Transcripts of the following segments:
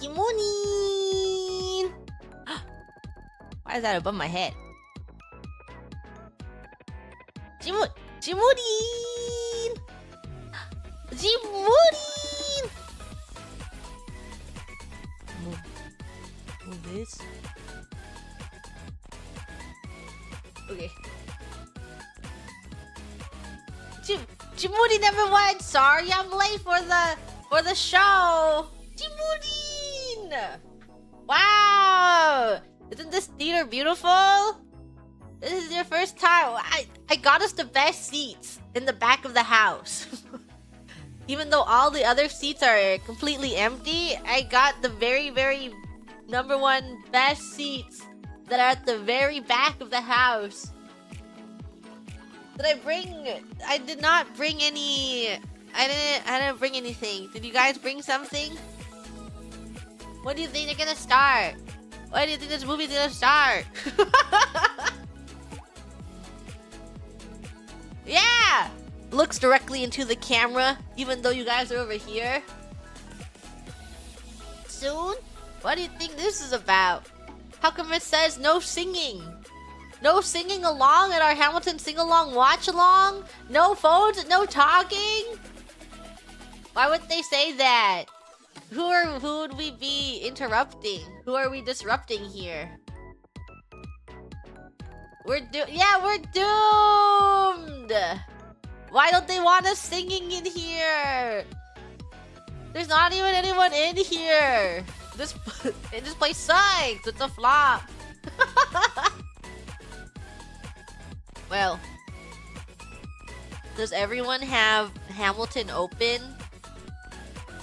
Morning! Why is that above my head? Jimurin! Jimurin! Move this. Okay. Jimurin, everyone! Sorry I'm late for the show! Jimurin! Wow! Isn't this theater beautiful? This is your first time. I got us the best seats in the back of the house. Even though all the other seats are completely empty, I got the very, very #1 best seats that are at the very back of the house. I did not bring any... I didn't bring anything. Did you guys bring something? When do you think they're gonna start? When do you think this movie's gonna start? Yeah! Looks directly into the camera, even though you guys are over here. Soon? What do you think this is about? How come it says no singing? No singing along at our Hamilton Singalong Watchalong? No phones, no talking? Why would they say that? Who would we be interrupting? Who are we disrupting here? We're doomed! Why don't they want us singing in here? There's not even anyone in here! This place sucks! It's a flop! Well, does everyone have Hamilton open?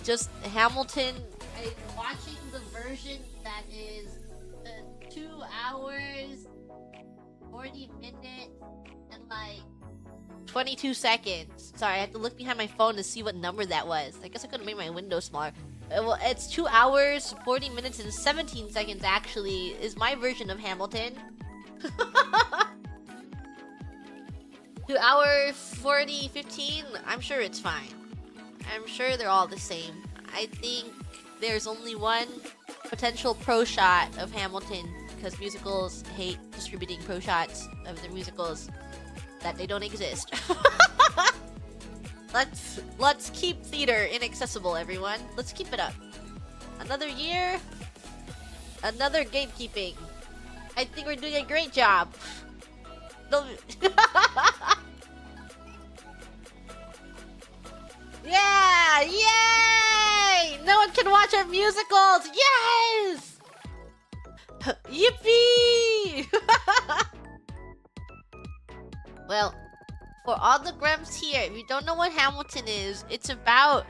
Just Hamilton. I'm watching the version that is 2 hours, 40 minutes, and like 22 seconds. Sorry, I had to look behind my phone to see what number that was. I guess I could have made my window smaller. Well, it's 2 hours, 40 minutes, and 17 seconds actually is my version of Hamilton. 2 hours, 40, 15, I'm sure it's fine. I'm sure they're all the same. I think there's only one potential pro shot of Hamilton, because musicals hate distributing pro shots of their musicals, that they don't exist. Let's keep theater inaccessible, everyone. Let's keep it up. Another year, another gatekeeping. I think we're doing a great job. Yeah! Yay! No one can watch our musicals! Yes! Yippee! Well, for all the grumps here, if you don't know what Hamilton is, it's about,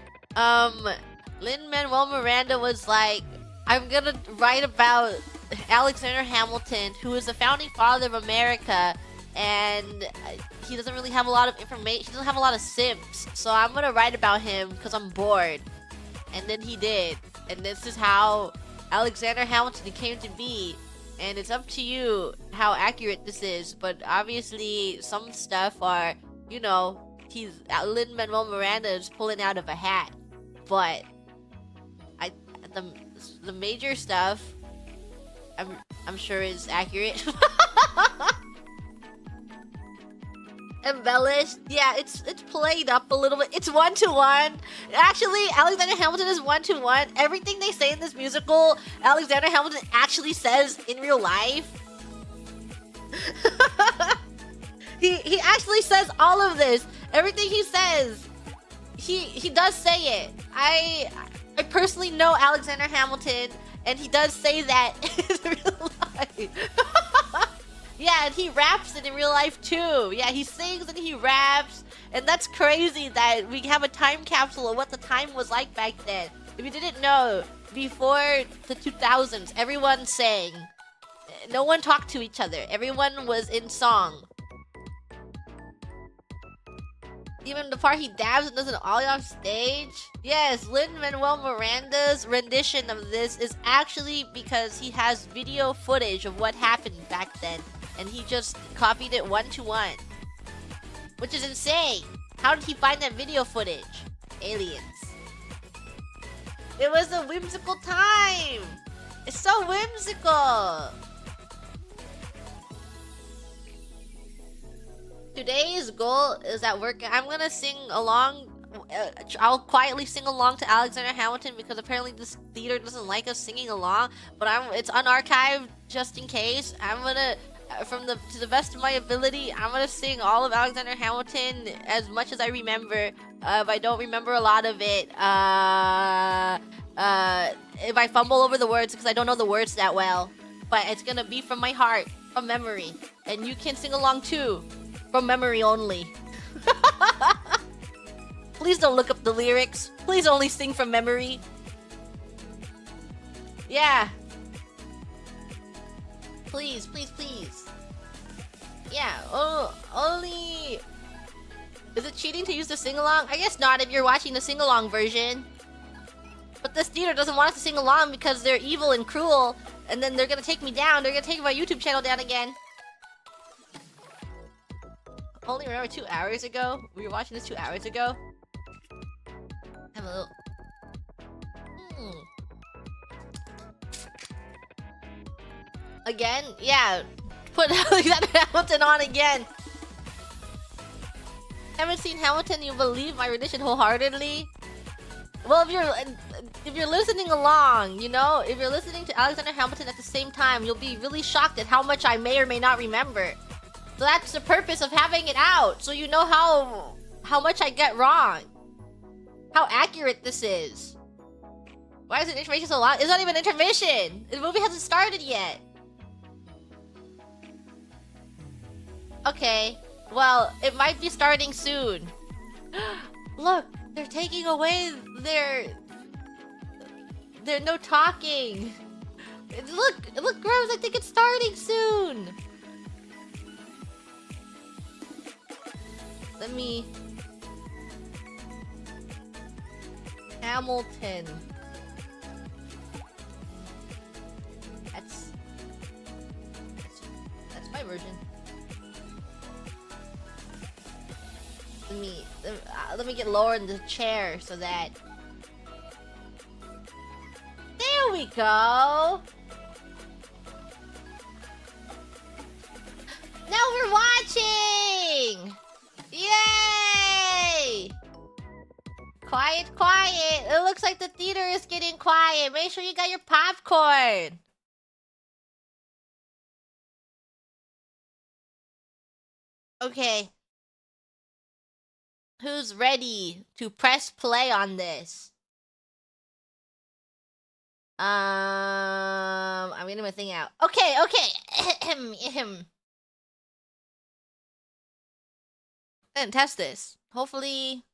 Lin-Manuel Miranda was like, I'm gonna write about Alexander Hamilton, who is the founding father of America, and he doesn't really have a lot of information. He doesn't have a lot of simps, so I'm gonna write about him because I'm bored. And then he did, and this is how Alexander Hamilton came to be. And it's up to you how accurate this is, but obviously some stuff are, you know, Lin-Manuel Miranda is pulling out of a hat. But the major stuff, I'm sure is accurate. Embellished, yeah, it's played up a little bit. It's 1-to-1. Actually, Alexander Hamilton is 1-to-1. Everything they say in this musical, Alexander Hamilton actually says in real life. He actually says all of this. Everything he says, he does say it. I personally know Alexander Hamilton, and he does say that in real life. Yeah, and he raps it in real life too. Yeah, he sings and he raps. And that's crazy that we have a time capsule of what the time was like back then. If you didn't know, before the 2000s, everyone sang. No one talked to each other. Everyone was in song. Even the part he dabs and does an ollie off stage. Yes, Lin-Manuel Miranda's rendition of this is actually because he has video footage of what happened back then. And he just copied it 1-to-1. Which is insane. How did he find that video footage? Aliens. It was a whimsical time. It's so whimsical. Today's goal is at work. I'm gonna sing along. I'll quietly sing along to Alexander Hamilton because apparently this theater doesn't like us singing along. But it's unarchived just in case. I'm gonna, to the best of my ability, I'm gonna sing all of Alexander Hamilton as much as I remember. If I don't remember a lot of it, if I fumble over the words because I don't know the words that well, but it's gonna be from my heart, from memory, and you can sing along too, from memory only. Please don't look up the lyrics. Please only sing from memory. Yeah. Please, please, please. Yeah, only... Is it cheating to use the sing-along? I guess not if you're watching the sing-along version. But this theater doesn't want us to sing along because they're evil and cruel. And then they're gonna take me down. They're gonna take my YouTube channel down again. Only remember 2 hours ago? We were watching this 2 hours ago? Have a little... Again? Yeah. Put Alexander Hamilton on again. Haven't seen Hamilton, you believe my rendition wholeheartedly? Well, if you're listening along, you know, if you're listening to Alexander Hamilton at the same time, you'll be really shocked at how much I may or may not remember. So that's the purpose of having it out, so you know how much I get wrong. How accurate this is. Why is the intermission so long? It's not even intermission! The movie hasn't started yet. Okay, well, it might be starting soon. Look, they're taking away their no talking. Look gross, I think it's starting soon. Let me... Hamilton. That's my version. Let me get lower in the chair so that... There we go! Now we're watching! Yay! Quiet, quiet! It looks like the theater is getting quiet. Make sure you got your popcorn! Okay. Who's ready to press play on this? I'm getting my thing out. Okay. And test this. Hopefully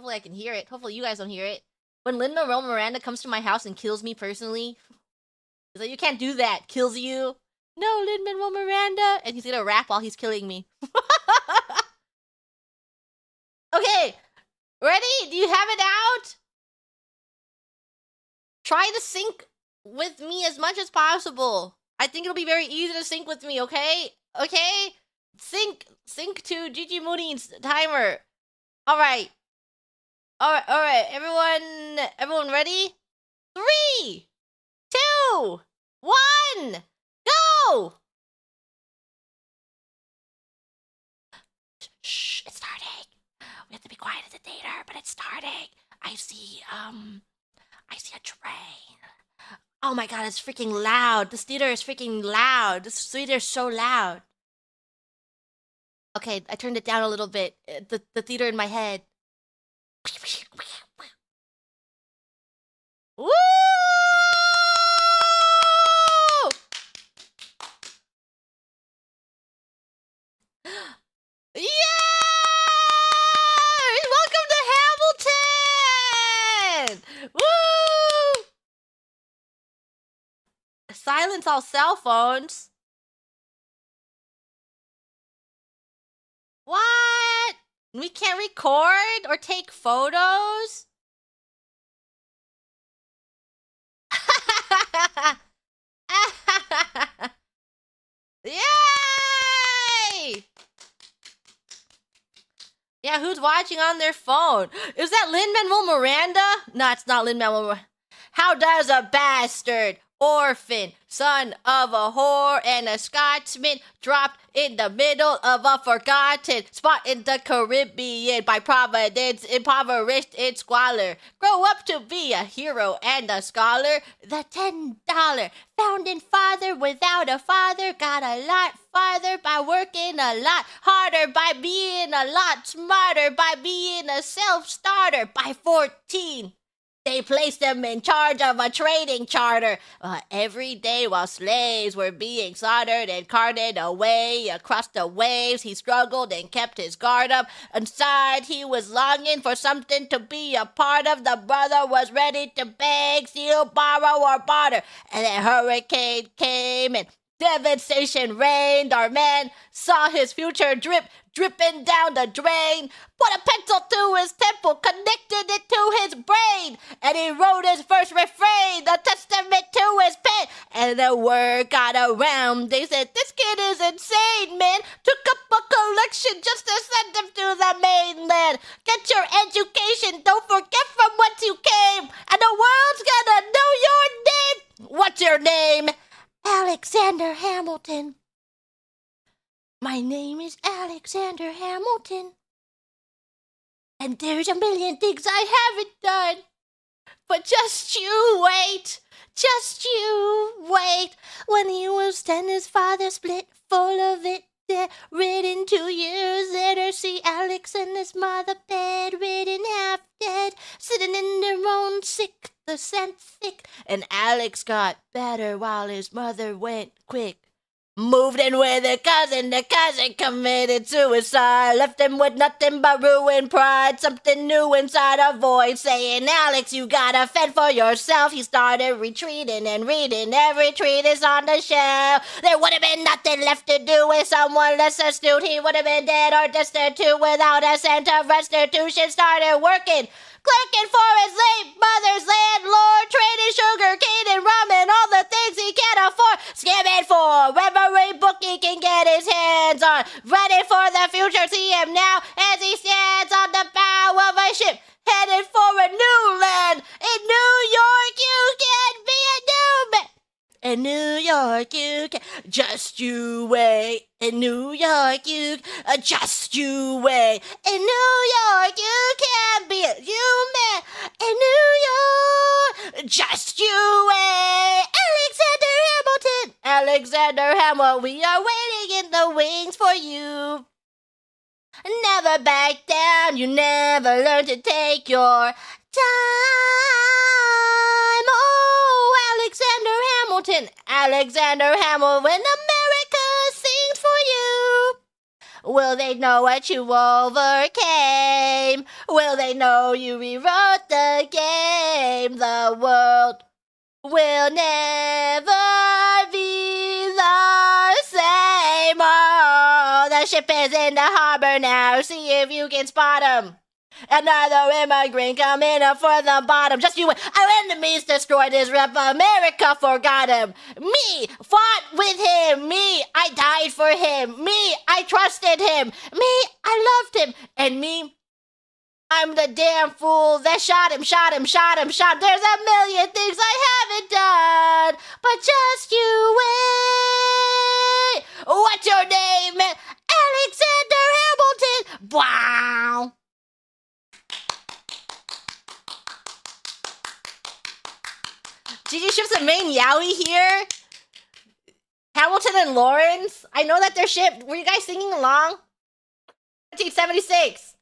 I can hear it. Hopefully you guys don't hear it. When Lin-Manuel Miranda comes to my house and kills me personally, he's like, you can't do that. Kills you. No, Lin-Manuel Miranda. And he's gonna rap while he's killing me. Okay, ready? Do you have it out? Try to sync with me as much as possible. I think it'll be very easy to sync with me, okay? Okay? Sync to Gigi Mooney's timer. Alright. Alright, everyone ready? 3, 2, 1, go! Shh, it's starting. We have to be quiet at the theater, but it's starting. I see a train. Oh my god, it's freaking loud. This theater is freaking loud. This theater is so loud. Okay, I turned it down a little bit. The theater in my head. Woo! Yeah! Welcome to Hamilton! Woo! Silence all cell phones. What? We can't record or take photos? Yay! Yeah, who's watching on their phone? Is that Lin-Manuel Miranda? No, it's not Lin-Manuel Miranda. How does a bastard, orphan, son of a whore and a Scotsman, dropped in the middle of a forgotten spot in the Caribbean by Providence, impoverished in squalor, grow up to be a hero and a scholar? The $10 founding father without a father got a lot farther by working a lot harder, by being a lot smarter, by being a self-starter. By 14, they placed him in charge of a trading charter. Every day while slaves were being slaughtered and carted away across the waves, he struggled and kept his guard up. Inside, he was longing for something to be a part of. The brother was ready to beg, steal, borrow, or barter. And a hurricane came and devastation reigned. Our man saw his future dripping down the drain. Put a pencil to his temple, connected it to his brain, and he wrote his first refrain, a testament to his pen. And the word got around. They said, this kid is insane, man. Took up a collection just to send him to the mainland. Get your education, don't forget from whence you came, and the world's gonna know your name. What's your name? Alexander Hamilton. My name is Alexander Hamilton. And there's a million things I haven't done. But just you wait. Just you wait. When he was 10, his father split full of it. Written 2 years later, see Alex and his mother bedridden, half dead, sitting in their own sick, the scent thick. And Alex got better while his mother went quick. Moved in with the cousin committed suicide. Left him with nothing but ruined pride. Something new inside a voice saying, Alex, you gotta fend for yourself. He started retreating and reading every treatise on the shelf. There would have been nothing left to do with someone less astute. He would have been dead or destitute without a cent of restitution. Started working, clerking for his late mother's landlord, trading sugar cane and rum and all the things he can't afford, skimming for every book he can get his hands on, ready for the future. See him now as he stands on the bow of a ship, headed for a new land. In New York, you can be a new man. In New York, you can. Just you wait. In New York, you just you wait. In New York, you can be a new man. In New York, just you wait. Alexander Hamilton. Alexander Hamilton, we are waiting in the wings for you. Never back down, you never learn to take your time. Oh, Alexander Hamilton, Alexander Hamilton, when America sings for you. Will they know what you overcame? Will they know you rewrote the game? The world will never be the same. Oh, the ship is in the harbor now. See if you can spot 'em. Another immigrant coming up for the bottom. Just you, our enemies destroyed his rep. America forgot him. Me, fought with him. Me, I died for him. Me, I trusted him. Me, I loved him. And me, I'm the damn fool that shot him. There's a million things I haven't done. But just you wait. What's your name? Alexander Hamilton. Wow. Gigi ships a main Yowie here. Hamilton and Lawrence. I know that they're shipped. Were you guys singing along? 1976.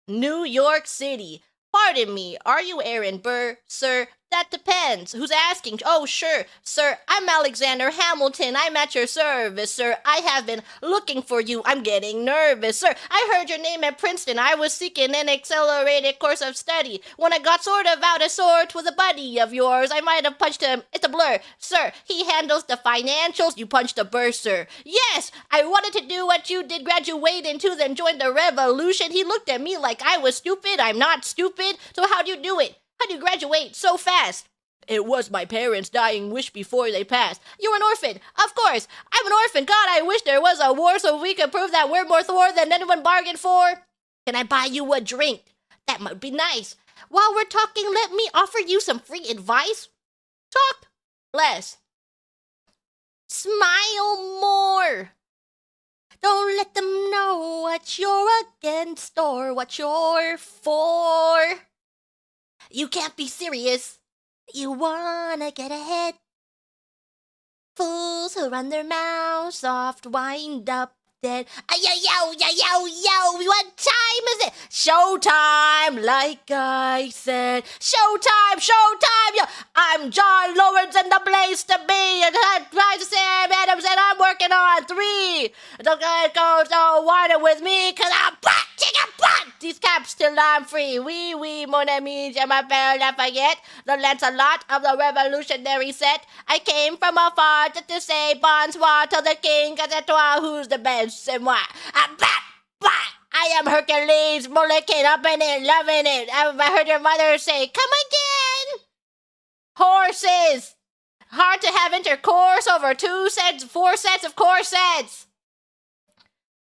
New York City. Pardon me, are you Aaron Burr, sir? That depends. Who's asking? Oh, sure. Sir, I'm Alexander Hamilton. I'm at your service, sir. I have been looking for you. I'm getting nervous, sir. I heard your name at Princeton. I was seeking an accelerated course of study. When I got sort of out of sorts with a buddy of yours, I might have punched him. It's a blur. Sir, he handles the financials. You punched a bursar. Yes, I wanted to do what you did, graduate into, then join the revolution. He looked at me like I was stupid. I'm not stupid. So how'd you do it? How'd you graduate so fast? It was my parents' dying wish before they passed. You're an orphan. Of course. I'm an orphan. God, I wish there was a war so we could prove that we're more Thor than anyone bargained for. Can I buy you a drink? That might be nice. While we're talking, let me offer you some free advice. Talk less. Smile more. Don't let them know what you're against or what you're for. You can't be serious. You wanna get ahead. Fools who run their mouths soft wind up dead. Yo, what time is it? Showtime, like I said. Showtime, yo. I'm John Lawrence and the place to be. And I'm Sam Adams and I'm working on 3. Don't go water with me, cause I'm black, chicken black. These caps till I'm free. Oui, mon ami, je m'appelle Lafayette. The Lancelot of the revolutionary set. I came from afar just to say bonsoir to the king, cause c'est toi who's the best. C'est moi. I am Hercules, Mulligan, up in it, loving it. I heard your mother say, come again. Horses. Hard to have intercourse over 4 sets of corsets.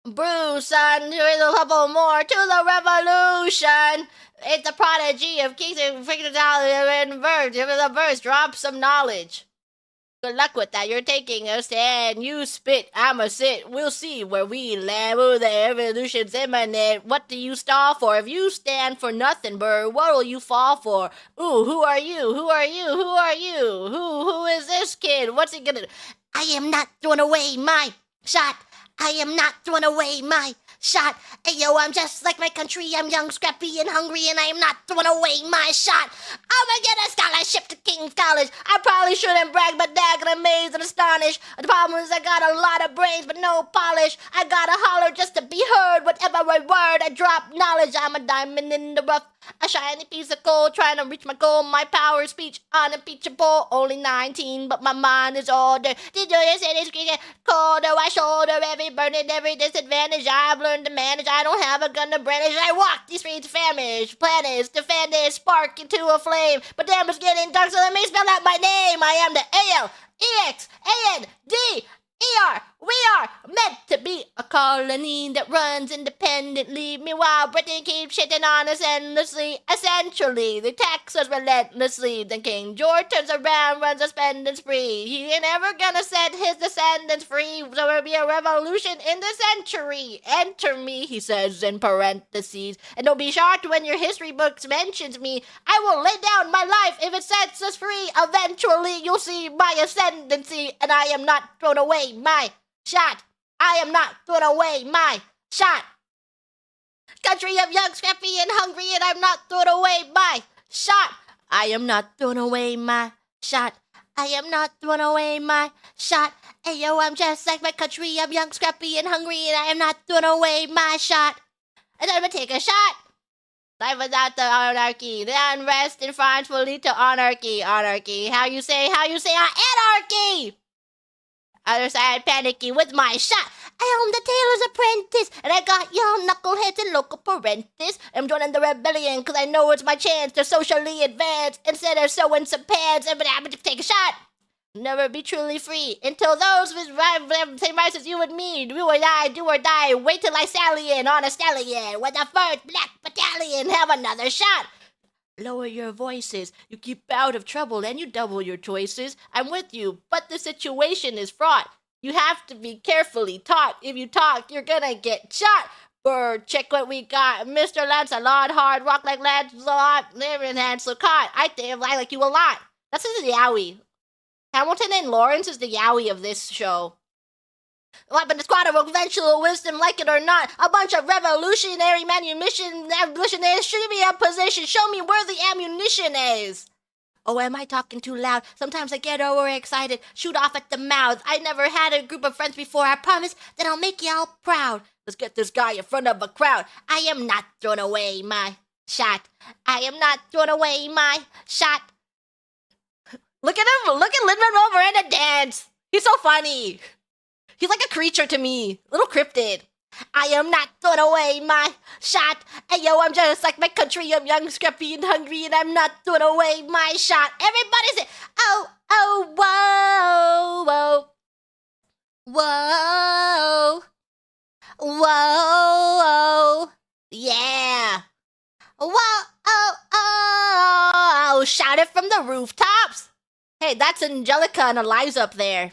Bruce, son, here's a couple more to the revolution. It's the prodigy of kings and in verse. Give the verse, drop some knowledge. Good luck with that. You're taking a stand. You spit, I'ma sit. We'll see where we land. Ooh, the evolution's imminent. What do you stall for? If you stand for nothing, bird, what'll you fall for? Ooh, who are you? Who is this kid? What's he gonna do? I am not throwing away my shot. I am not throwing away my shot. Ayo, I'm just like my country. I'm young, scrappy, and hungry, and I am not throwing away my shot. I'm gonna get a scholarship to King's College. I probably shouldn't brag, but dag, I'm amazed and astonished. The problem is I got a lot of brains, but no polish. I gotta holler just to be heard. Whatever word I drop knowledge, I'm a diamond in the rough. A shiny piece of gold, trying to reach my goal. My power of speech unimpeachable. Only 19, but my mind is older. Did you say this cricket colder? I shoulder every burden, every disadvantage. I've learned to manage. I don't have a gun to brandish. I walk these streets famished. Planets, defend it, spark into a flame. But damn, it's getting dark, so let me spell out my name. I am the ALEXANDER. We are meant to be a colony that runs independently. Meanwhile, Britain keeps shitting on us endlessly. Essentially, they tax us relentlessly. Then King George turns around, runs a spending spree. He ain't ever gonna set his descendants free. So there'll be a revolution in the century. Enter me, he says in parentheses. And don't be shocked when your history books mentions me. I will lay down my life if it sets us free. Eventually, you'll see my ascendancy. And I am not thrown away my shot. I am not throwing away my shot. Country of young, scrappy, and hungry, and I'm not throwing away my shot. I am not throwing away my shot. I am not throwing away my shot. Ayo, I'm just like my country. I'm young, scrappy, and hungry, and I am not throwing away my shot. And I'm gonna take a shot. Life without the anarchy. The unrest in France will lead to anarchy. Anarchy. How you say anarchy? Other side panicky with my shot. I am the tailor's apprentice, and I got y'all knuckleheads and local parentis. I'm joining the rebellion, cause I know it's my chance to socially advance. Instead of sewing some pants, I'm gonna take a shot. Never be truly free until those with same rights as you and me. Do or die. Wait till I sally in on a stallion with the 1st Black Battalion. Have another shot. Lower your voices. You keep out of trouble and you double your choices. I'm with you, but the situation is fraught. You have to be carefully taught. If you talk, you're gonna get shot. Bird, check what we got. Mr. Lancelot, hard rock like Lancelot. Living Hansel caught. I think I like you a lot. That's the Yowie. Hamilton and Lawrence is the Yowie of this show. What, but the squad of conventional wisdom, like it or not, a bunch of revolutionary ammunitionaries should be in position. Show me where the ammunition is. Oh, am I talking too loud? Sometimes I get overexcited, shoot off at the mouth. I never had a group of friends before. I promise that I'll make y'all proud. Let's get this guy in front of a crowd. I am not throwing away my shot. I am not throwing away my shot. Look at him. Look at Lin-Manuel Miranda dance. He's so funny. He's like a creature to me. Little cryptid. I am not throwing away my shot. Ayo, I'm just like my country. I'm young, scrappy, and hungry, and I'm not throwing away my shot. Everybody say, oh, whoa, whoa, whoa, whoa, yeah. shout it from the rooftops. Hey, that's Angelica and Eliza up there.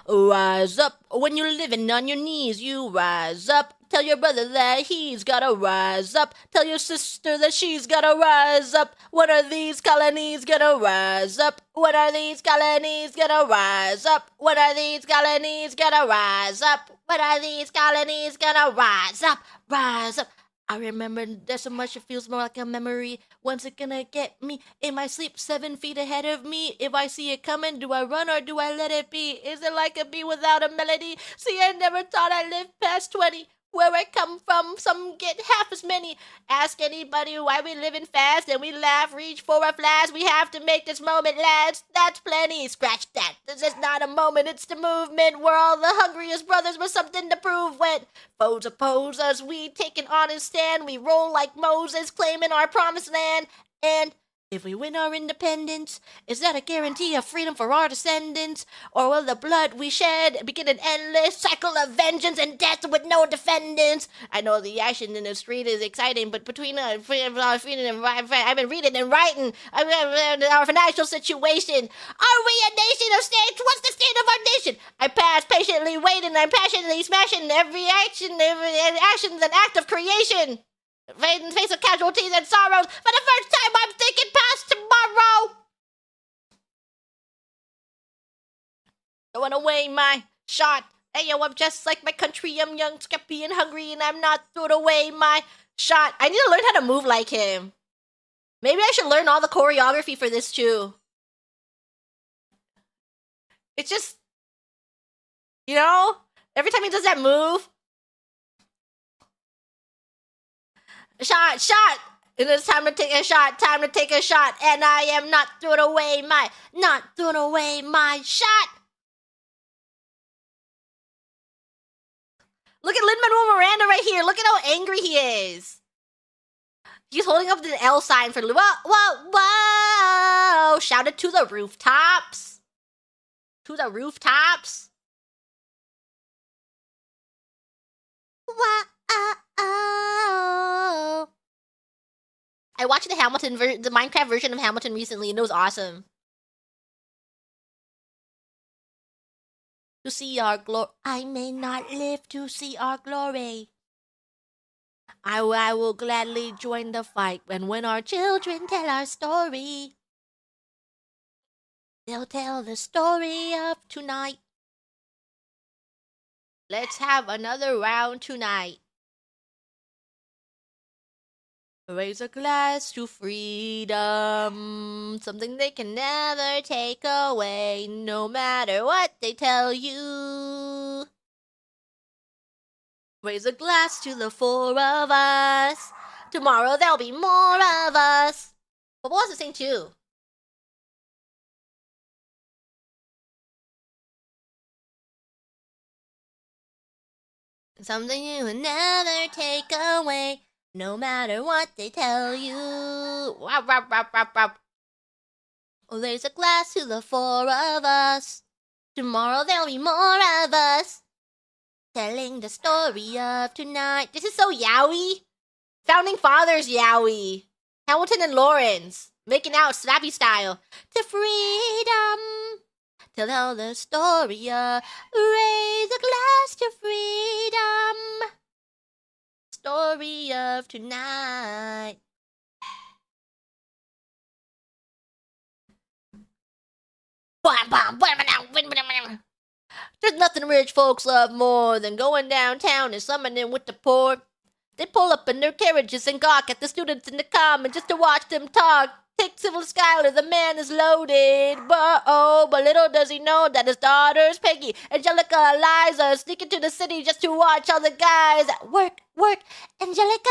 Rise up when you're living on your knees. You rise up. Tell your brother that he's gotta rise up. Tell your sister that she's gotta rise up. What are these colonies gonna rise up? What are these colonies gonna rise up? What are these colonies gonna rise up? What are these colonies gonna rise up? Rise up. I remember there's so much it feels more like a memory. When's it gonna get me? In my sleep, 7 feet ahead of me. If I see it coming, do I run or do I let it be? Is it like a bee without a melody? See, I never thought I'd live past 20. Where I come from, some get half as many. Ask anybody why we living fast and we laugh, reach for a flash. We have to make this moment last. That's plenty. Scratch that. This is not a moment, it's the movement. We're all the hungriest brothers with something to prove. When foes oppose us, we take an honest stand. We roll like Moses, claiming our promised land. And if we win our independence, is that a guarantee of freedom for our descendants? Or will the blood we shed begin an endless cycle of vengeance and death with no defendants? I know the action in the street is exciting, but between I've been reading and writing our financial situation. Are we a nation of states? What's the state of our nation? I pass patiently waiting, I'm passionately smashing every action's an act of creation. In the face of casualties and sorrows, for the first time I'm thinking past tomorrow. Throwing away my shot. Hey yo, I'm just like my country. I'm young, scrappy, and hungry, and I'm not throwing away my shot. I need to learn how to move like him. Maybe I should learn all the choreography for this too. It's just, you know, every time he does that move. Shot. It is time to take a shot, and I am not throwing away my shot. Look at Lin-Manuel Miranda right here. Look at how angry he is. He's holding up the L sign for whoa. Shout it to the rooftops. Wow. I watched the Minecraft version of Hamilton recently, and it was awesome. To see our glory, I may not live to see our glory. I will gladly join the fight, and when our children tell our story, they'll tell the story of tonight. Let's have another round tonight. Raise a glass to freedom, something they can never take away, no matter what they tell you. Raise a glass to the 4 of us. Tomorrow there'll be more of us. But what was the sing too? Something you will never take away, no matter what they tell you. Raise a glass to the 4 of us. Tomorrow there'll be more of us. Telling the story of tonight. This is so yaoi. Founding Fathers yaoi. Hamilton and Lawrence making out snappy style. To freedom. Tell the story of. Raise a glass to freedom. Story of tonight. There's nothing rich folks love more than going downtown and summoning with the poor. They pull up in their carriages and gawk at the students in the common just to watch them talk. Take Civil Schuyler, the man is loaded. But little does he know that his daughters, Peggy, Angelica, Eliza, sneak into the city just to watch all the guys. Work, Angelica.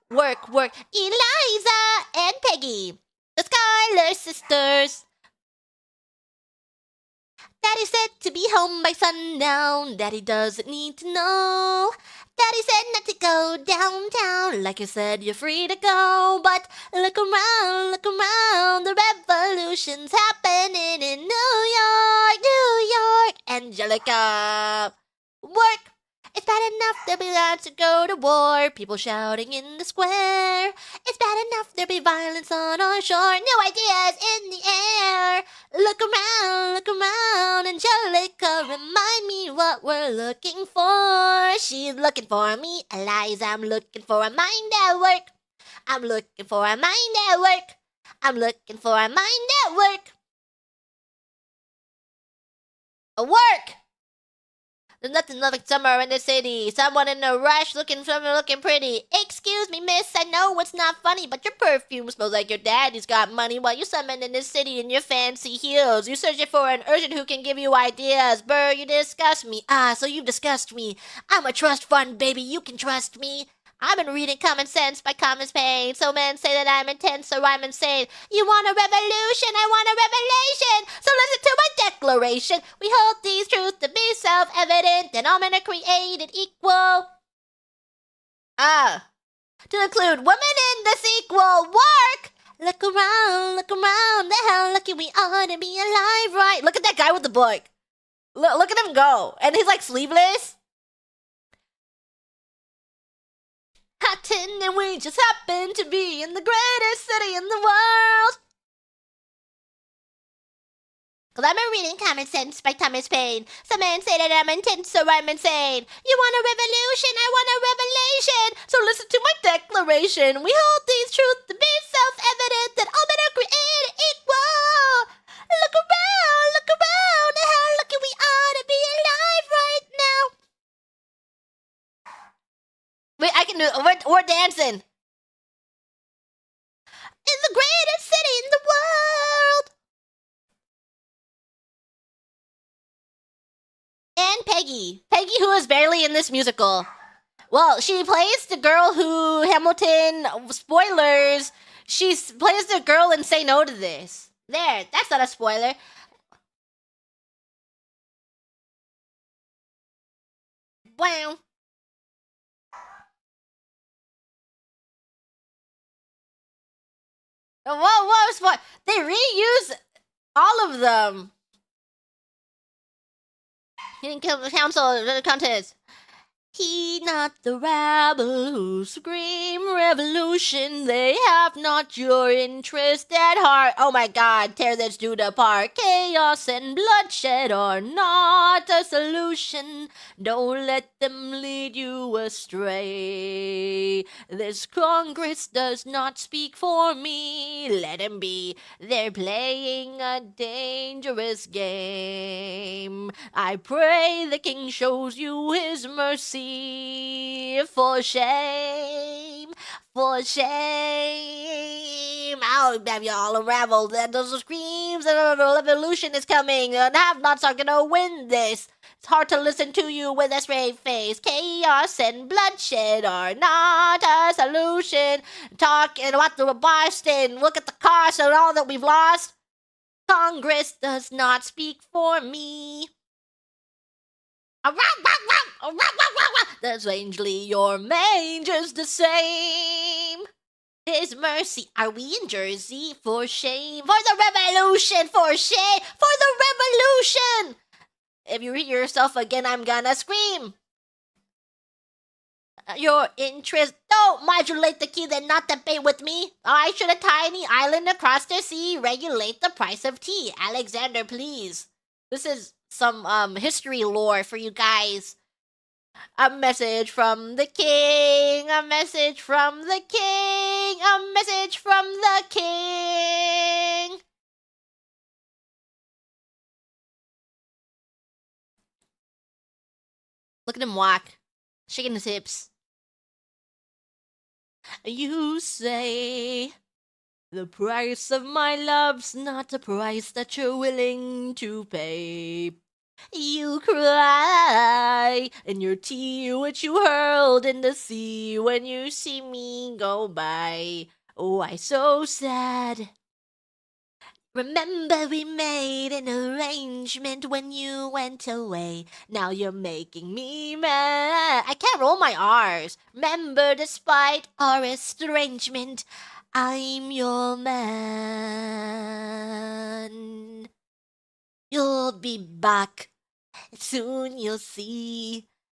Work, Eliza and Peggy, the Schuyler sisters. Daddy said to be home by sundown. Daddy doesn't need to know. Daddy said not to go downtown. Like you said, you're free to go. But look around. The revolution's happening in New York. Angelica. Work. It's bad enough there'll be lots to go to war, people shouting in the square. It's bad enough there'll be violence on our shore, new ideas in the air. Look around, Angelica, remind me what we're looking for. She's looking for me, Eliza, I'm looking for a mind at work. I'm looking for a mind at work. I'm looking for a mind at work. A work! There's nothing like summer in the city. Someone in a rush looking pretty. Excuse me, miss, I know it's not funny, but your perfume smells like your daddy's got money while you summon in the city in your fancy heels. You're searching for an urchin who can give you ideas. Brr, you disgust me. Ah, so you disgust me. I'm a trust fund, baby, you can trust me. I've been reading Common Sense by Thomas Paine. So men say that I'm intense or I'm insane. You want a revolution, I want a revelation. So listen to my declaration. We hold these truths to be self-evident, and all men are created equal. To include women in this equal work. Look around, how lucky we are to be alive, right? Look at that guy with the book. Look at him go. And he's like sleeveless. Cotton, and we just happen to be in the greatest city in the world. Cause I've been reading Common Sense by Thomas Paine. Some men say that I'm intense or I'm insane. You want a revolution, I want a revelation. So listen to my declaration. We hold these truths to be self-evident, that all men are created equal. Look around, how lucky we are to be alive right now. Wait, I can do it. We're dancing. In the greatest city in the world. And Peggy. Peggy, who is barely in this musical. Well, she plays the girl who Hamilton, spoilers, she plays the girl in Say No to This. There, that's not a spoiler. Wow. Whoa, they reuse all of them. He didn't kill the council, the contest. Heed not the rabble who scream revolution. They have not your interest at heart. Oh my god, tear this dude apart. Chaos and bloodshed are not a solution. Don't let them lead you astray. This Congress does not speak for me. Let them be. They're playing a dangerous game. I pray the king shows you his mercy. For shame, for shame. I'll have you all unraveled. And those screams and the revolution is coming. And have-nots are gonna win this. It's hard to listen to you with a straight face. Chaos and bloodshed are not a solution. Talking about the Boston. Look at the cost and all that we've lost. Congress does not speak for me. The strangely your mange is the same. His mercy, are we in Jersey? For shame, for the revolution, for shame, for the revolution. If you read yourself again, I'm gonna scream. Your interest, don't modulate the key, then not debate with me. I should a tiny island across the sea regulate the price of tea. Alexander, please. This is some history lore for you guys. A message from the king, a message from the king, a message from the king. Look at him walk, shaking his hips. You say the price of my love's not a price that you're willing to pay. You cry in your tea which you hurled in the sea when you see me go by. Oh, I so sad. Remember we made an arrangement when you went away. Now you're making me mad. I can't roll my R's. Remember, despite our estrangement, I'm your man. You'll be back. Soon you'll see.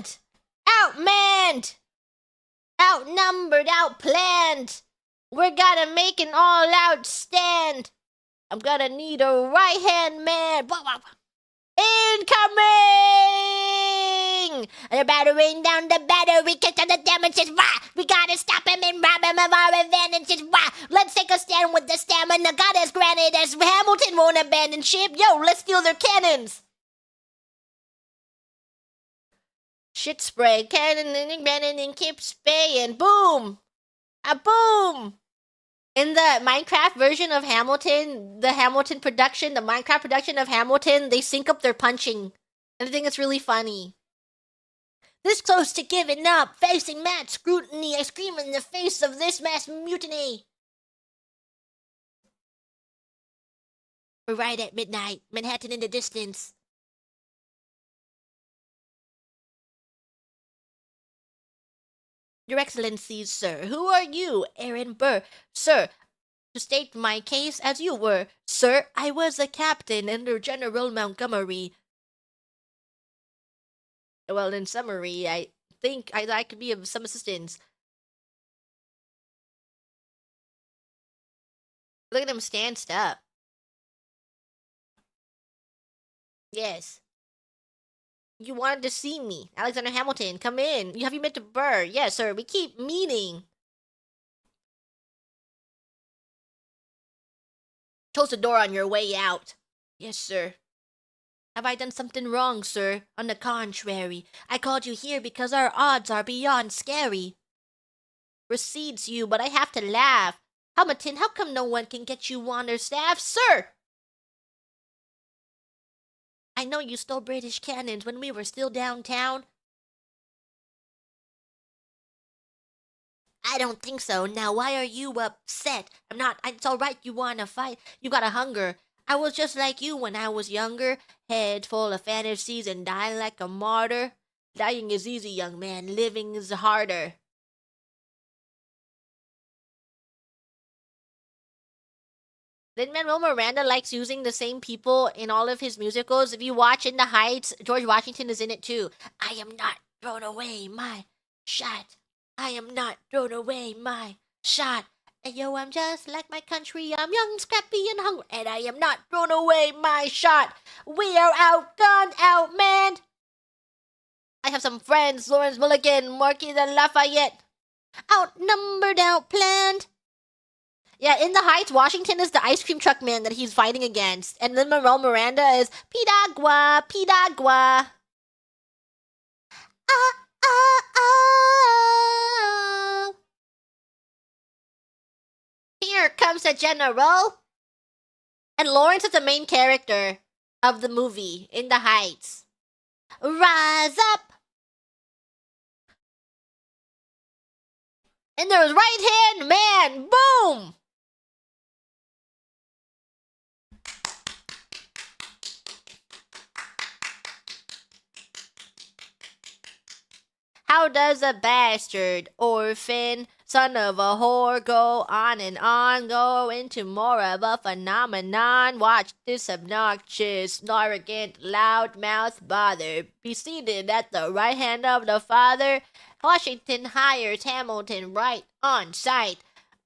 outgunned, outmanned, outnumbered, outplanned. We're gonna make an all-out stand. I'm gonna need a right-hand man. Incoming! They're battering down the battery, catch on the damages. We gotta stop him and rob him of our advantages. Let's take a stand with the stamina God has granted us. Hamilton won't abandon ship. Yo, let's steal their cannons. Shit spray, cannon and keep spraying. Boom! A boom! In the Minecraft version of Hamilton, the Hamilton production, the Minecraft production of Hamilton, they sync up their punching. And I think it's really funny. This close to giving up, facing mad scrutiny, I scream in the face of this mass mutiny. We're right at midnight, Manhattan in the distance. Your Excellencies, sir, who are you? Aaron Burr. Sir, to state my case as you were, sir, I was a captain under General Montgomery. Well, in summary, I think I could be of some assistance. Look at him stand up. Yes. You wanted to see me. Alexander Hamilton, come in. Have you met to Burr? Yes, sir. We keep meeting. Close the door on your way out. Yes, sir. Have I done something wrong, sir? On the contrary, I called you here because our odds are beyond scary. Precedes you, but I have to laugh. Hamilton, how come no one can get you on their staff, sir? I know you stole British cannons when we were still downtown. I don't think so. Now, why are you upset? I'm not. It's all right. You want to fight. You got a hunger. I was just like you when I was younger, head full of fantasies and dying like a martyr. Dying is easy, young man. Living is harder. Lin-Manuel Miranda likes using the same people in all of his musicals. If you watch In the Heights, George Washington is in it too. I am not thrown away my shot. I am not thrown away my shot. And yo, I'm just like my country. I'm young, scrappy, and hungry. And I am not thrown away my shot. We are outgunned, outmanned. I have some friends, Lawrence Mulligan, Marquis de Lafayette. Outnumbered, outplanned. Yeah, in the Heights, Washington is the ice cream truck man that he's fighting against. And then Manuel Miranda is Pidagua, Pidagua. Here comes the general. And Lawrence is the main character of the movie, In the Heights. Rise up. And there's right hand man. Boom. How does a bastard, orphan, son of a whore go on, go into more of a phenomenon? Watch this obnoxious, arrogant, loudmouth bother be seated at the right hand of the father. Washington hires Hamilton right on sight.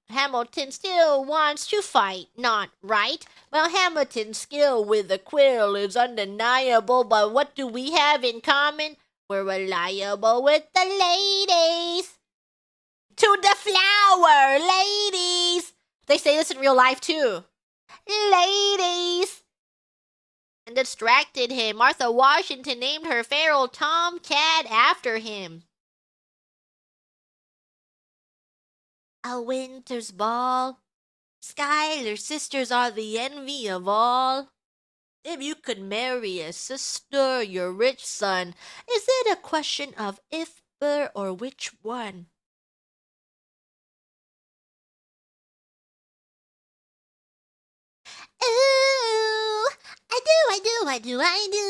Hamilton still wants to fight, not right. Well, Hamilton's skill with the quill is undeniable, but what do we have in common? We're reliable with the ladies. To the flower, ladies. They say this in real life too. Ladies. And distracted him. Martha Washington named her feral tomcat after him. A winter's ball. Schuyler's sisters are the envy of all. If you could marry a sister, your rich son, is it a question of if or which one? Ooh, I do.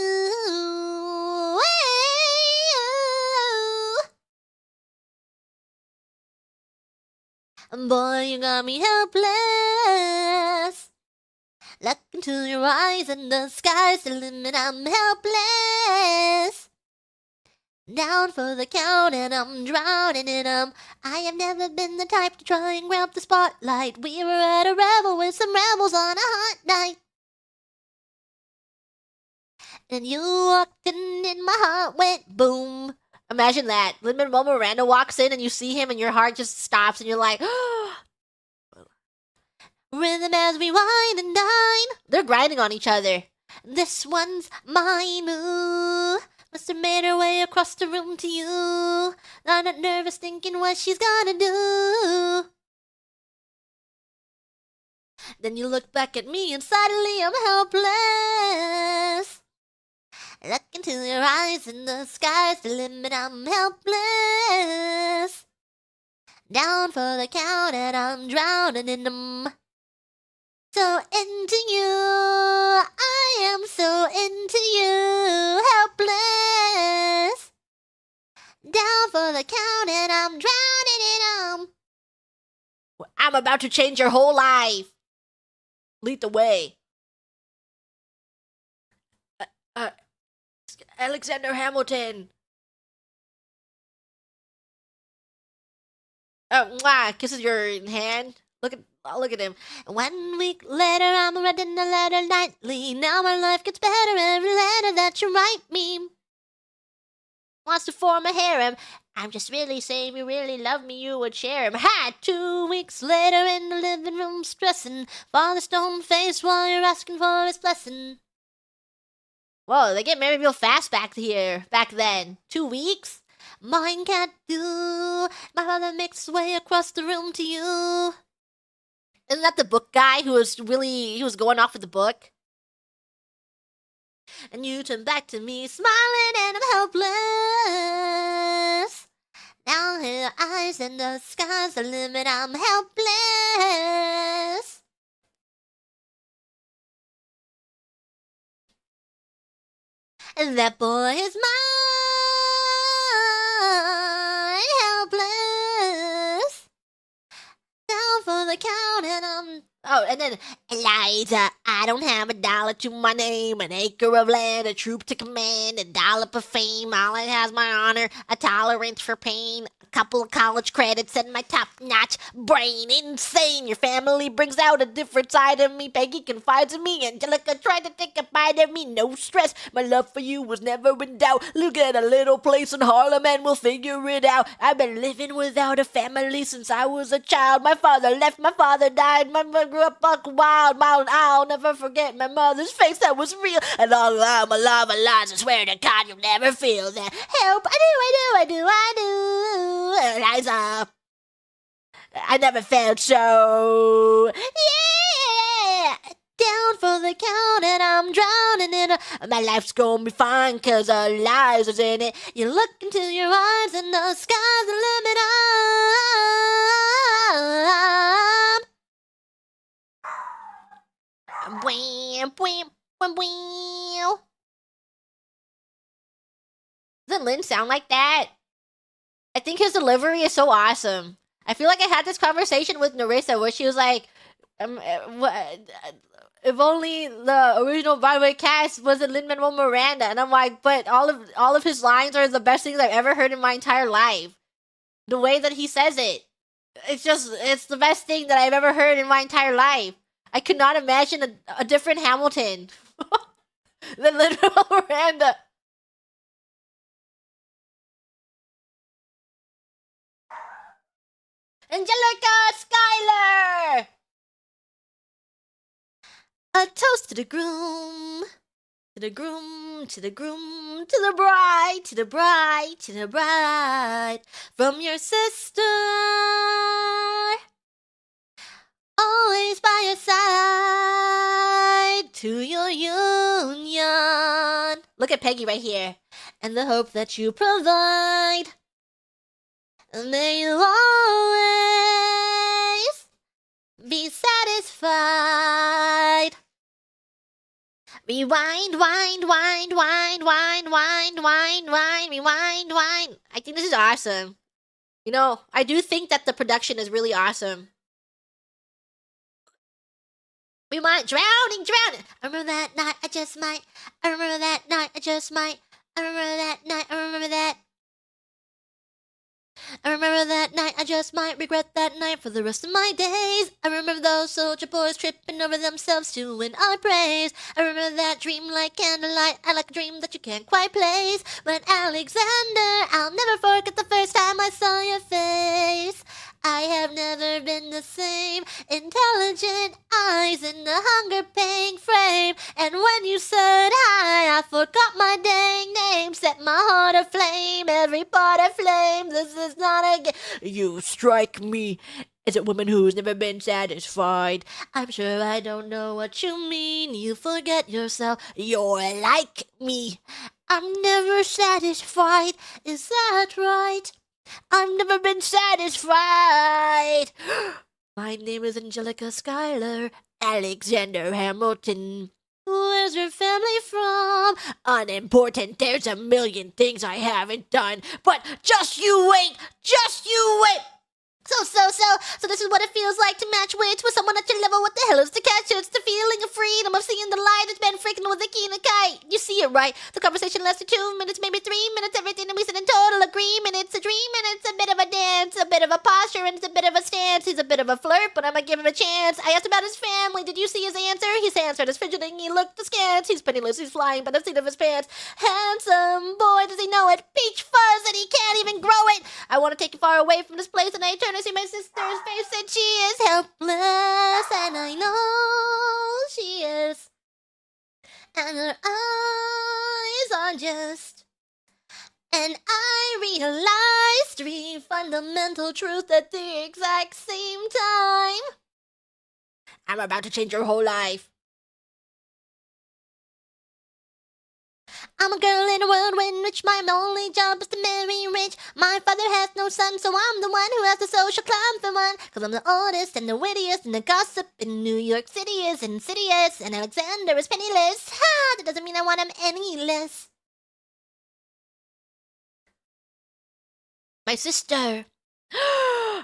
Boy, you got me helpless. Look into your eyes and the sky's the limit. I'm helpless. Down for the count and I'm drowning in 'em. I have never been the type to try and grab the spotlight. We were at a revel with some rebels on a hot night. And you walked in and my heart went boom. Imagine that. Lin-Manuel Miranda walks in and you see him and your heart just stops and you're like, rhythm as we wine and dine. They're grinding on each other. This one's mine, ooh. Must have made her way across the room to you. I'm not nervous thinking what she's gonna do. Then you look back at me and suddenly I'm helpless. Look into your eyes and the sky's the limit, I'm helpless. Down for the count and I'm drowning in them. So into you, I am so into you, helpless. Down for the count and I'm drowning in them. I'm about to change your whole life. Lead the way. Alexander Hamilton. Mwah, kisses your hand. Look at him. 1 week later, I'm reading the letter nightly. Now my life gets better every letter that you write me. Wants to form a harem. I'm just really saying you really love me, you would share him. Ha! 2 weeks later in the living room stressing. Father stone face while you're asking for his blessing. Whoa, they get married real fast back then. 2 weeks? Mine can't do. My father makes his way across the room to you. Isn't that the book guy who was going off with the book? And you turn back to me, smiling and I'm helpless. Down in your eyes and the sky's the limit, I'm helpless. And that boy is mine, helpless. Down for the count and I'm... Oh, and then Eliza, I don't have $1 to my name, an acre of land, a troop to command, a dollop of fame. All it has my honor, a tolerance for pain, a couple of college credits, and my top-notch brain. Insane, your family brings out a different side of me. Peggy confides in me, Angelica tried to take a bite of me. No stress, my love for you was never in doubt. Look at a little place in Harlem and we'll figure it out. I've been living without a family since I was a child. My father left, my father died, my mother grew up buck wild. I'll never forget my mother's face that was real. And all I'm a love of lies, I swear to God you'll never feel that. Help, I do. Eliza, I never felt so. Yeah! Down for the count and I'm drowning in it. My life's gonna be fine cause Eliza's in it. You look into your eyes and the sky's the limit. Wham, wham, wham, wham. Doesn't Lin sound like that? I think his delivery is so awesome. I feel like I had this conversation with Narissa where she was like, if only the original Broadway cast wasn't Lin-Manuel Miranda. And I'm like, but all of his lines are the best things I've ever heard in my entire life. The way that he says it. It's the best thing that I've ever heard in my entire life. I could not imagine a different Hamilton than Lin-Manuel Miranda. Angelica Schuyler! A toast to the groom, to the groom, to the groom, to the bride, to the bride, to the bride, from your sister, always by your side, to your union. Look at Peggy right here. And the hope that you provide. May you always be satisfied. Rewind, wind, wind, wind, wind, wind, wind, wind, rewind, wind. I think this is awesome. You know, I do think that the production is really awesome. Rewind, drowning, drowning. I remember that night, I just might. I remember that night, I just might. I remember that night, I remember that. I remember that night, I just might regret that night for the rest of my days. I remember those soldier boys tripping over themselves to win our praise. I remember that dream like candlelight, I like a dream that you can't quite place. But Alexander, I'll never forget the first time I saw your face. I have never been the same. Intelligent eyes in the hunger-paying frame. And when you said hi, I forgot my dang name. Set my heart aflame, every part aflame. This is not a game. You strike me as a woman who's never been satisfied. I'm sure I don't know what you mean. You forget yourself. You're like me. I'm never satisfied. Is that right? I've never been satisfied. My name is Angelica Schuyler, Alexander Hamilton. Where's your family from? Unimportant, there's a million things I haven't done. But just you wait, just you wait. So this is what it feels like to match wits with someone at your level. What the hell is the catch? It's the feeling of freedom, of seeing the light. It's been freaking with a keen kite. You see it, right? The conversation lasted 2 minutes, maybe 3 minutes. Everything that we said in total agreement. It's a dream and it's a bit of a dance, a bit of a posture and it's a bit of a stance. He's a bit of a flirt, but I'ma give him a chance. I asked about his family. Did you see his answer? His answered is fidgeting. He looked askance. He's penniless. He's flying by the seat of his pants. Handsome boy, does he know it? Peach fuzz and he can't even grow it. I want to take you far away from this place, and I turn to see my sister's face, and she is helpless, and I know she is. And her eyes are just. And I realized 3 fundamental truths at the exact same time. I'm about to change your whole life. I'm a girl in a world in which my only job is to marry rich. My father has no son, so I'm the one who has the social climb for one. Cause I'm the oldest and the wittiest and the gossip in New York City is insidious. And Alexander is penniless. Ha! That doesn't mean I want him any less. My sister.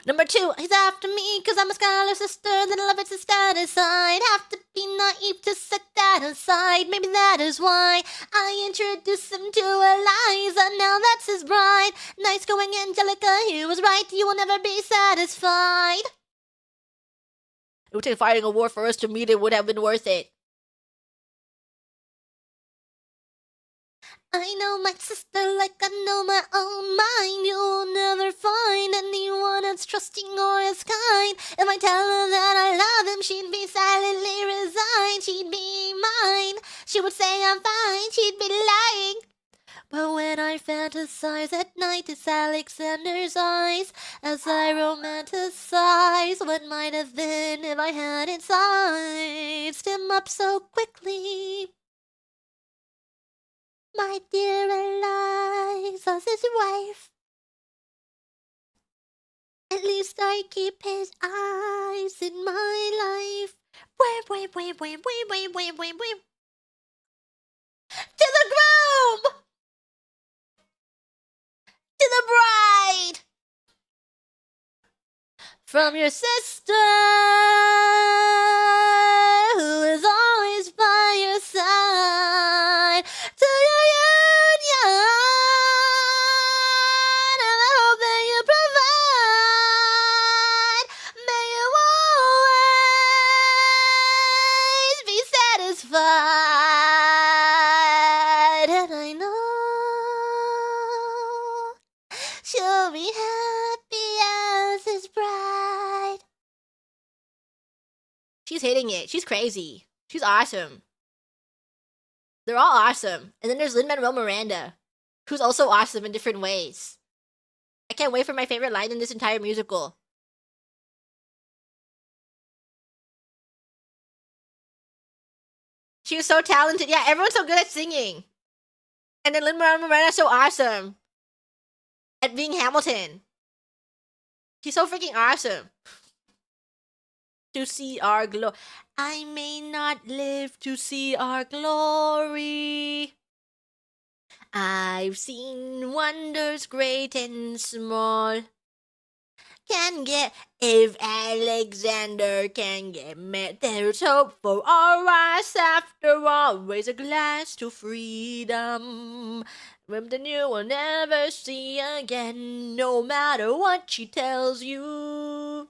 Number 2, he's after me cause I'm a scholar sister that love it's a status side. Have to be naive to set that aside. Maybe that is why I introduced him to Eliza. Now that's his bride. Nice going, Angelica, he was right. You will never be satisfied. It would take fighting a war for us to meet. It would have been worth it. I know my sister like I know my own mind. You'll never find anyone that's trusting or as kind. If I tell her that I love him, she'd be silently resigned. She'd be mine. She would say I'm fine. She'd be lying. But when I fantasize at night, it's Alexander's eyes as I romanticize what might have been if I hadn't sized him up so quickly. My dear Eliza's his wife. At least I keep his eyes in my life. Wait. To the groom! To the bride! From your sister, who is always by your side. To your union, and I hope that you provide. May you always be satisfied. And I know she'll be happy as his bride. She's hitting it. She's crazy. She's awesome. They're all awesome. And then there's Lin-Manuel Miranda, who's also awesome in different ways. I can't wait for my favorite line in this entire musical. She was so talented. Yeah, everyone's so good at singing. And then Lin-Manuel Miranda's so awesome at being Hamilton. He's so freaking awesome. To see our glory. I may not live to see our glory. I've seen wonders great and small. can get, if Alexander can get met, there's hope for all us after all. Raise a glass to freedom. Something you will never see again, no matter what she tells you.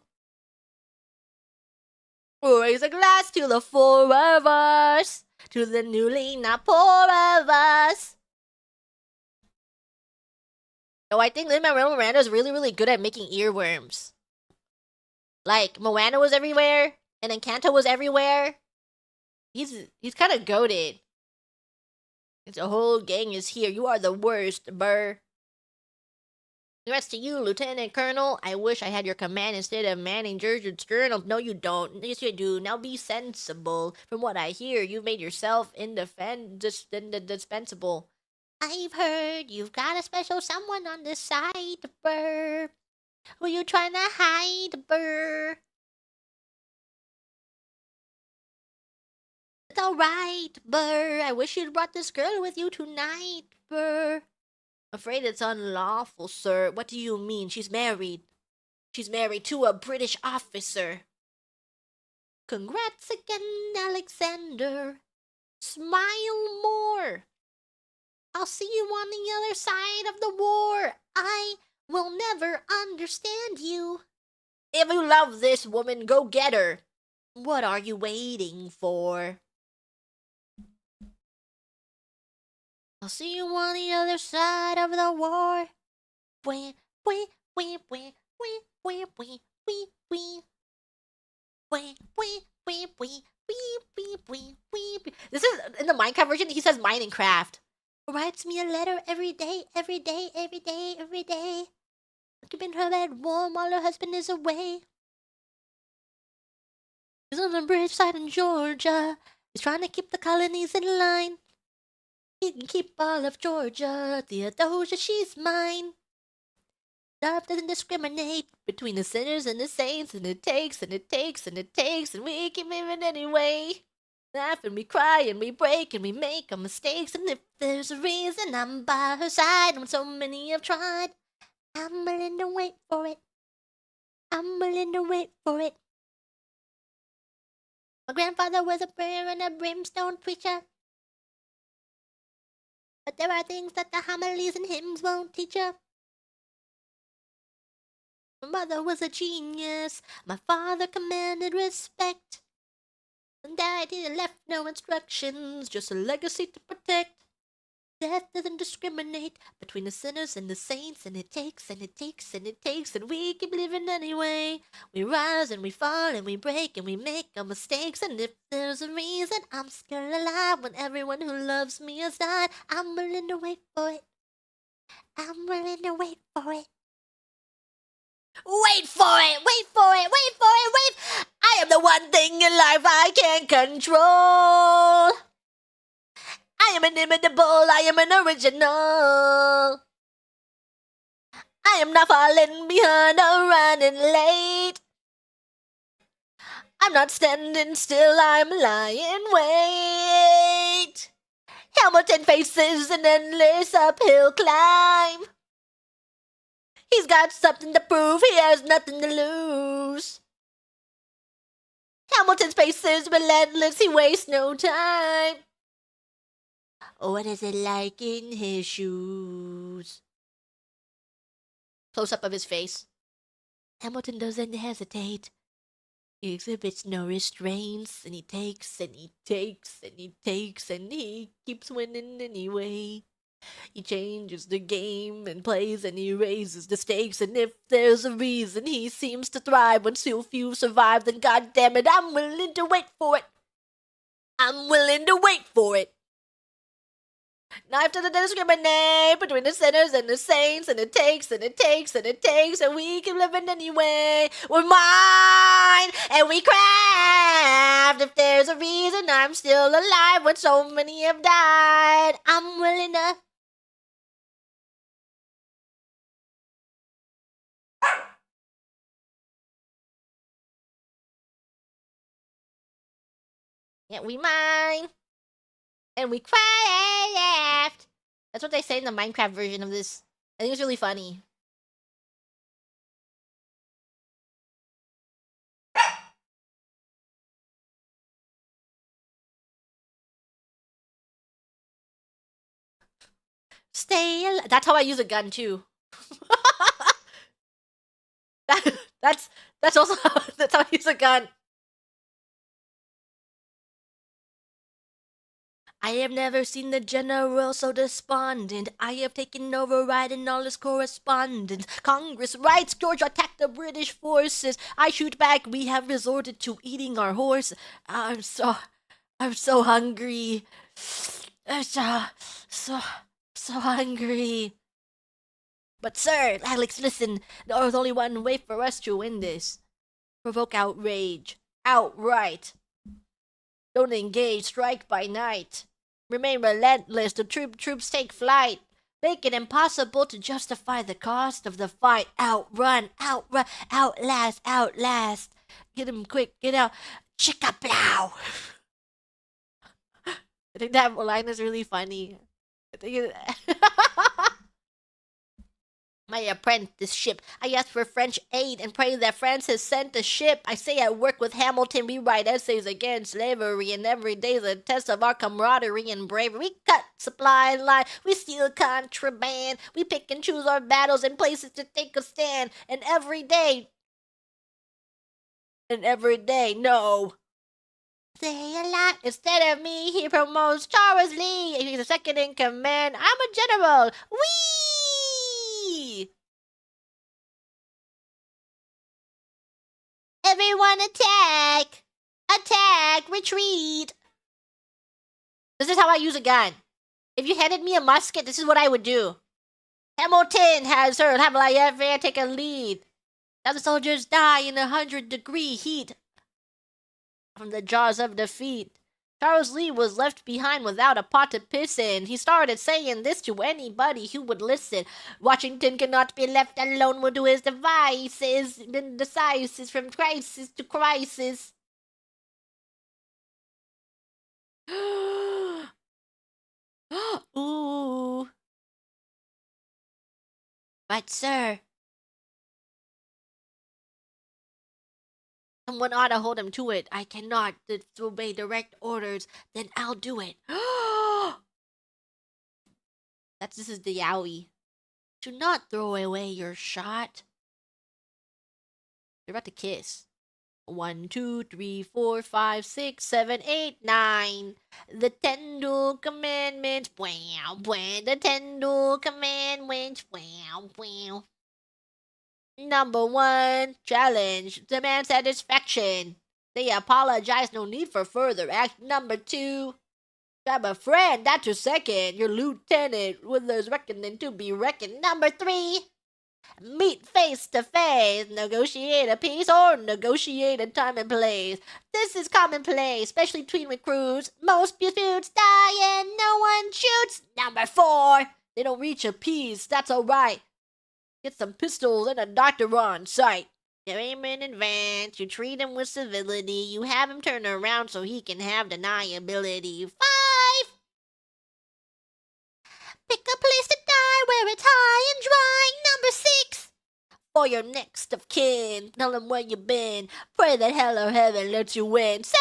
Raise a glass to the four of us, to the newly not poor of us. Oh, I think Lin-Manuel Miranda is really, really good at making earworms. Like, Moana was everywhere, and Encanto was everywhere. He's kind of goated. It's a whole gang is here. You are the worst, burr. Congrats to you, Lieutenant Colonel. I wish I had your command instead of manning George's journal. No, you don't. Yes, you do. Now be sensible. From what I hear, you made yourself indispensable. I've heard you've got a special someone on the side, burr. Who you trying to hide, burr? It's alright, burr. I wish you'd brought this girl with you tonight, burr. Afraid it's unlawful, sir. What do you mean? She's married. She's married to a British officer. Congrats again, Alexander. Smile more. I'll see you on the other side of the war. I will never understand you. If you love this woman, go get her. What are you waiting for? I'll see you on the other side of the war. Wee, wee, wee, wee, wee, wee, wee, wee, wee. Wee, wee, wee, wee, wee, wee, wee, wee. This is, in the Minecraft version, he says Minecraft. Writes me a letter every day, every day, every day, every day. Keeping her bed warm while her husband is away. He's on the bridge side in Georgia. He's trying to keep the colonies in line. He can keep all of Georgia. Theodosia, she's mine. Love doesn't discriminate between the sinners and the saints, and it takes, and it takes, and it takes, and we keep living anyway. Laugh and we cry and we break and we make our mistakes, and if there's a reason I'm by her side when so many have tried, I'm willing to wait for it. I'm willing to wait for it. My grandfather was a prayer and a brimstone preacher, but there are things that the homilies and hymns won't teach you. My mother was a genius. My father commanded respect. And Daddy left no instructions, just a legacy to protect. Death doesn't discriminate between the sinners and the saints, and it takes, and it takes, and it takes, and we keep living anyway. We rise and we fall and we break and we make our mistakes, and if there's a reason I'm still alive when everyone who loves me has died, I'm willing to wait for it. I'm willing to wait for it. Wait for it! Wait for it! Wait for it! Wait! I am the one thing in life I can't control. I am inimitable. I am an original. I am not falling behind or running late. I'm not standing still. I'm lying wait. Hamilton faces an endless uphill climb. He's got something to prove, he has nothing to lose. Hamilton's pace is relentless, he wastes no time. What is it like in his shoes? Close up of his face. Hamilton doesn't hesitate. He exhibits no restraints, and he takes, and he takes, and he takes, and he keeps winning anyway. He changes the game and plays and he raises the stakes, and if there's a reason he seems to thrive when so few survive, then goddamn it, I'm willing to wait for it. I'm willing to wait for it. Knife to the discriminate between the sinners and the saints, and it takes, and it takes, and it takes, and we keep living anyway. We're mine, and we craft. If there's a reason I'm still alive when so many have died, I'm willing to. Yeah, we mine. And we craft. That's what they say in the Minecraft version of this. I think it's really funny. That's how I use a gun too. That's also that's how I use a gun. I have never seen the general so despondent. I have taken over, writing all his correspondence. Congress writes, George attacked the British forces. I shoot back, we have resorted to eating our horse. I'm so hungry. I'm so hungry. But sir, Alex, listen, there's only one way for us to win this. Provoke outrage. Outright. Don't engage, strike by night. Remain relentless, the troops take flight. Make it impossible to justify the cost of the fight. Outrun, outlast. Get him quick, get out. Chicka-plow. I think that line is really funny. I think my apprenticeship. I ask for French aid and pray that France has sent a ship. I say I work with Hamilton. We write essays against slavery, and every day's a test of our camaraderie and bravery. We cut supply line. We steal contraband. We pick and choose our battles and places to take a stand. And every day, no. Say a lot. Instead of me, he promotes Charles Lee. He's a second in command. I'm a general. Whee! Everyone attack! Attack! Retreat! This is how I use a gun. If you handed me a musket, this is what I would do. Hamilton has heard. Have I ever take a lead? Now the soldiers die in 100-degree heat from the jaws of defeat. Charles Lee was left behind without a pot to piss in. He started saying this to anybody who would listen. Washington cannot be left alone with his devices. Been decisive from crisis to crisis. Ooh. But sir, someone ought to hold him to it. I cannot disobey direct orders. Then I'll do it. This is the yowie. Do not throw away your shot. You're about to kiss. 1, 2, 3, 4, 5, 6, 7, 8, 9. The 10 dual commandments. The 10 dual commandments. Number 1, challenge, demand satisfaction. They apologize, no need for further action. Number 2, grab a friend, that's your second. Your lieutenant, with there's reckoning to be reckoned. Number 3, meet face to face, negotiate a peace or negotiate a time and place. This is commonplace, especially between recruits. Most disputes die and no one shoots. Number 4, they don't reach a peace, that's alright. Get some pistols and a doctor on site. You aim in advance, you treat him with civility, you have him turn around so he can have deniability. 5! Pick a place to die where it's high and dry. Number 6! For your next of kin, tell him where you been. Pray that hell or heaven lets you win. 7!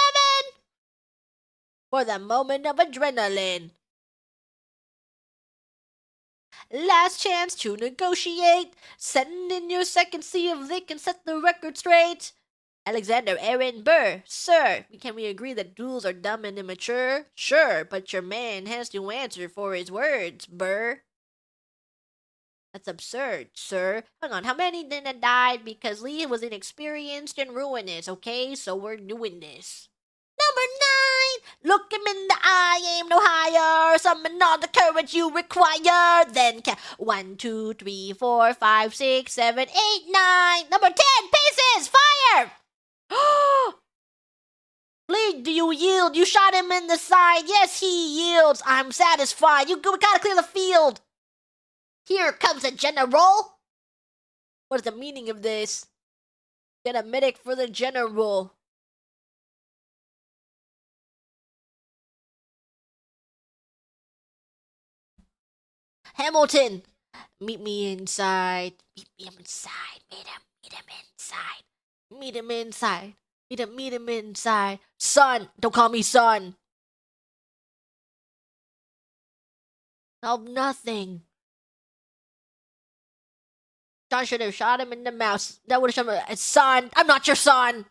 For the moment of adrenaline. Last chance to negotiate. Send in your second, see if they can set the record straight. Alexander Aaron Burr. Sir, can we agree that duels are dumb and immature? Sure, but your man has to answer for his words, Burr. That's absurd, sir. Hang on, how many didn't die because Lee was inexperienced and ruinous? Okay, so we're doing this. Number 9, look him in the eye, aim no higher, summon all the courage you require, then count 1, 2, 3, 4, 5, 6, 7, 8, 9. Number 10, paces, fire! Lee, do you yield? You shot him in the side. Yes, he yields. I'm satisfied. We gotta clear the field. Here comes a general. What is the meaning of this? Get a medic for the general. Hamilton, meet me inside. Meet him inside. Meet him inside. Meet him inside. Meet him inside. Son, don't call me son. Of nothing. John should have shot him in the mouth. That would have shown him, son, I'm not your son.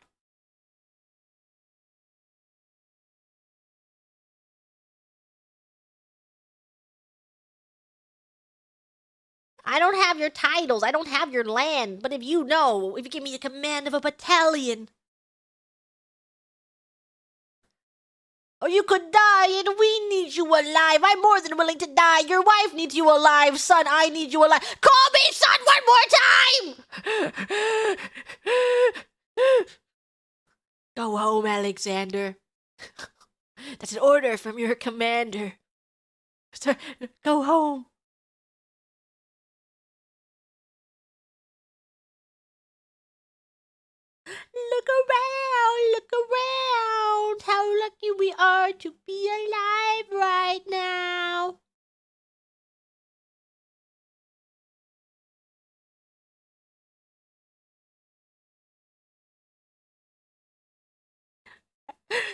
I don't have your titles. I don't have your land. But if you give me the command of a battalion, or you could die, and we need you alive. I'm more than willing to die. Your wife needs you alive. Son, I need you alive. Call me son one more time! Go home, Alexander. That's an order from your commander. Sir, go home. Look around. How lucky we are to be alive right now.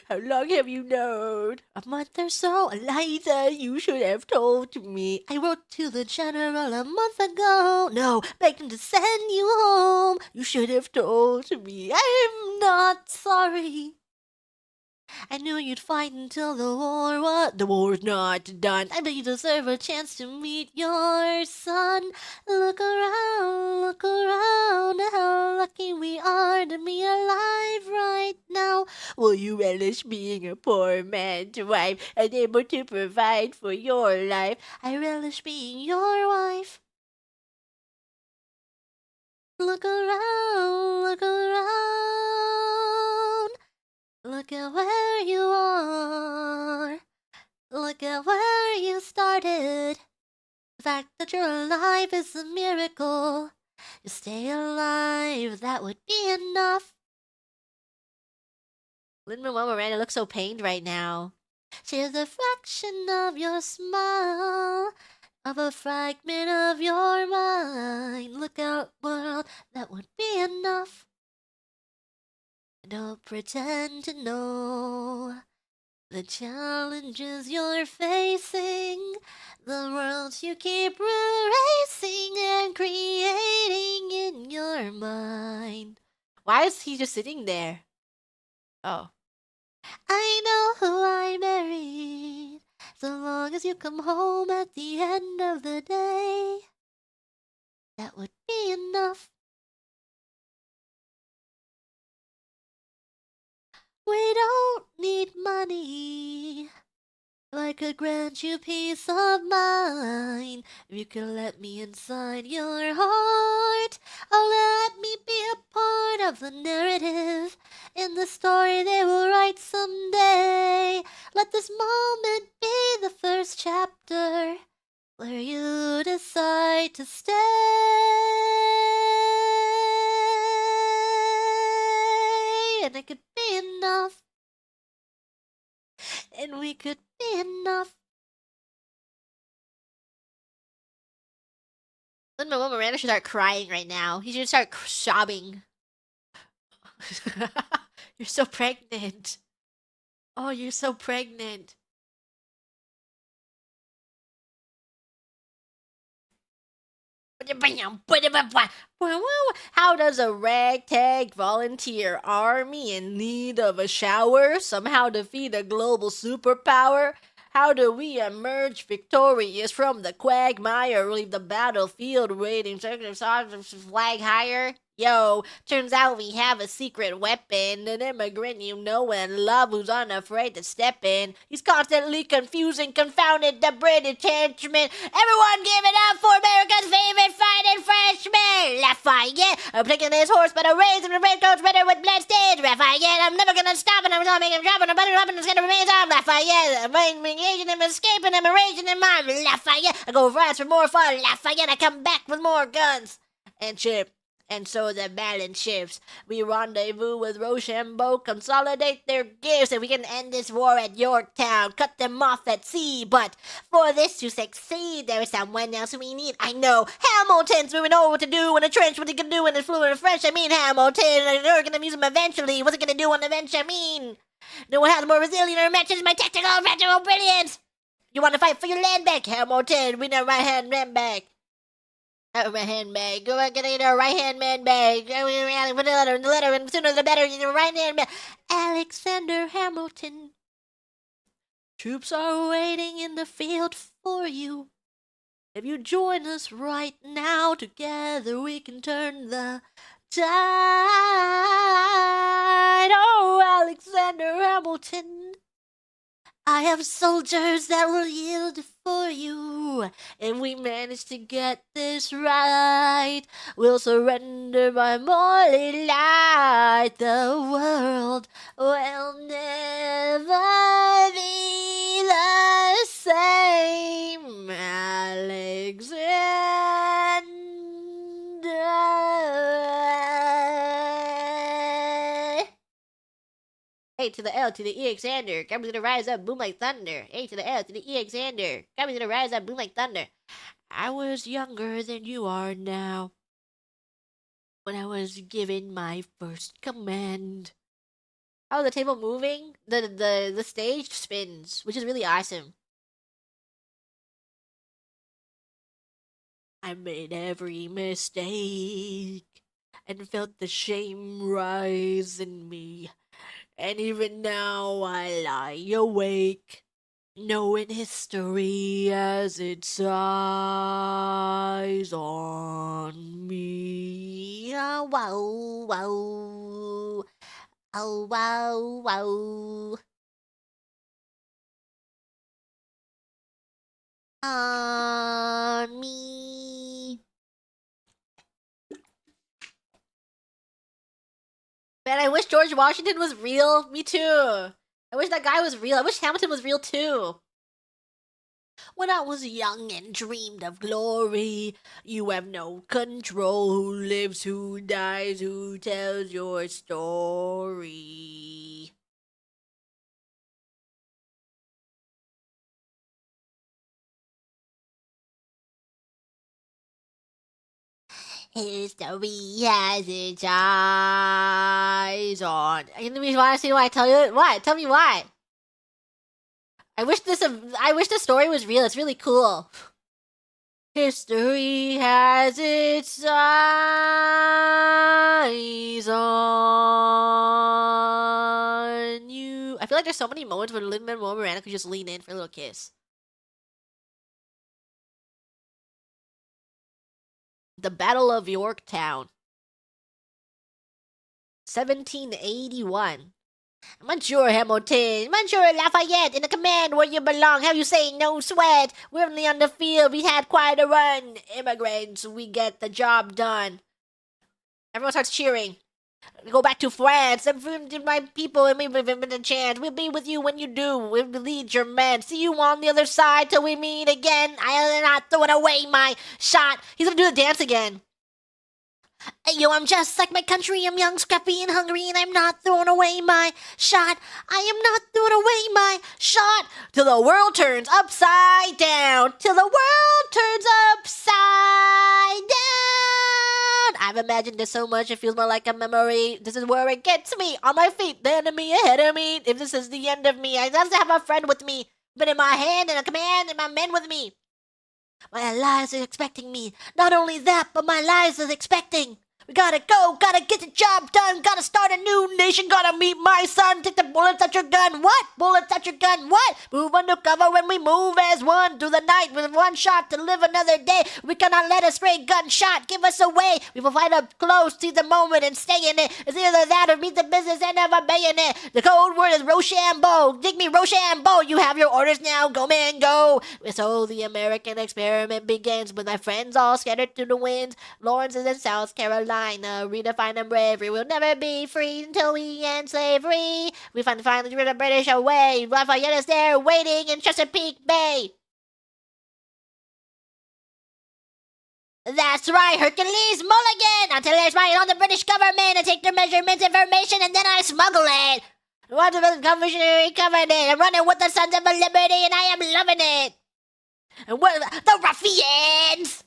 How long have you known? A month or so. Eliza, you should have told me. I wrote to the general a month ago. No, begged him to send you home. You should have told me. I'm not sorry. I knew you'd fight until the war's not done. I bet you deserve a chance to meet your son. Look around, how lucky we are to be alive right now. Will you relish being a poor man's wife, unable to provide for your life? I relish being your wife. Look around. Look at where you are. Look at where you started. The fact that you're alive is a miracle. You stay alive, that would be enough. Lin-Manuel Miranda looks so pained right now. She's a fraction of your smile, of a fragment of your mind. Look out, world, that would be enough. Don't pretend to know the challenges you're facing, the worlds you keep erasing and creating in your mind. Why is he just sitting there? Oh. I know who I married, so long as you come home at the end of the day, that would be enough. We don't need money. I could grant you peace of mind if you could let me inside your heart. Oh, let me be a part of the narrative in the story they will write someday. Let this moment be the first chapter where you decide to stay. And it could be enough. And we could be enough. Lin-Manuel Miranda should start crying right now. He should start sobbing. You're so pregnant. Oh, you're so pregnant. How does a ragtag volunteer army in need of a shower somehow defeat a global superpower? How do we emerge victorious from the quagmire, leave the battlefield waiting, flag higher? Yo, turns out we have a secret weapon, an immigrant you know and love who's unafraid to step in. He's constantly confusing, confounded the British henchmen. Everyone give it up for America's favorite fighting freshman, Lafayette. I'm taking this horse, but I'm raising the red coats better with blood stains. Lafayette, I'm never gonna stop, and I'm gonna make him drop, and I'm gonna it's gonna remain on. Lafayette, I'm engaging him, escaping him, erasing him on. Lafayette, I go rats for more fun. Lafayette, I come back with more guns. And Chip. And so the balance shifts. We rendezvous with Rochambeau, consolidate their gifts, and we can end this war at Yorktown, cut them off at sea. But for this to succeed, there is someone else we need. I know, Hamilton's we know what to do in a trench, what he can do in his fluent French. I mean, Hamilton, you're gonna use him eventually. What's he gonna do on the bench? I mean, no one has more resilient or matches my tactical brilliance. You want to fight for your land back, Hamilton? We know right hand man back. Out of my handbag. Go on, get in your right hand man bag. Put the letter, and sooner the better in your right hand bag. Alexander Hamilton. Troops are waiting in the field for you. If you join us right now, together we can turn the tide. Oh, Alexander Hamilton. I have soldiers that will yield for you. If we manage to get this right, we'll surrender by morning light. The world will never be the same. Alexander. A to the L to the E, Xander. Coming to the rise up, boom like thunder. A to the L to the E, Xander. Coming to the rise up, boom like thunder. I was younger than you are now when I was given my first command. Oh, the table moving? The stage spins, which is really awesome. I made every mistake and felt the shame rise in me. And even now I lie awake, knowing history as its eyes on me. Oh, wow, wow. Oh, wow, wow. On me. Man, I wish George Washington was real. Me too. I wish that guy was real. I wish Hamilton was real too. When I was young and dreamed of glory, you have no control. Who lives, who dies, who tells your story? History has its eyes on. You want to see why I tell you? What? Tell me why. I wish this story was real. It's really cool. History has its eyes on you. I feel like there's so many moments where Lin-Manuel Miranda could just lean in for a little kiss. The Battle of Yorktown. 1781. Monsieur Hamilton, Monsieur Lafayette, in the command where you belong. Have you saying no sweat? We're only on the field. We had quite a run. Immigrants, we get the job done. Everyone starts cheering. We go back to France. My people and me give him a chance. We'll be with you when you do. We'll lead your men. See you on the other side till we meet again. I'll not throw it away my shot. He's gonna do the dance again. Yo, I'm just like my country. I'm young, scrappy, and hungry, and I'm not throwing away my shot. I am not throwing away my shot till the world turns upside down. Till the world turns upside down. I've imagined this so much, it feels more like a memory. This is where it gets me. On my feet, the enemy ahead of me. If this is the end of me, I'd love to have a friend with me. But in my hand and a command and my men with me. My allies are expecting me. Not only that, but my allies are expecting. We gotta go, gotta get the job done, gotta start a new nation, gotta meet my son. Take the bullets at your gun, what? Bullets at your gun, what? Move undercover when we move as one through the night with one shot to live another day. We cannot let a stray gunshot give us away. We will fight up close, see the moment and stay in it. It's either that or meet the business and have a bayonet. The code word is Rochambeau. Dig me, Rochambeau. You have your orders now, go man, go. So the American experiment begins with my friends all scattered to the winds. Lawrence is in South Carolina. Redefine and bravery. We'll never be free until we end slavery. We finally rid the British away. Lafayette is there waiting in Chesapeake Bay. That's right, Hercules Mulligan! Until I spy on the British government and take their measurements information and then I smuggle it. What the Conventionary Covenant? I'm running with the Sons of Liberty and I am loving it. And what the ruffians?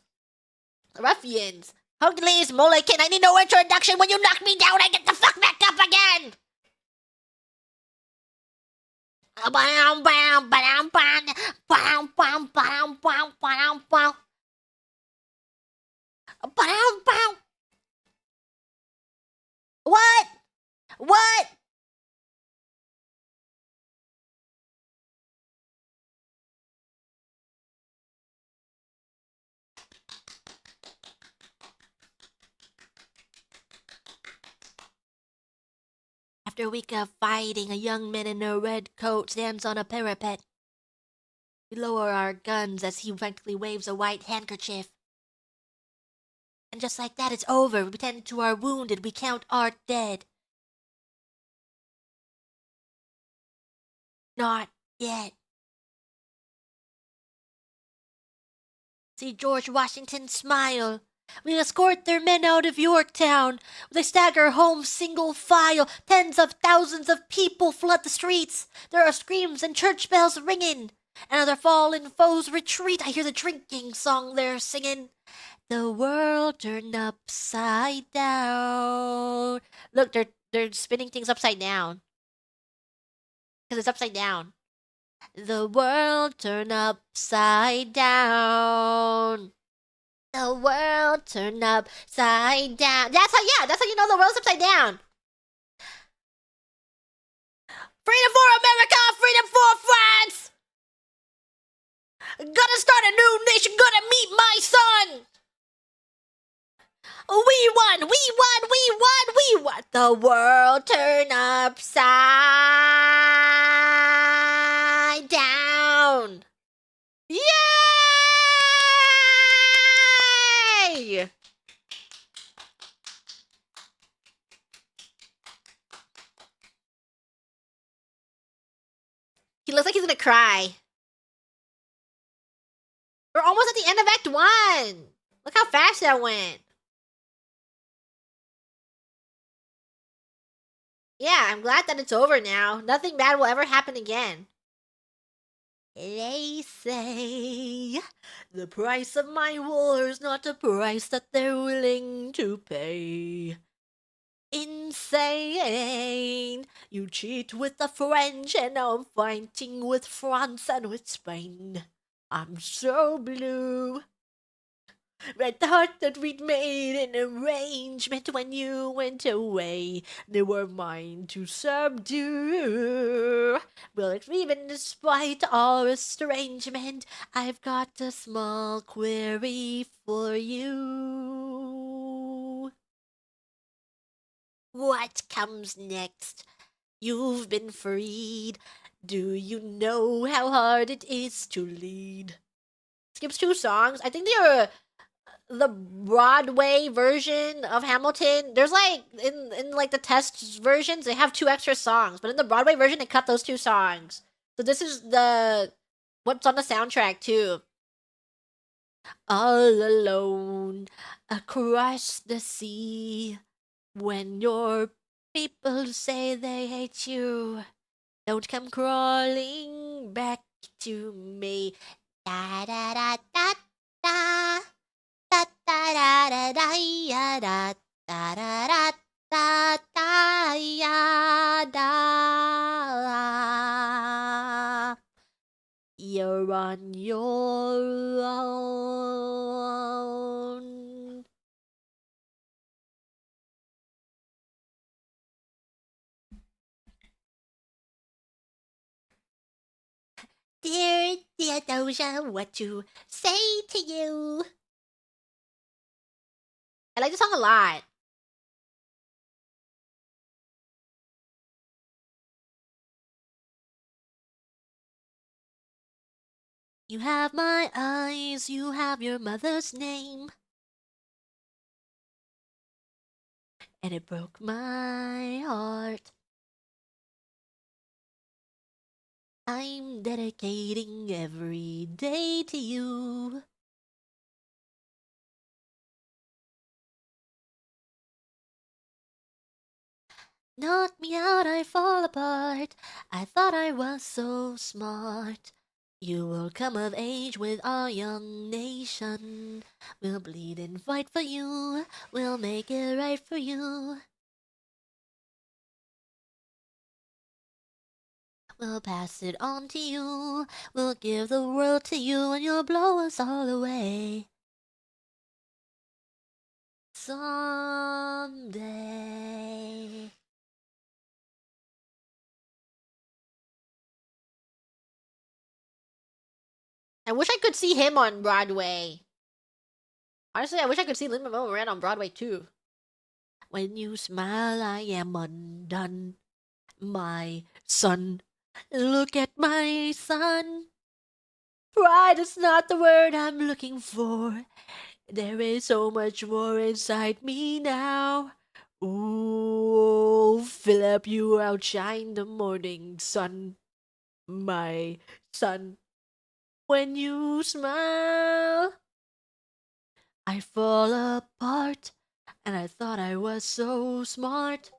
The ruffians. Hercules Mulligan, I need no introduction. When you knock me down, I get the fuck back up again. After a week of fighting, a young man in a red coat stands on a parapet. We lower our guns as he frantically waves a white handkerchief. And just like that, it's over. We tend to our wounded. We count our dead. Not yet. See George Washington smile. We escort their men out of Yorktown. They stagger home single file. Tens of thousands of people flood the streets. There are screams and church bells ringing. And other fallen foes retreat. I hear the drinking song they're singing. The world turned upside down. Look, they're spinning things upside down. Because it's upside down. The world turned upside down. The world turned upside down. That's how you know the world's upside down. Freedom for America, freedom for France. Gonna start a new nation, gonna meet my son. We won, we won, we won, we won. The world turned upside down. Yay! He looks like he's gonna cry. We're almost at the end of Act 1. Look how fast that went. Yeah, I'm glad that it's over now. Nothing bad will ever happen again. They say the price of my war's not a price that they're willing to pay. Insane. You cheat with the French and now I'm fighting with France and with Spain. I'm so blue. I thought that we'd made an arrangement when you went away. They were mine to subdue. Well, even despite our estrangement, I've got a small query for you. What comes next? You've been freed. Do you know how hard it is to lead? Skips 2 songs. I think they are the Broadway version of Hamilton. There's like in like the test versions, they have 2 extra songs, but in the Broadway version, they cut those 2 songs. So this is the what's on the soundtrack too. All alone across the sea, when your people say they hate you, don't come crawling back to me. Da da da da da. Da da da da da ya da da da da da da ya da. You're on your own. Dear Theodosia, what to say to you? I like this song a lot. You have my eyes, you have your mother's name. And it broke my heart. I'm dedicating every day to you. Knock me out, I fall apart. I thought I was so smart. You will come of age with our young nation. We'll bleed and fight for you. We'll make it right for you. We'll pass it on to you. We'll give the world to you and you'll blow us all away. Someday. I wish I could see him on Broadway. Honestly, I wish I could see Lin-Manuel Miranda on Broadway too. When you smile, I am undone. My son, look at my son. Pride is not the word I'm looking for. There is so much more inside me now. Ooh, Philip, you outshine the morning sun, my son. When you smile, I fall apart, and I thought I was so smart.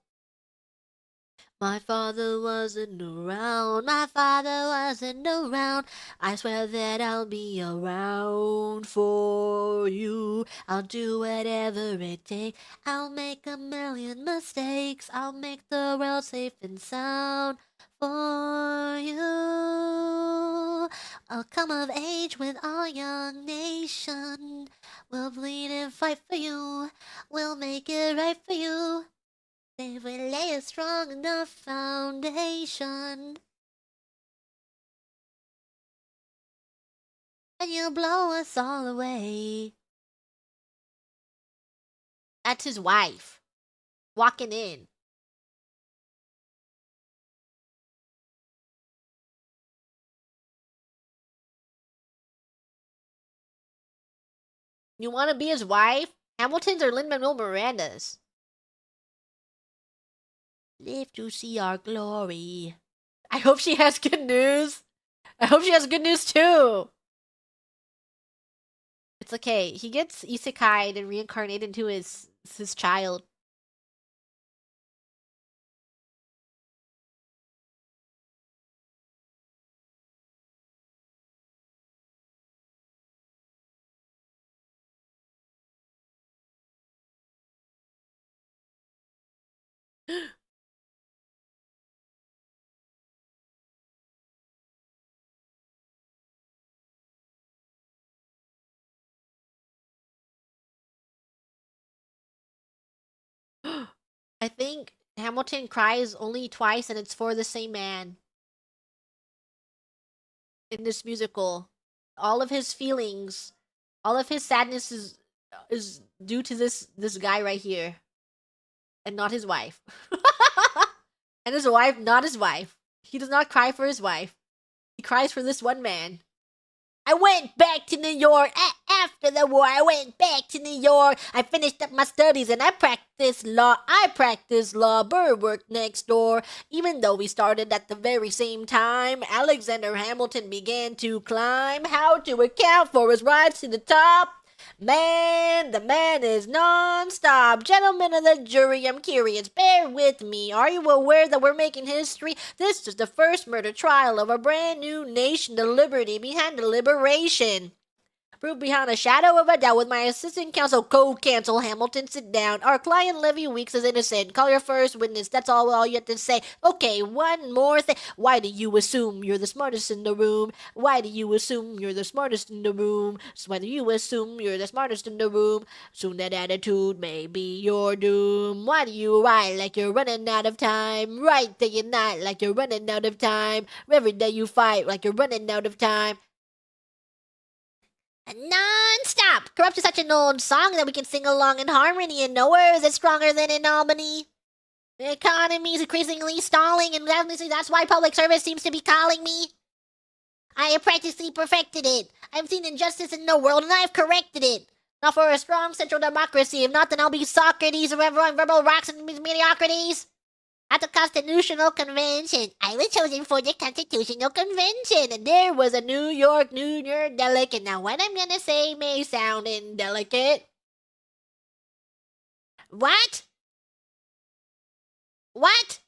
My father wasn't around, my father wasn't around. I swear that I'll be around for you. I'll do whatever it takes. I'll make a million mistakes. I'll make the world safe and sound for you. I'll come of age with our young nation. We'll bleed and fight for you. We'll make it right for you. They will lay a strong enough foundation. And you'll blow us all away. That's his wife. Walking in. You want to be his wife? Hamilton's or Lin-Manuel Miranda's? Live to see our glory. I hope she has good news. I hope she has good news too. It's okay. He gets isekai'd and reincarnated into his child. I think Hamilton cries only twice and it's for the same man in this musical. All of his feelings, all of his sadness is due to this guy right here and not his wife. And his wife, not his wife. He does not cry for his wife. He cries for this one man. I went back to New York after the war. I went back to New York. I finished up my studies and I practiced law. Bird worked next door. Even though we started at the very same time, Alexander Hamilton began to climb. How to account for his rise to the top? Man, the man is non-stop. Gentlemen of the jury, I'm curious. Bear with me. Are you aware that we're making history? This is the first murder trial of a brand new nation, the liberty behind the liberation. Proof behind a shadow of a doubt with my assistant counsel, co-counsel Hamilton. Sit down. Our client Levy Weeks is innocent. Call your first witness. That's all you have to say. Okay, one more thing. Why do you assume you're the smartest in the room? Why do you assume you're the smartest in the room? So why do you assume you're the smartest in the room? Soon that attitude may be your doom. Why do you write like you're running out of time? Write day and night like you're running out of time. Every day you fight like you're running out of time. Non-stop! Corrupt is such an old song that we can sing along in harmony, and nowhere is it stronger than in Albany. The economy is increasingly stalling, and that's why public service seems to be calling me. I have practically perfected it. I've seen injustice in the world, and I've corrected it. Now for a strong central democracy, if not, then I'll be Socrates or everyone verbal rocks and mediocrities. At the Constitutional Convention. I was chosen for the Constitutional Convention, and there was a New York delegate. Now, what I'm gonna say may sound indelicate. What? What?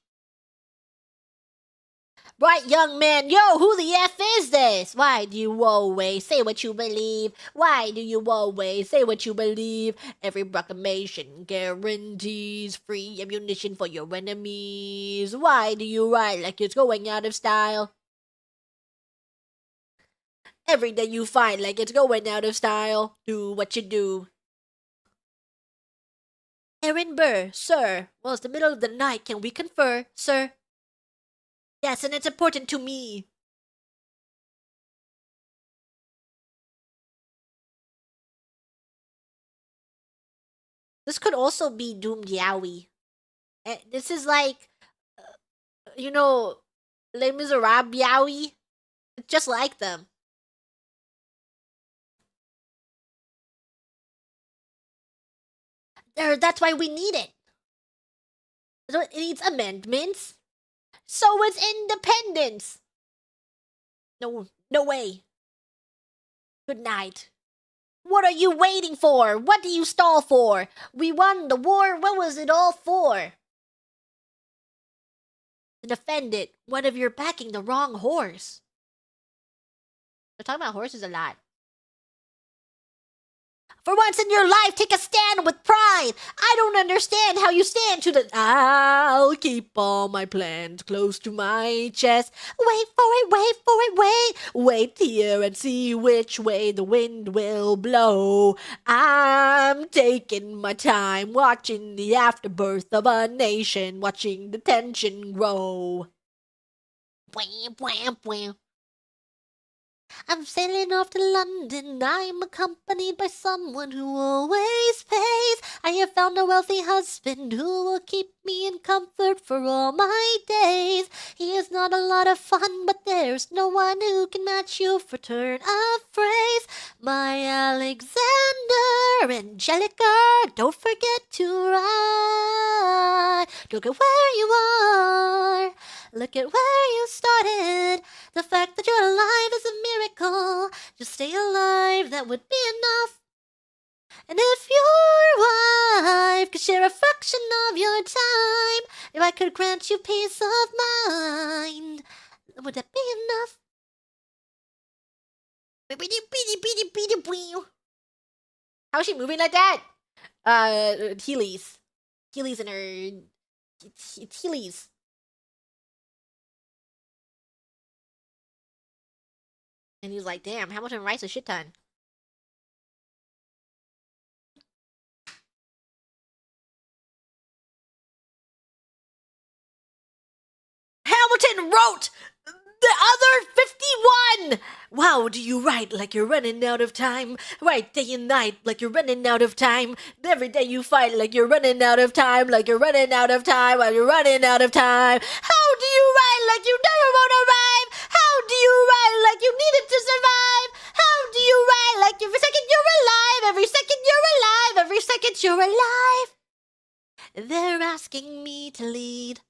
Right, young man, yo, who the F is this? Why do you always say what you believe? Why do you always say what you believe? Every proclamation guarantees free ammunition for your enemies. Why do you write like it's going out of style? Every day you find like it's going out of style. Do what you do. Aaron Burr, sir. Well, it's the middle of the night. Can we confer, sir? Yes, and it's important to me. This could also be Doom Yowie. This is like you know, Les Miserables Yowie. Just like them. That's why we need it. So it needs amendments. So it's independence. No, no way. Good night. What are you waiting for? What do you stall for? We won the war. What was it all for? To defend it. What if you're backing the wrong horse? They're talking about horses a lot. For once in your life, take a stand with pride. I don't understand how you stand to the... I'll keep all my plans close to my chest. Wait for it, wait for it, wait. Wait here and see which way the wind will blow. I'm taking my time, watching the afterbirth of a nation, watching the tension grow. Wham, wham, wham. I'm sailing off to London. I am accompanied by someone who always pays. I have found a wealthy husband who will keep me in comfort for all my days. He is not a lot of fun, but there's no one who can match you for turn of phrase. My Alexander Angelica, don't forget to write. Look at where you are. Look at where you started. The fact that you're alive is a miracle. Just stay alive, that would be enough. And if your wife could share a fraction of your time, if I could grant you peace of mind, would that be enough? How is she moving like that? Heelys. Heelys in her... Heelys. And he's like, damn, Hamilton writes a shit ton. Hamilton wrote the other 51! Wow, do you write like you're running out of time? Write day and night like you're running out of time. Every day you fight like you're running out of time, like you're running out of time, while you're running out of time. How do you write like you never won't arrive? How do you write like you needed to survive? How do you write like every second you're alive? Every second you're alive, every second you're alive. They're asking me to lead.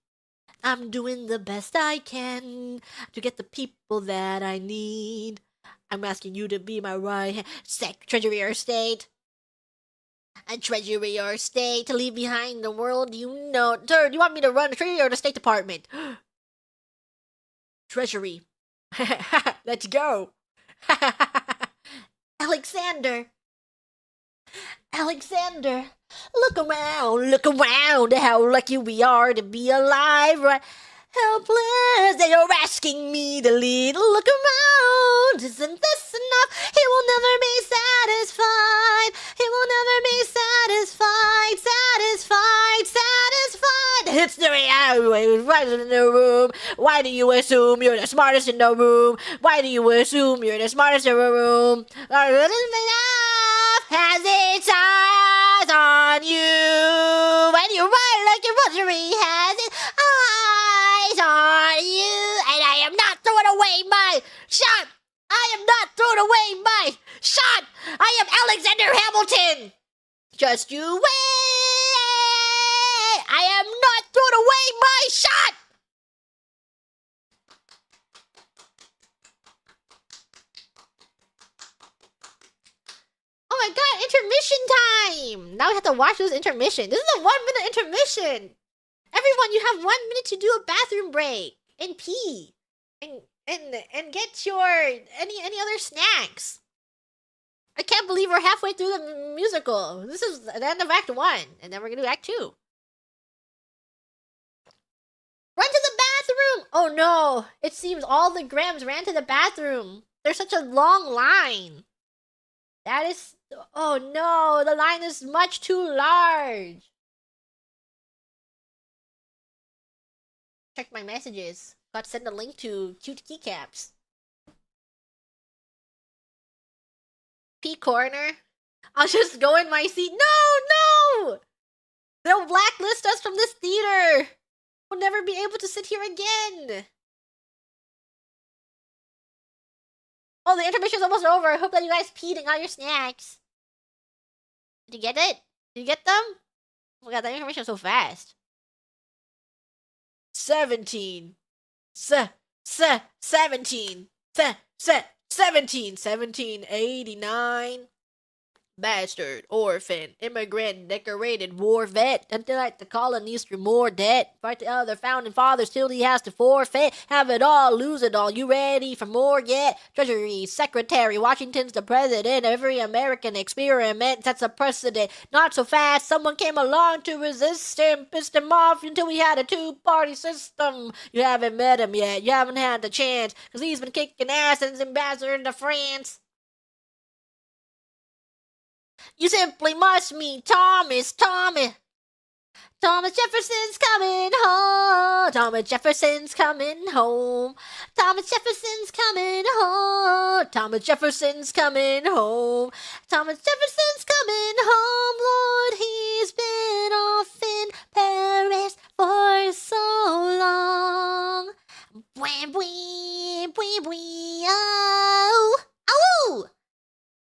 I'm doing the best I can to get the people that I need. I'm asking you to be my right hand. Treasury or state. A treasury or state to leave behind the world you know. Sir, do you want me to run the treasury or the State Department? Treasury. Let's go. Alexander. Alexander, look around, how lucky we are to be alive, right? Helpless, they are asking me to lead. Look around, isn't this enough? He will never be satisfied. He will never be satisfied. Satisfied. It's the reality right in the room. Why do you assume you're the smartest in the room? Why do you assume you're the smartest in the room? Has its eyes on you. When you ride like your rosary has its eyes on you. And I am not throwing away my shot. I am not throwing away my shot. I am Alexander Hamilton. Just you wait. I am not throwing away my shot. Oh my god, intermission time! Now we have to watch this intermission. This is a 1 minute intermission! Everyone, you have 1 minute to do a bathroom break and pee. And get your any other snacks. I can't believe we're halfway through the musical. This is the end of Act 1, and then we're gonna do Act 2. Run to the bathroom! Oh no, it seems all the Grams ran to the bathroom. There's such a long line. That is... Oh no, the line is much too large. Check my messages. Got to send a link to cute keycaps. P corner. I'll just go in my seat. No! They'll blacklist us from this theater. We'll never be able to sit here again. Oh, the intermission's almost over. I hope that you guys peed and got your snacks. Did you get it? Did you get them? Oh my god, that information was so fast. 17. 17. 1789. Bastard, orphan, immigrant, decorated war vet, until like the colonies through more debt. Fight the other founding fathers till he has to forfeit. Have it all, lose it all. You ready for more yet? Treasury Secretary, Washington's the president. Every American experiment sets a precedent. Not so fast, someone came along to resist him, pissed him off until we had a two-party system. You haven't met him yet, you haven't had the chance, cause he's been kicking ass as ambassador to France. You simply must meet Thomas Jefferson's coming home. Thomas Jefferson's coming home. Thomas Jefferson's coming home. Thomas Jefferson's coming home. Thomas Jefferson's coming home. Lord, he's been off in Paris for so long. Bwee, bwee, bwee, bwee, oh, oh,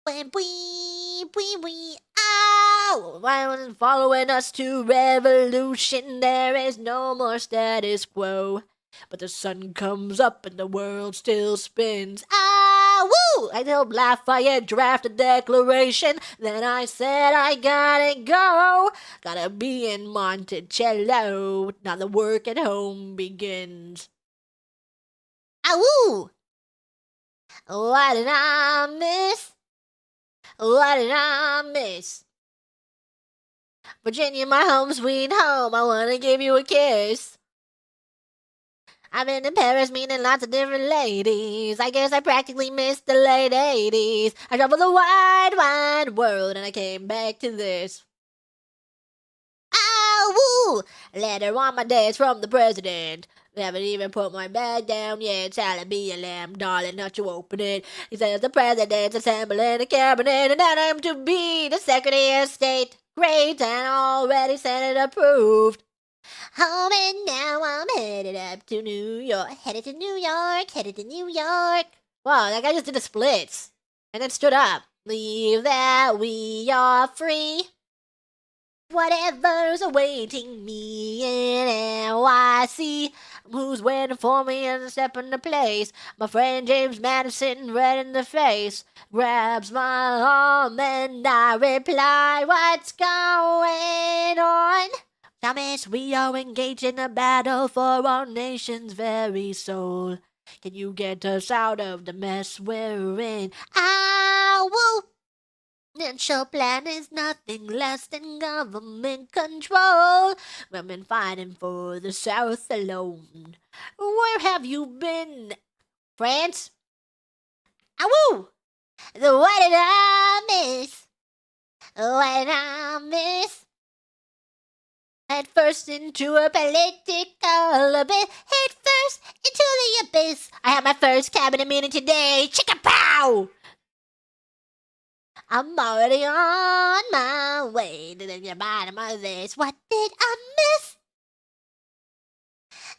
bwee, bwee, bwee, bwee, ow! Violence following us to revolution. There is no more status quo. But the sun comes up and the world still spins. Ah, woo! I told Lafayette draft a declaration. Then I said I gotta go. Gotta be in Monticello. Now the work at home begins. Ah, woo! What did I miss? What did I miss? Virginia, my home sweet home, I wanna give you a kiss. I've been in Paris meeting lots of different ladies. I guess I practically missed the late 80s. I traveled the wide, wide world and I came back to this. Ow, woo! Letter on my desk from the president. Haven't even put my bag down yet. Salad be a lamb, darling, not you open it. He says the president's assembling a cabinet, and that I'm to be the Secretary of State. Great, and already Senate approved. Home and now I'm headed up to New York. Headed to New York, headed to New York. Wow, that guy just did the splits. And then stood up. Leave that we are free. Whatever's awaiting me in NYC. Who's waiting for me and step into place? My friend James Madison, red in the face, grabs my arm and I reply, what's going on? Thomas, we are engaged in a battle for our nation's very soul. Can you get us out of the mess we're in? Ow, woo! Financial plan is nothing less than government control. We've been fighting for the South alone. Where have you been? France? Awoo! What did I miss? What did I miss? Head first into a political abyss. Head first into the abyss. I had my first cabinet meeting today. Chicka pow! I'm already on my way to the bottom of this. What did I miss?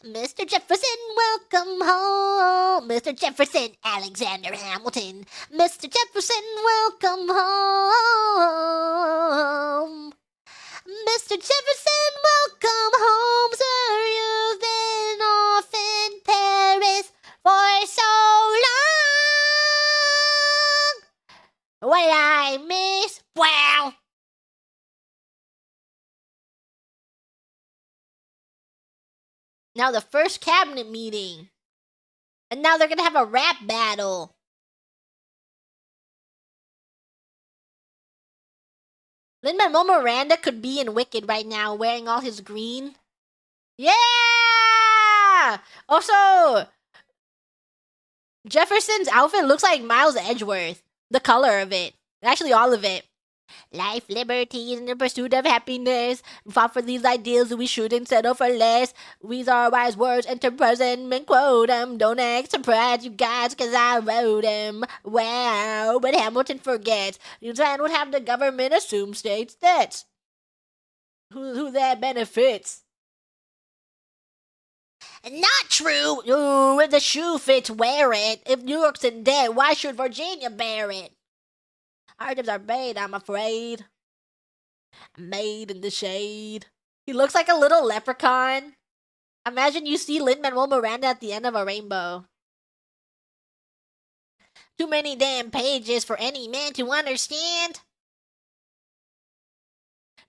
Mr. Jefferson, welcome home. Mr. Jefferson, Alexander Hamilton. Mr. Jefferson, welcome home. Mr. Jefferson, welcome home, sir. You've been off in Paris for so long. What did I miss? Wow. Now the first cabinet meeting. And now they're gonna have a rap battle. Lin-Manuel Miranda could be in Wicked right now, wearing all his green. Yeah! Also, Jefferson's outfit looks like Miles Edgeworth. The color of it. Actually, all of it. Life, liberty, and the pursuit of happiness. We fought for these ideals, we shouldn't settle for less. These are wise words, enter present and quote them. Don't act surprised, you guys, cause I wrote them. Wow, but Hamilton forgets. You would have the government assume state's debts. Who that benefits? Not true. Ooh, if the shoe fits, wear it. If New York's in debt, why should Virginia bear it? Items are made, I'm afraid. Made in the shade. He looks like a little leprechaun. Imagine you see Lin-Manuel Miranda at the end of a rainbow. Too many damn pages for any man to understand.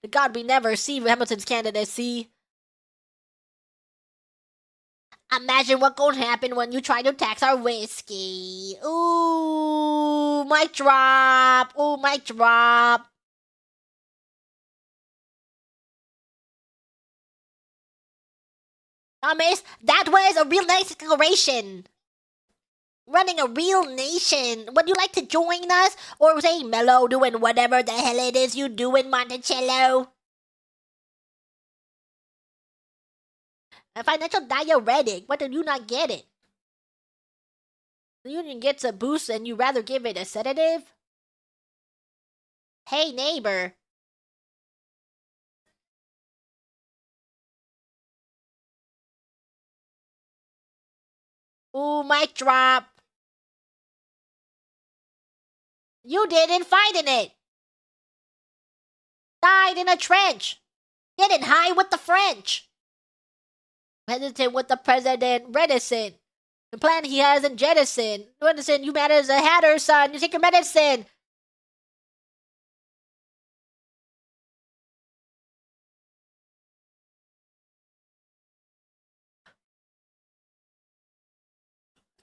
The God we never see Hamilton's candidacy. Imagine what gonna happen when you try to tax our whiskey. Ooh, mic drop. Ooh, mic drop. Thomas, that was a real nice declaration. Running a real nation. Would you like to join us? Or say Mellow doing whatever the hell it is you do in Monticello? A financial diuretic. Why do you not get it? The union gets a boost and you rather give it a sedative? Hey, neighbor. Ooh, mic drop. You didn't fight in it. Died in a trench. Getting high with the French. Hesitant with the president. Reticent. The plan he has in jettison. Reticent, you mad as a hatter, son. You take your medicine.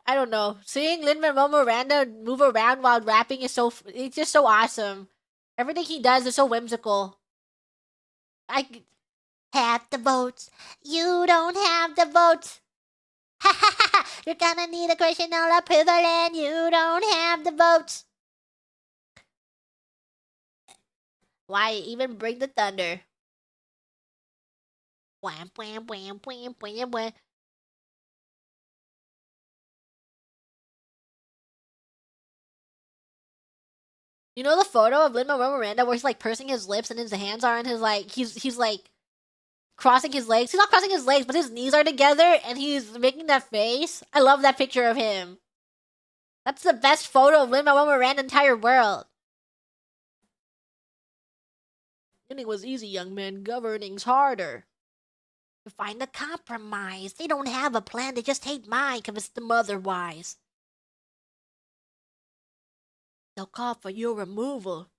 I don't know. Seeing Lin-Manuel Miranda move around while rapping is it's just so awesome. Everything he does is so whimsical. I have the votes. You don't have the votes. Ha ha ha ha! You're gonna need a congressional approval and you don't have the votes. Why even bring the thunder? Wham, wham, wham, wham, wham, wham. You know the photo of Lin-Manuel Miranda where he's like pursing his lips and his hands are in his like he's like crossing his legs. He's not crossing his legs, but his knees are together and he's making that face. I love that picture of him. That's the best photo of Lin-Manuel Miranda in the entire world. Winning was easy, young man. Governing's harder. To find a compromise. They don't have a plan. They just hate mine. Convince them otherwise. They'll call for your removal.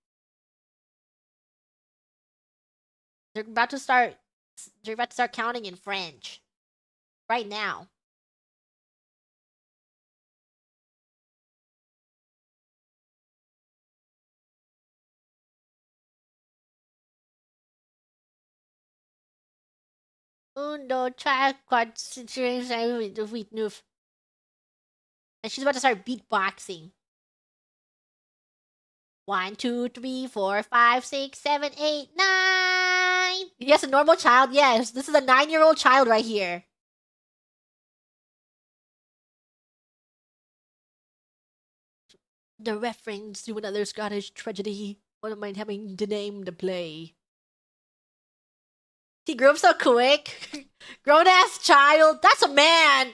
They're about to start counting in French. Right now. Uno, trois, quatre, cinq, neuf. And she's about to start beatboxing. 1, 2, 3, 4, 5, 6, 7, 8, 9. Yes, a normal child. Yes, this is a 9-year-old child right here. The reference to another Scottish tragedy. What am I having to name the play? He grew up so quick. Grown ass child. That's a man.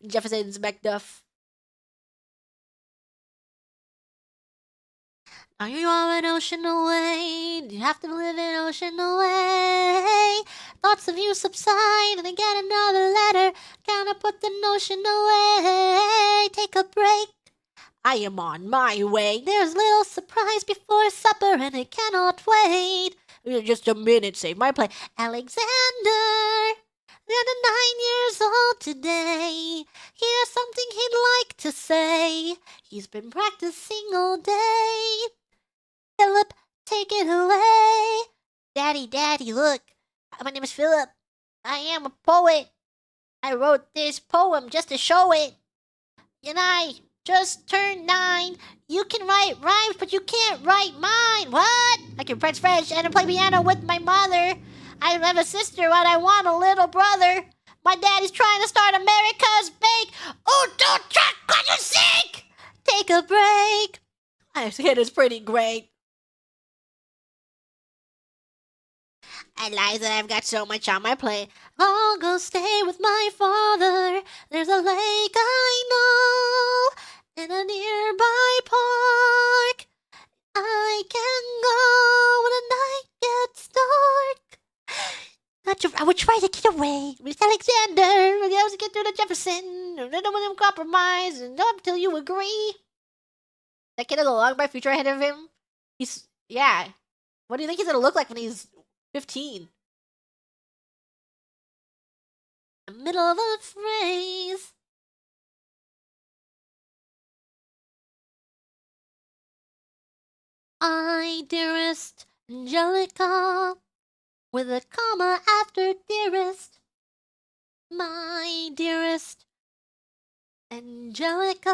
Jefferson's Macduff. Now you are an ocean away. You have to live an ocean away. Thoughts of you subside and I get another letter. Gonna put the notion away. Take a break. I am on my way. There's little surprise before supper and I cannot wait. Just a minute, save my play. Alexander, they're 9 years old today. Here's something he'd like to say. He's been practicing all day. Philip, take it away. Daddy, look. My name is Philip. I am a poet. I wrote this poem just to show it. And I just turned 9. You can write rhymes, but you can't write mine. What? I can practice French and play piano with my mother. I have a sister, but I want a little brother. My daddy's trying to start America's Bake. Oh, don't try, God, you sick! Take a break. I said it's pretty great. Eliza, I've got so much on my plate. I'll go stay with my father. There's a lake I know in a nearby park. I can go when the night gets dark. I would try to get away with Alexander. We have to get to the Jefferson. None of them compromise until you agree. That kid has a long, bright future ahead of him. Yeah. What do you think he's gonna look like when he's 15? The middle of a phrase. I, dearest Angelica, with a comma after dearest. My dearest Angelica.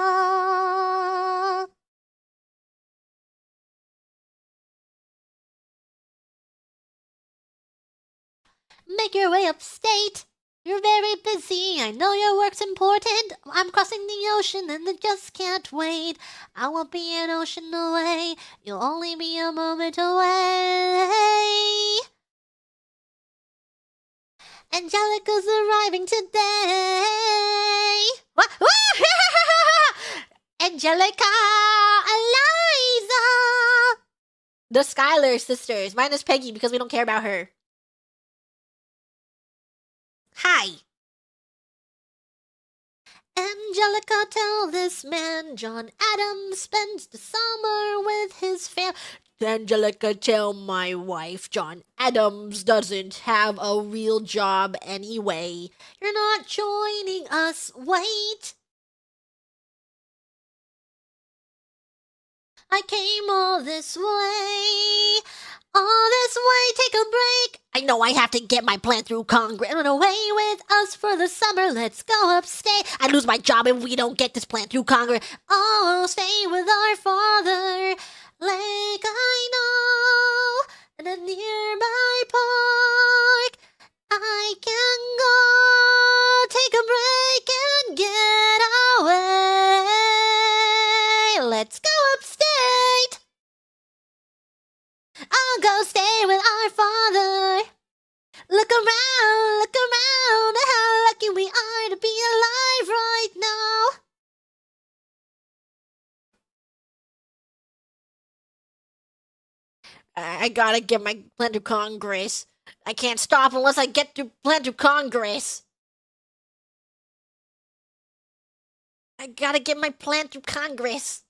Make your way upstate. You're very busy. I know your work's important. I'm crossing the ocean and I just can't wait. I won't be an ocean away. You'll only be a moment away. Angelica's arriving today. What? Angelica, Eliza. The Skylar sisters, minus Peggy because we don't care about her. Hi. Angelica, tell this man John Adams spends the summer with his family. Angelica, tell my wife John Adams doesn't have a real job anyway. You're not joining us. Wait. I came all this way. All this way, take a break. I know I have to get my plan through Congress. Run away with us for the summer. Let's go upstate. I lose my job if we don't get this plan through Congress. Oh, stay with our father. Lake I know, in a nearby park. I can go take a break and get away. Let's go upstate. I'll go stay with our father. Look around how lucky we are to be alive right now. I gotta get my plan through Congress. I can't stop unless I get through plan through Congress. I gotta get my plan through Congress.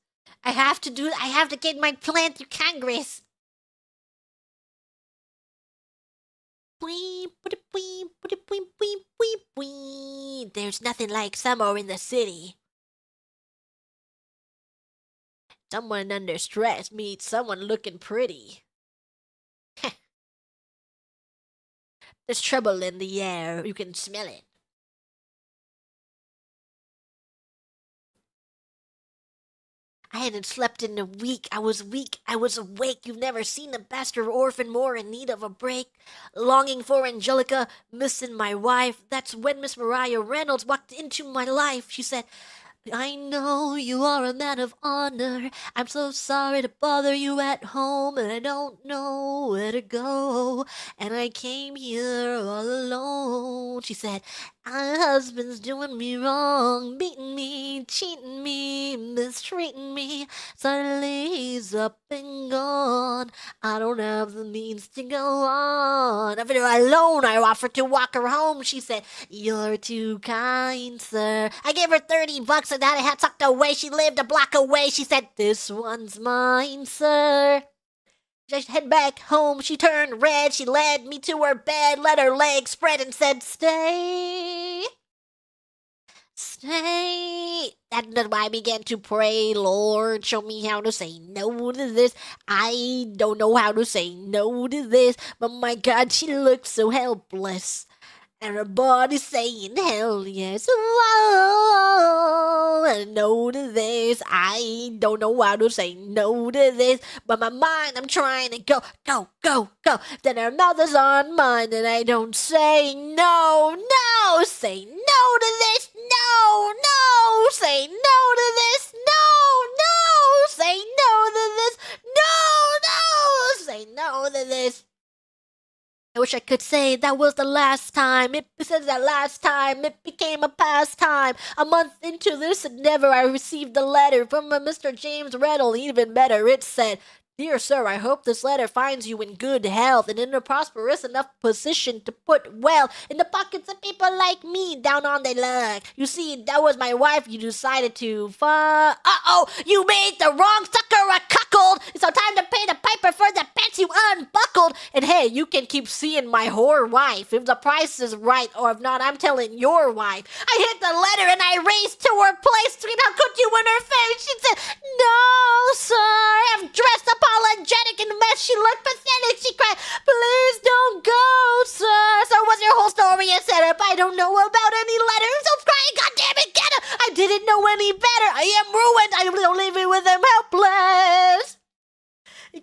I have to get my plan through Congress. There's nothing like summer in the city. Someone under stress meets someone looking pretty. There's trouble in the air. You can smell it. I hadn't slept in a week. I was weak. I was awake. You've never seen a bastard orphan more in need of a break. Longing for Angelica, missing my wife. That's when Miss Mariah Reynolds walked into my life. She said, I know you are a man of honor. I'm so sorry to bother you at home, and I don't know where to go. And I came here all alone. She said, my husband's doing me wrong, beating me, cheating me, mistreating me. Suddenly he's up and gone. I don't have the means to go on. After alone, I offered to walk her home. She said, you're too kind, sir. I gave her $30 and that I had tucked away. She lived a block away. She said, this one's mine, sir. Just head back home. She turned red. She led me to her bed, let her legs spread and said, stay. Stay. That's why I began to pray, Lord, show me how to say no to this. I don't know how to say no to this, but my God, she looks so helpless. And her body saying, hell yes, whoa, and no to this. I don't know how to say no to this, but my mind, I'm trying to go, go, go, go. Then her mouth is on mine, and I don't say no, no, say no to this, no, no, say no to this, no, no, say no to this, no, no, say no to this. I wish I could say that was the last time. It says that last time it became a pastime. A month into this endeavor, I received a letter from a Mr. James Reddle. Even better, it said, "Dear sir, I hope this letter finds you in good health and in a prosperous enough position to put well in the pockets of people like me down on their luck. You see, that was my wife you decided to fuck. Uh-oh, you made the wrong sucker a cuckold. It's so time to pay the piper for the pants you unbuckled. And hey, you can keep seeing my whore wife if the price is right, or if not, I'm telling your wife." I hit the letter and I raced to her place. Screamed, "How could you?" in her face. She said, "No, sir, I'm dressed apologetic and mess." She looked pathetic. She cried, "Please don't go, sir." So what's your whole story and setup? I don't know about any letter. I'm so crying. God damn it, get her. I didn't know any better. I am ruined. I don't leave it with him helpless.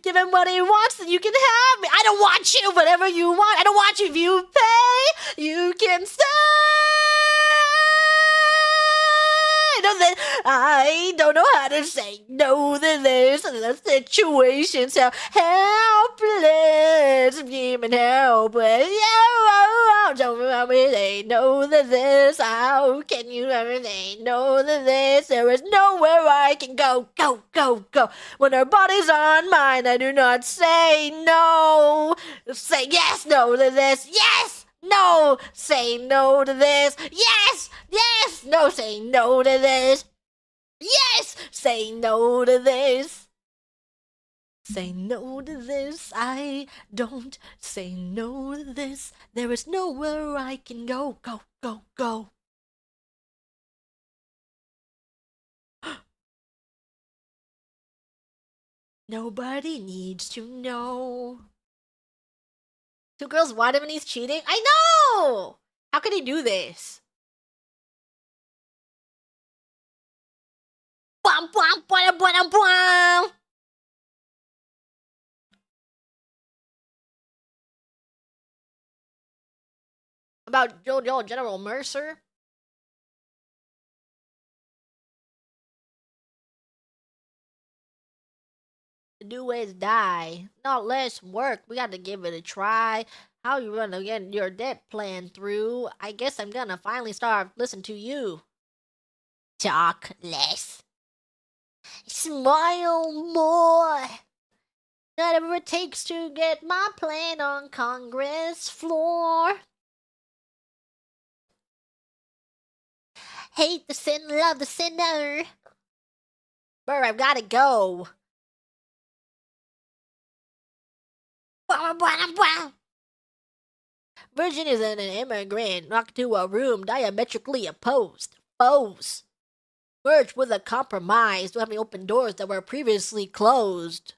Give him what he wants and you can have me. I don't want you. Whatever you want. I don't want you. If you pay, you can stay. I don't know how to say no to this. The situation so helpless. Human helpless. Don't ever say no to this. How can you ever say no to this? There is nowhere I can go. Go, go, go. When her body's on mine, I do not say no. Say yes, no to this. Yes! No! Say no to this. Yes! Yes! No, say no to this. Yes! Say no to this. Say no to this. I don't say no to this. There is nowhere I can go. Go, go, go. Nobody needs to know. Two girls, one of them he's cheating? I know! How could he do this? Bum, bum, bum, bum, bum. About General Mercer? To do is die. Not less work. We got to give it a try. How you gonna get your debt plan through? I guess I'm gonna finally start listening to you. Talk less. Smile more. Whatever it takes to get my plan on Congress floor. Hate the sin, love the sinner. Burr, I've gotta go. Virgin is an immigrant knocked to a room diametrically opposed. Foes. Merged with a compromise to having open doors that were previously closed.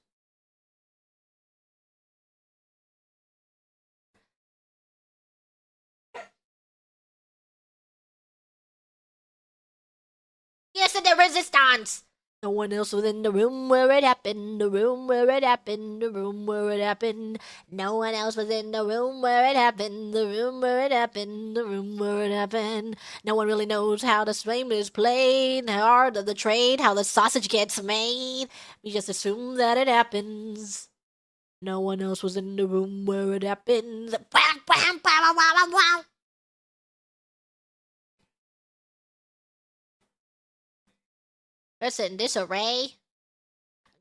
Yes, and the resistance. No one else was in the room where it happened, the room where it happened, the room where it happened. No one else was in the room where it happened, the room where it happened, the room where it happened. No one really knows how the game is played, the art of the trade, how the sausage gets made. We just assume that it happens. No one else was in the room where it happens. Listen, disarray.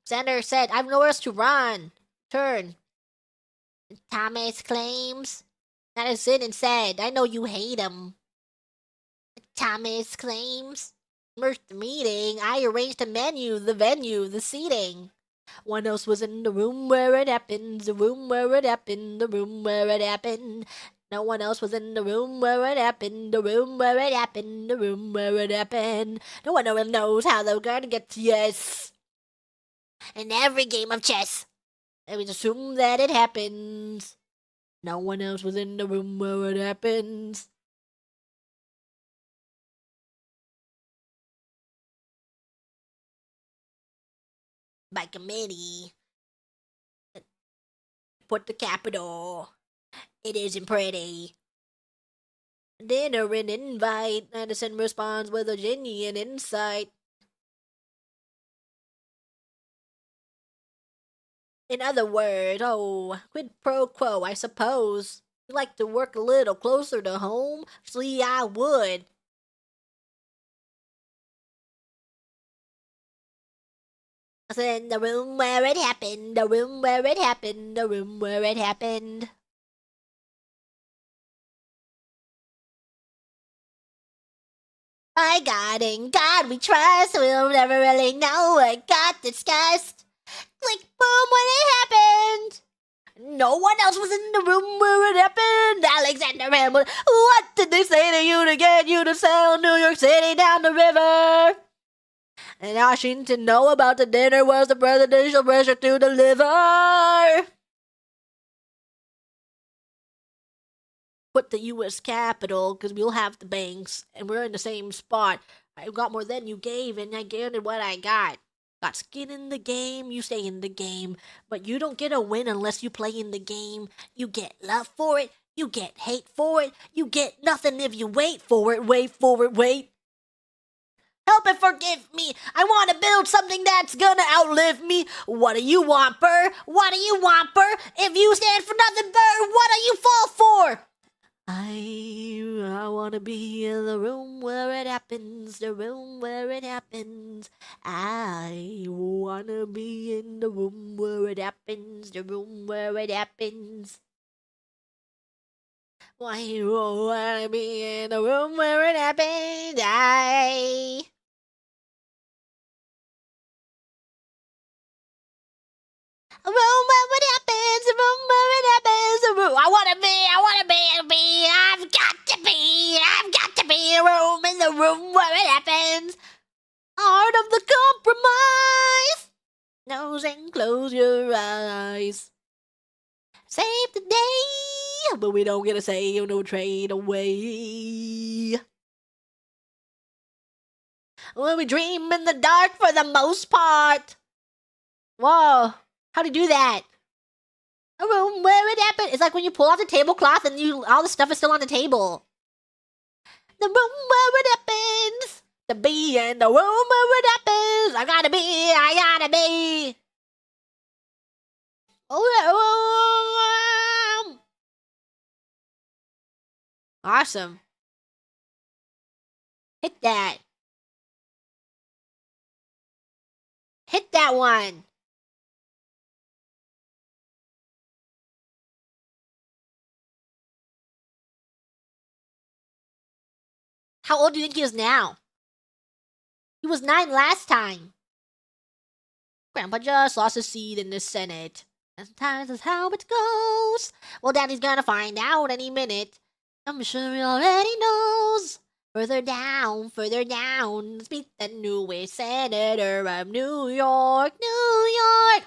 Xander said, "I've nowhere else to run. Turn." Thomas claims. That is it and said, "I know you hate him." Thomas claims. Merged the meeting. I arranged the menu, the venue, the seating. One else was in the room where it happened, the room where it happened, the room where it happened. No one else was in the room where it happened, the room where it happened, the room where it happened. No one really knows how they're gonna get to yes. In every game of chess, and we assume that it happens. No one else was in the room where it happens. By committee. Put the capital. It isn't pretty. Dinner and invite. Madison responds with a genuine insight. In other words, oh, quid pro quo, I suppose. You like to work a little closer to home? See, I would. I said, in the room where it happened, the room where it happened, the room where it happened. By God, in God we trust, we'll never really know what got discussed. Click, boom, when it happened. No one else was in the room where it happened. Alexander Hamilton, what did they say to you to get you to sail New York City down the river? And Washington know about the dinner was the presidential pressure to deliver. Put the U.S. Capitol, because we'll have the banks, and we're in the same spot. I got more than you gave, and I gave what I got. Got skin in the game, you stay in the game. But you don't get a win unless you play in the game. You get love for it, you get hate for it, you get nothing if you wait for it, wait for it, wait. Help and forgive me. I want to build something that's gonna outlive me. What do you want, Burr? What do you want, Burr? If you stand for nothing, Burr, what do you fall for? I wanna be in the room where it happens, the room where it happens. I wanna be in the room where it happens, the room where it happens. I wanna be in the room where it happens. A room where it happens, a room where it happens, a room. I wanna be, I've got to be a room in the room where it happens. Art of the compromise. Nose and close your eyes. Save the day, but we don't get a say, no trade away. When we dream in the dark for the most part. Whoa. How do you do that? A room where it happened. It's like when you pull out the tablecloth and all the stuff is still on the table. The room where it happens. The bee in the room where it happens. I gotta be. Oh, awesome. Hit that. Hit that one. How old do you think he is now? He was 9 last time. Grandpa just lost a seat in the Senate. And sometimes that's how it goes. Well, Daddy's gonna find out any minute. I'm sure he already knows. Further down, let's meet the newest senator of New York,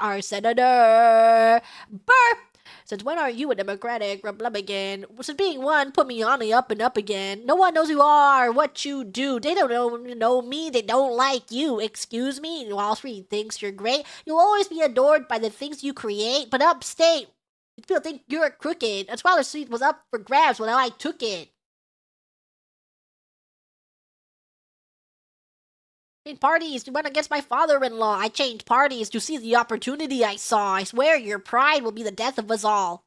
our Senator Burr. Since when are you a Democratic Republican? Since being one, put me on the up and up again. No one knows who you are, what you do. They don't know me, they don't like you. Excuse me, Wall Street thinks you're great. You'll always be adored by the things you create, but upstate, people think you're crooked. That's why the seat was up for grabs when I took it. Parties to run against my father-in-law. I changed parties to see the opportunity I saw. I swear your pride will be the death of us all.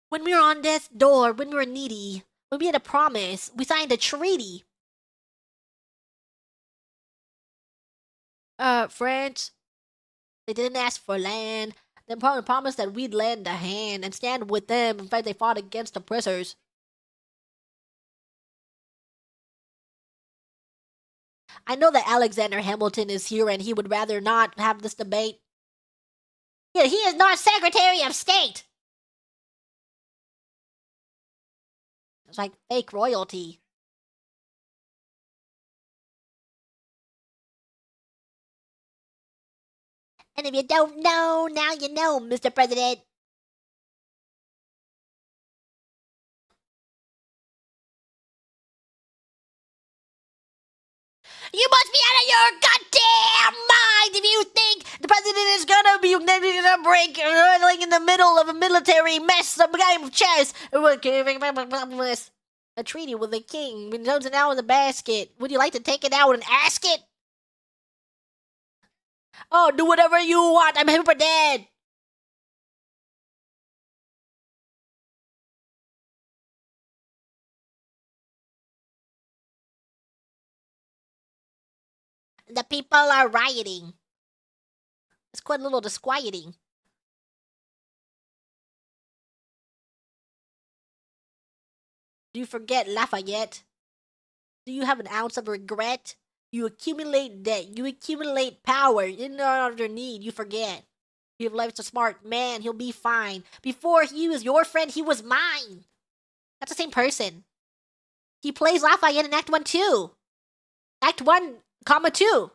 When we were on death's door, when we were needy, when we had a promise, we signed a treaty. France, they didn't ask for land. They promised that we'd lend a hand and stand with them in fact they fought against oppressors. I know that Alexander Hamilton is here and he would rather not have this debate. Yeah, he is not Secretary of State. It's like fake royalty. And if you don't know, now you know, Mr. President. You must be out of your goddamn mind if you think president is gonna be gonna break like in the middle of a military mess, some game of chess. A treaty with the king, been chosen out in the basket. Would you like to take it out and ask it? Oh, do whatever you want. I'm super dead. The people are rioting. It's quite a little disquieting. Do you forget Lafayette? Do you have an ounce of regret? You accumulate debt. You accumulate power. In order need, you forget. You have life's a smart man. He'll be fine. Before he was your friend, he was mine. That's the same person. He plays Lafayette in Act 1 too. Act 1, comma 2.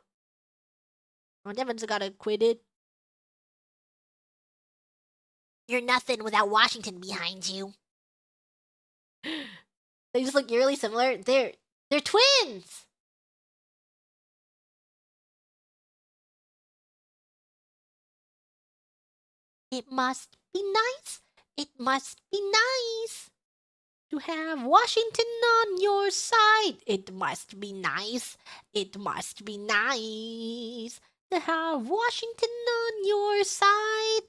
Oh, Devon's got acquitted. You're nothing without Washington behind you. They just look eerily similar. They're twins. It must be nice. It must be nice to have Washington on your side. It must be nice. It must be nice to have Washington on your side.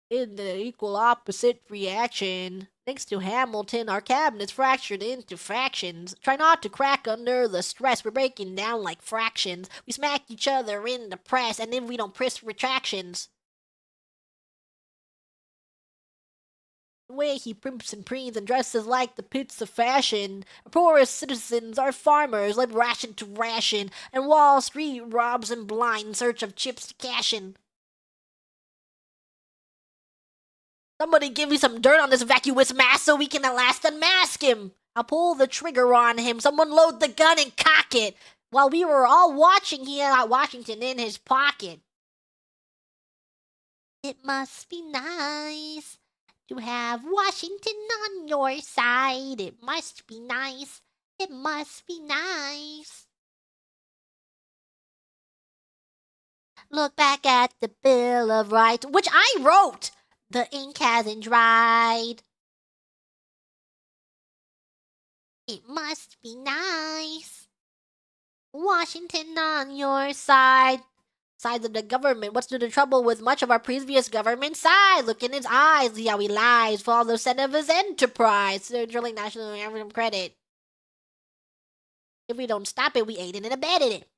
In the equal opposite reaction, thanks to Hamilton, our cabinet's fractured into fractions. Try not to crack under the stress. We're breaking down like fractions. We smack each other in the press, and then we don't press retractions. The way he primps and preens and dresses like the pits of fashion. Our poorest citizens are farmers, live ration to ration, and Wall Street robs and blind in search of chips to cash in. Somebody give me some dirt on this vacuous mass so we can at last unmask him. I'll pull the trigger on him. Someone load the gun and cock it. While we were all watching, he had Washington in his pocket. It must be nice to have Washington on your side. It must be nice. It must be nice. Look back at the Bill of Rights, which I wrote. The ink hasn't dried. It must be nice. Washington on your side. Sides of the government. What's the trouble with much of our previous government side? Look in his eyes, see how he lies for all the sense of his enterprise. Centrally national anthem credit. If we don't stop it, we aided and abetted it.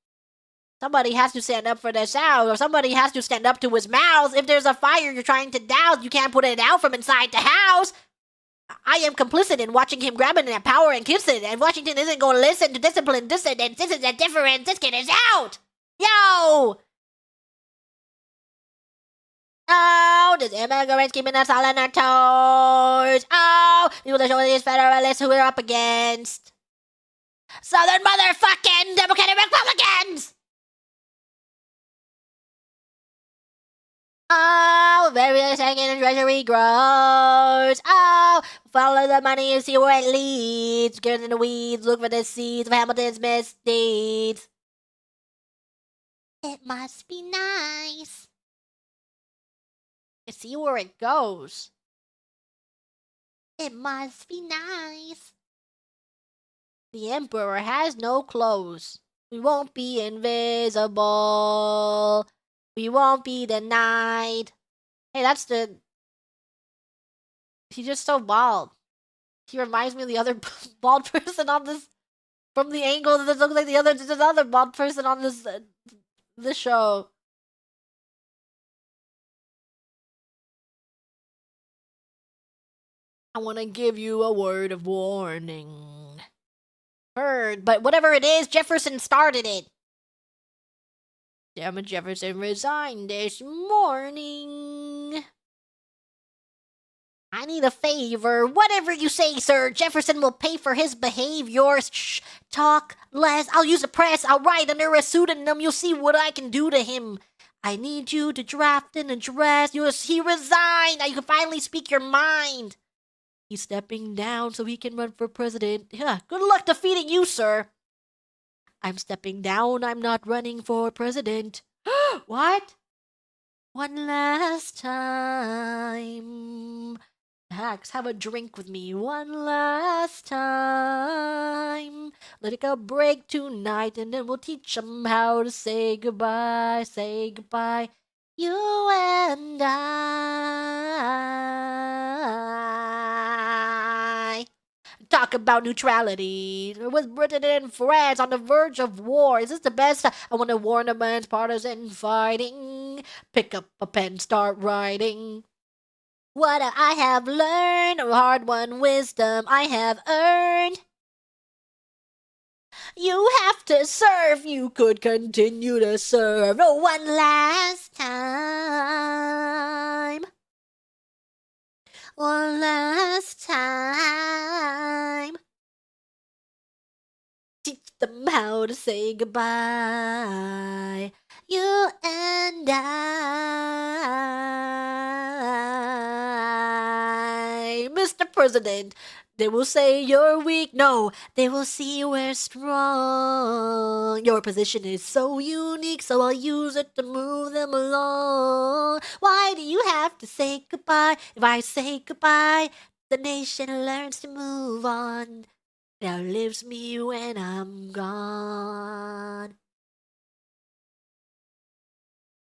Somebody has to stand up for their sound, or somebody has to stand up to his mouth. If there's a fire you're trying to douse, you can't put it out from inside the house. I am complicit in watching him grabbing that power and kissing, and Washington isn't going to listen to discipline dissidents. This is a difference. This kid is out. Yo! Oh, this immigrants keeping us all on our toes. Oh, we will show these federalists who we're up against. Southern motherfucking Democratic Republicans! Oh, very second treasury grows. Oh, follow the money and see where it leads. Get in the weeds, look for the seeds of Hamilton's misdeeds. It must be nice. You see where it goes. It must be nice. The Emperor has no clothes. We won't be invisible. We won't be denied. Hey, that's the... He's just so bald. He reminds me of the other bald person on this... From the angle that looks like the other bald person on this show. I want to give you a word of warning. Heard, but whatever it is, Jefferson started it. Damn it, Jefferson resigned this morning. I need a favor. Whatever you say, sir. Jefferson will pay for his behavior. Shh. Talk less. I'll use the press. I'll write under a pseudonym. You'll see what I can do to him. I need you to draft an address. He resigned. Now you can finally speak your mind. He's stepping down so he can run for president. Yeah, good luck defeating you, sir. I'm stepping down. I'm not running for president. What? One last time. Hacks, have a drink with me one last time. Let it go break tonight, and then we'll teach them how to say goodbye. Say goodbye, you and I. Talk about neutrality. With Britain and France on the verge of war. Is this the best? I want to warn against partisan fighting. Pick up a pen, start writing. What I have learned, hard-won wisdom I have earned. You have to serve, you could continue to serve. Oh, one last time. One last time. Teach them how to say goodbye. You and I. Mr. President, they will say you're weak. No, they will see we're strong. Your position is so unique, so I'll use it to move them along. Why do you have to say goodbye? If I say goodbye, the nation learns to move on. It outlives me when I'm gone.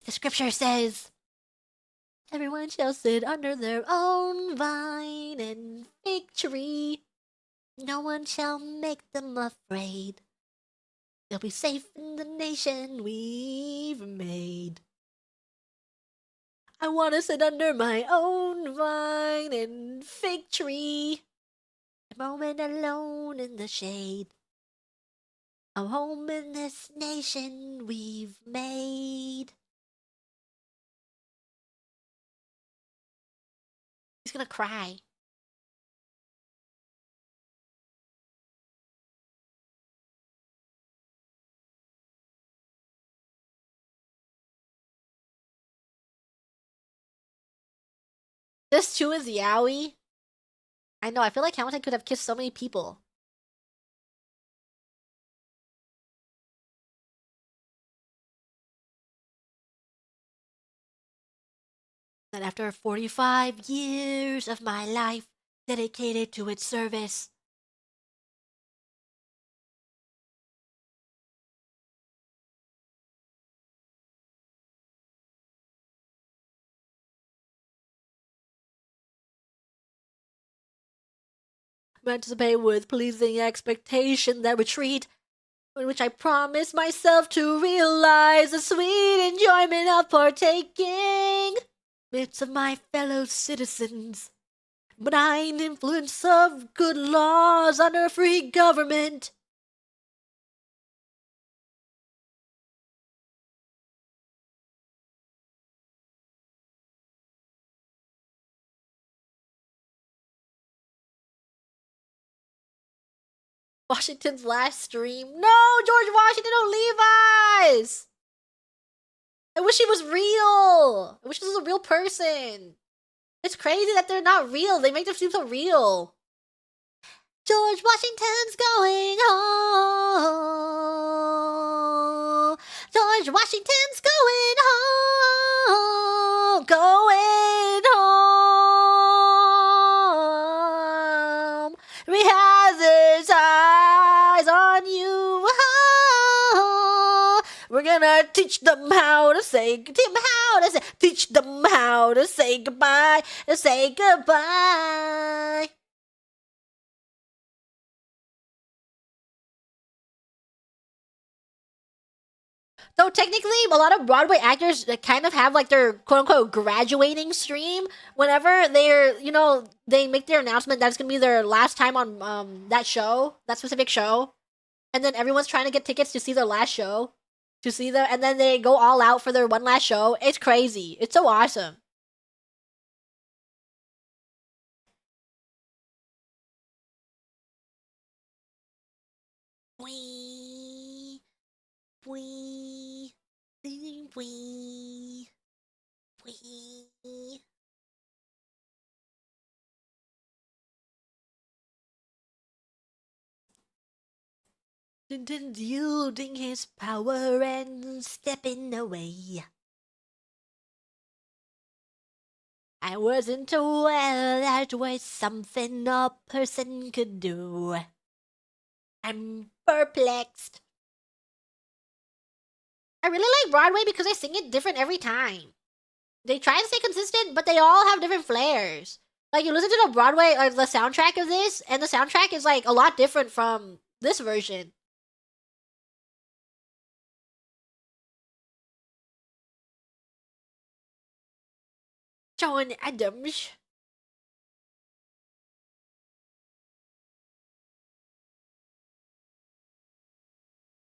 The scripture says, everyone shall sit under their own vine and fig tree. No one shall make them afraid. They'll be safe in the nation we've made. I want to sit under my own vine and fig tree. A moment alone in the shade. A home in this nation we've made. He's gonna cry. This too is yaoi. I know, I feel like Hamilton could have kissed so many people. That after 45 years of my life dedicated to its service, I'm anticipate with pleasing expectation that retreat in which I promise myself to realize the sweet enjoyment of partaking midst of my fellow citizens. Benign influence of good laws under free government. Washington's last stream. No, George Washington, don't leave us! I wish he was real. I wish this was a real person. It's crazy that they're not real. They make them seem so real. George Washington's going home. George Washington's going home. Going home. He has his eyes on you. We're gonna teach them how to say, teach them how to say goodbye, to say goodbye. Though technically, a lot of Broadway actors kind of have like their quote unquote graduating stream whenever they're, they make their announcement that it's gonna be their last time on that show, that specific show, and then everyone's trying to get tickets to see their last show, and then they go all out for their one last show. It's crazy. It's so awesome. Wee, wee, wee, wee, wee. Yielding his power and stepping away. I wasn't aware that was something a person could do. I'm perplexed. I really like Broadway because they sing it different every time. They try and stay consistent, but they all have different flares. Like, you listen to the Broadway, or the soundtrack of this, and the soundtrack is, like, a lot different from this version. John Adams.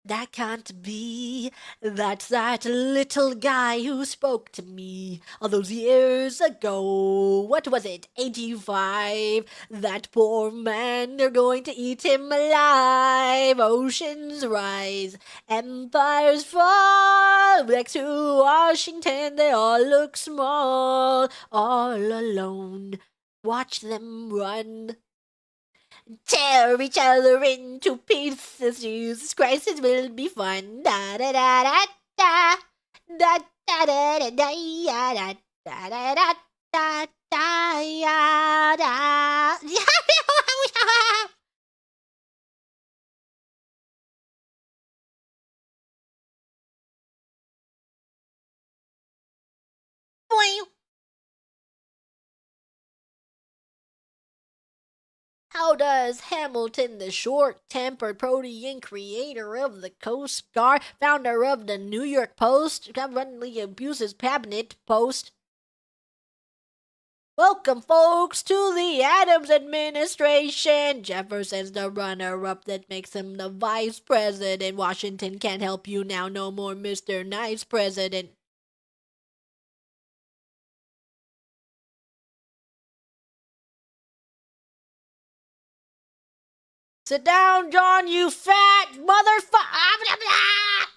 That can't be. That's that little guy who spoke to me all those years ago. What was it? 85. That poor man, they're going to eat him alive. Oceans rise, empires fall. Next to Washington, they all look small, all alone. Watch them run. Tear each other into pieces. Jesus Christ, it will be fun. Da da da da da da da da da da da da da da da da da. Boing. How does Hamilton, the short-tempered protean creator of the Coast Guard, founder of the New York Post, currently abuses cabinet post? Welcome, folks, to the Adams administration. Jefferson's the runner-up that makes him the vice president. Washington can't help you now, no more Mr. Nice President. Sit down, John, you fat motherfucker!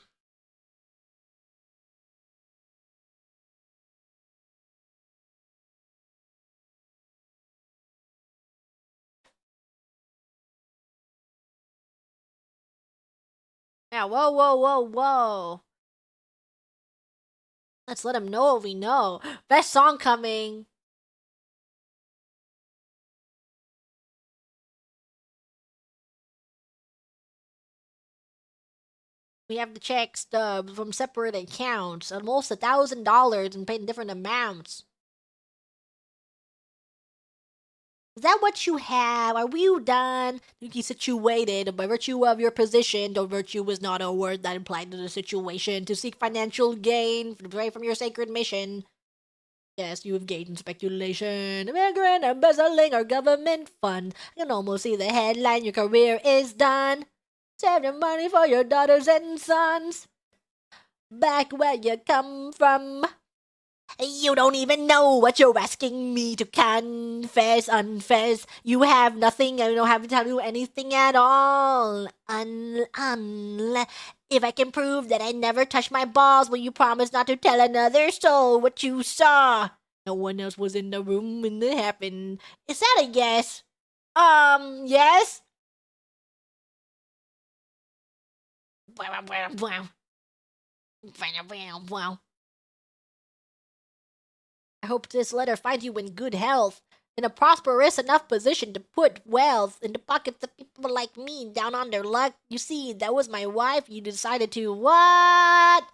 Now, whoa, whoa, whoa, whoa. Let's let him know what we know. Best song coming. We have the check stubs from separate accounts, almost $1,000 and paid in different amounts. Is that what you have? Are you done? You situated by virtue of your position, though virtue is not a word that implied to the situation, to seek financial gain right from your sacred mission. Yes, you have engaged in speculation, immigrant embezzling our government fund. I can almost see the headline, your career is done. Save the money for your daughters and sons. Back where you come from. You don't even know what you're asking me to confess, unfess. You have nothing, I don't have to tell you anything at all. If I can prove that I never touched my balls, will you promise not to tell another soul what you saw? No one else was in the room when it happened. Is that a yes? Yes? Wow. I hope this letter finds you in good health, in a prosperous enough position to put wealth in the pockets of people like me down on their luck. You see, that was my wife. You decided to what?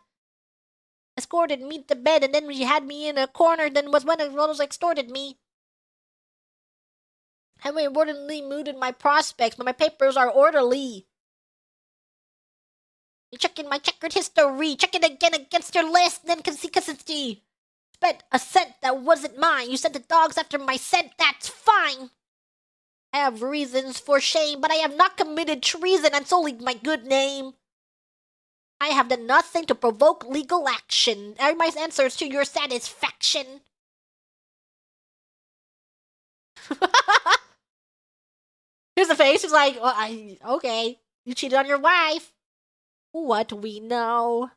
Escorted me to bed, and then she had me in a corner. Then was when it was extorted me. Have I inordinately mooted my prospects, but my papers are orderly. You check in my checkered history. Check it again against your list, then consistency. Spent a cent that wasn't mine. You sent the dogs after my scent. That's fine. I have reasons for shame, but I have not committed treason and sullied my good name. I have done nothing to provoke legal action. Are my answers to your satisfaction? Here's the face. It's like, well, okay, you cheated on your wife. What we know.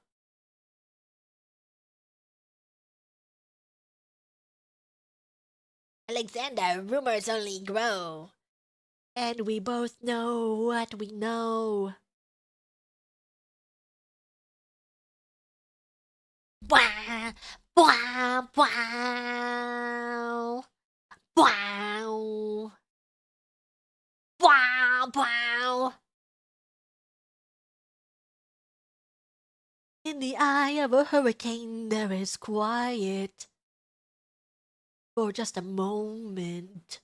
Alexander, rumors only grow. And we both know what we know. Bwah, bwah, bwah. Wow. Wow, wow. In the eye of a hurricane, there is quiet for just a moment.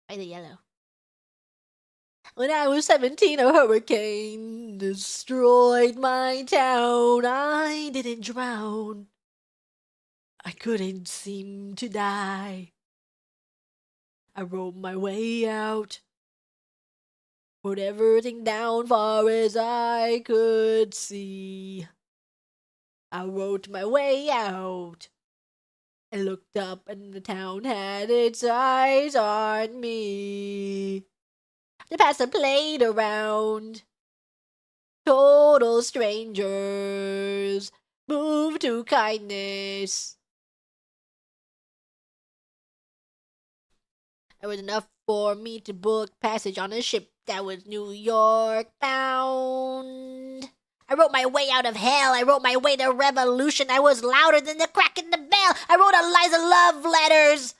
By the yellow. When I was 17, a hurricane destroyed my town. I didn't drown. I couldn't seem to die. I rode my way out. Put everything down far as I could see. I rode my way out. I looked up and the town had its eyes on me. The pastor played around. Total strangers, moved to kindness. It was enough for me to book passage on a ship that was New York bound. I wrote my way out of hell. I wrote my way to revolution. I was louder than the crack in the bell. I wrote Eliza love letters.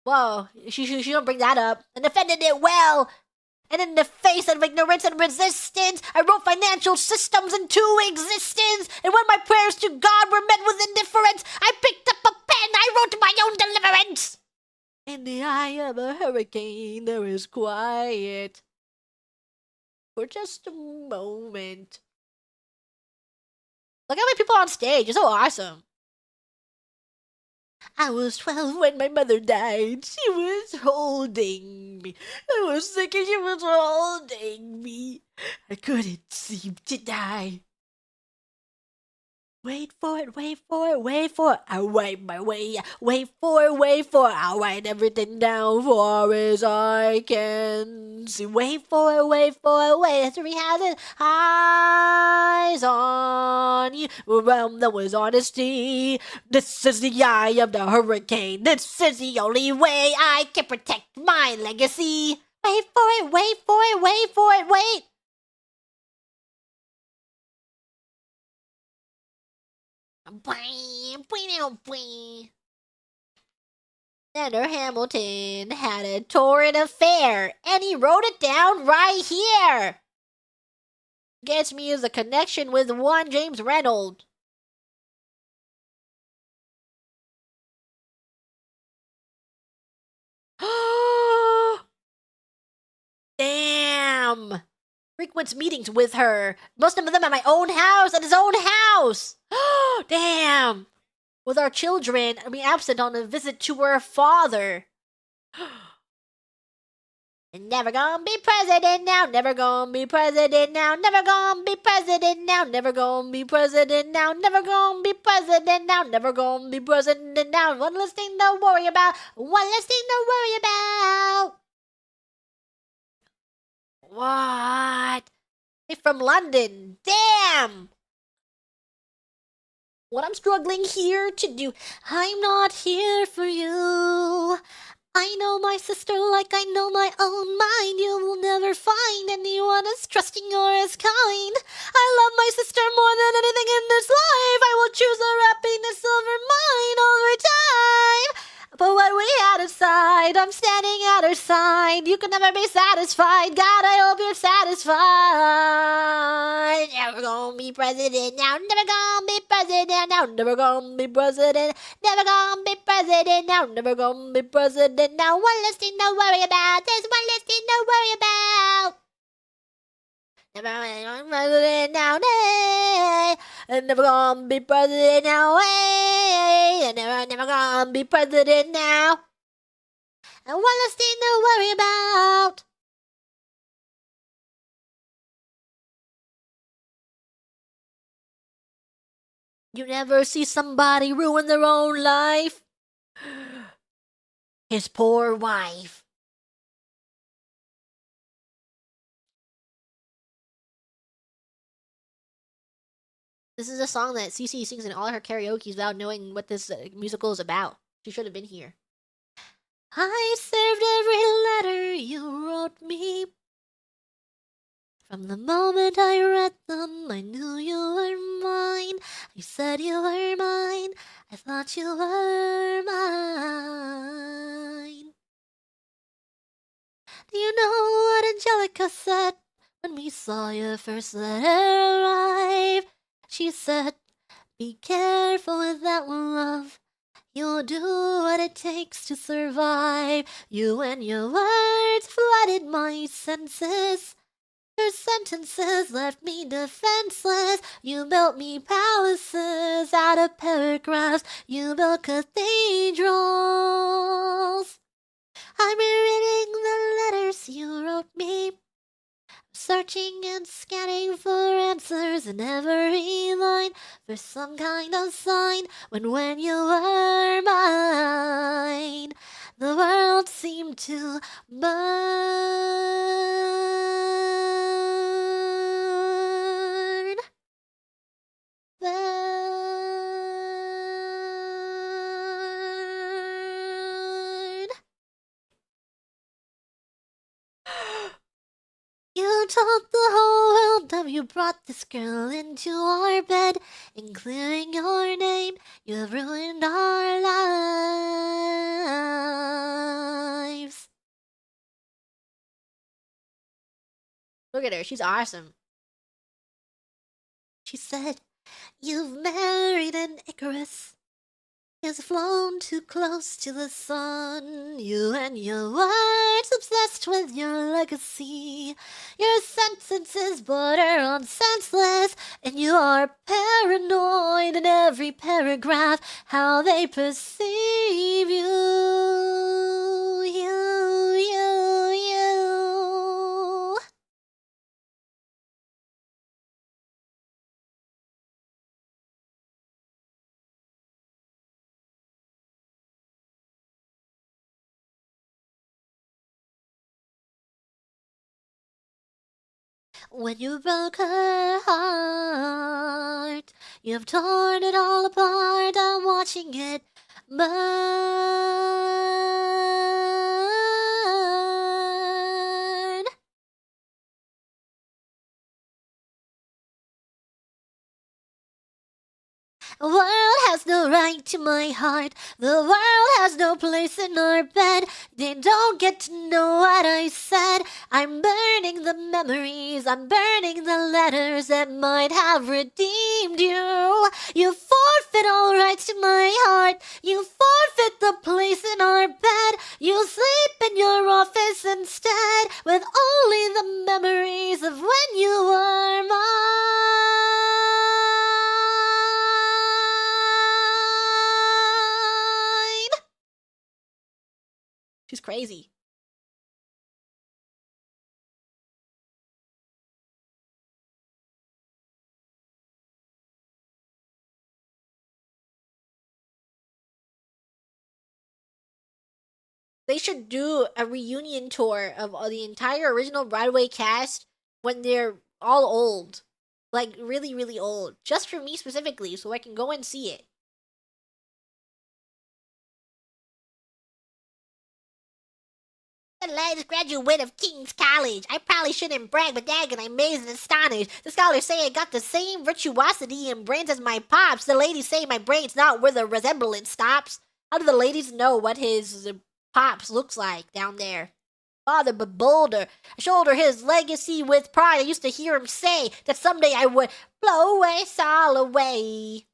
Whoa, she don't bring that up. And defended it well. And in the face of ignorance and resistance, I wrote financial systems into existence. And when my prayers to God were met with indifference, I picked up a pen. I wrote my own deliverance. In the eye of a hurricane, there is quiet for just a moment. Look how many people on stage. It's so awesome. I was 12 when my mother died. She was holding me. I was sick and she was holding me. I couldn't seem to die. Wait for it, wait for it, wait for it. I write my way. Wait for it, wait for it. I'll write everything down far as I can see. Wait for it, wait for it, wait. Three has it. Eyes on you. Around there was honesty. This is the eye of the hurricane. This is the only way I can protect my legacy. Wait for it, wait for it, wait for it, wait. Senator Hamilton had a torrid affair, and he wrote it down right here. Gets me as a connection with one James Reynolds. Damn! Frequent meetings with her. Most of them at my own house, at his own house. Damn! With our children, I mean, absent on a visit to her father. Never gonna be president now, never gonna be president now, never gonna be president now, never gonna be president now, never gonna be president now, never gonna be president now. One less thing to worry about, one less thing to worry about. What? Hey, from London. Damn! What I'm struggling here to do. I'm not here for you. I know my sister like I know my own mind. You will never find anyone as trusting or as kind. I love my sister more than anything in this life. I will choose her happiness over mine over time. But what we had aside, I'm standing at her side. You can never be satisfied. God, I hope you're satisfied. Never gonna be president now. Never gonna be president now. Never gonna be president. Never gonna be president now. Never gonna be president now. One less thing to worry about. There's one less thing to worry about. Never gonna be president now. Never gonna be president now. Never gonna be president now. And one less thing to worry about. You never see somebody ruin their own life. His poor wife. This is a song that Cece sings in all her karaoke without knowing what this musical is about. She should have been here. I served every letter you wrote me. From the moment I read them, I knew you were mine. You said you were mine. I thought you were mine. Do you know what Angelica said when we saw your first letter arrive? She said, be careful with that one, love. You'll do what it takes to survive. You and your words flooded my senses. Your sentences left me defenseless. You built me palaces out of paragraphs. You built cathedrals. I'm rereading the letters you wrote me. Searching and scanning for answers in every line, for some kind of sign when you were mine. The world seemed to burn. Burn. You told the whole world how you brought this girl into our bed. In clearing your name, you have ruined our lives. Look at her, she's awesome. She said, you've married an Icarus. Has flown too close to the sun. You and your words obsessed with your legacy. Your sentences border on senseless, and you are paranoid in every paragraph. How they perceive you, you. When you broke her heart, you've torn it all apart. I'm watching it burn. The world has no right to my heart. The world has no place in our bed. They don't get to know what I said. I'm burning the memories. I'm burning the letters that might have redeemed you. You forfeit all rights to my heart. You forfeit the place in our bed. You sleep in your office instead with only the memories of when you were mine. She's crazy. They should do a reunion tour of the entire original Broadway cast when they're all old. Like, really, really old. Just for me specifically, so I can go and see it. The latest graduate of King's College. I probably shouldn't brag, but daggin', I'm amazed and astonished. The scholars say I got the same virtuosity and brains as my pops. The ladies say my brain's not where the resemblance stops. How do the ladies know what his pops looks like down there? Father but bolder, I shoulder his legacy with pride. I used to hear him say that someday I would blow us all away.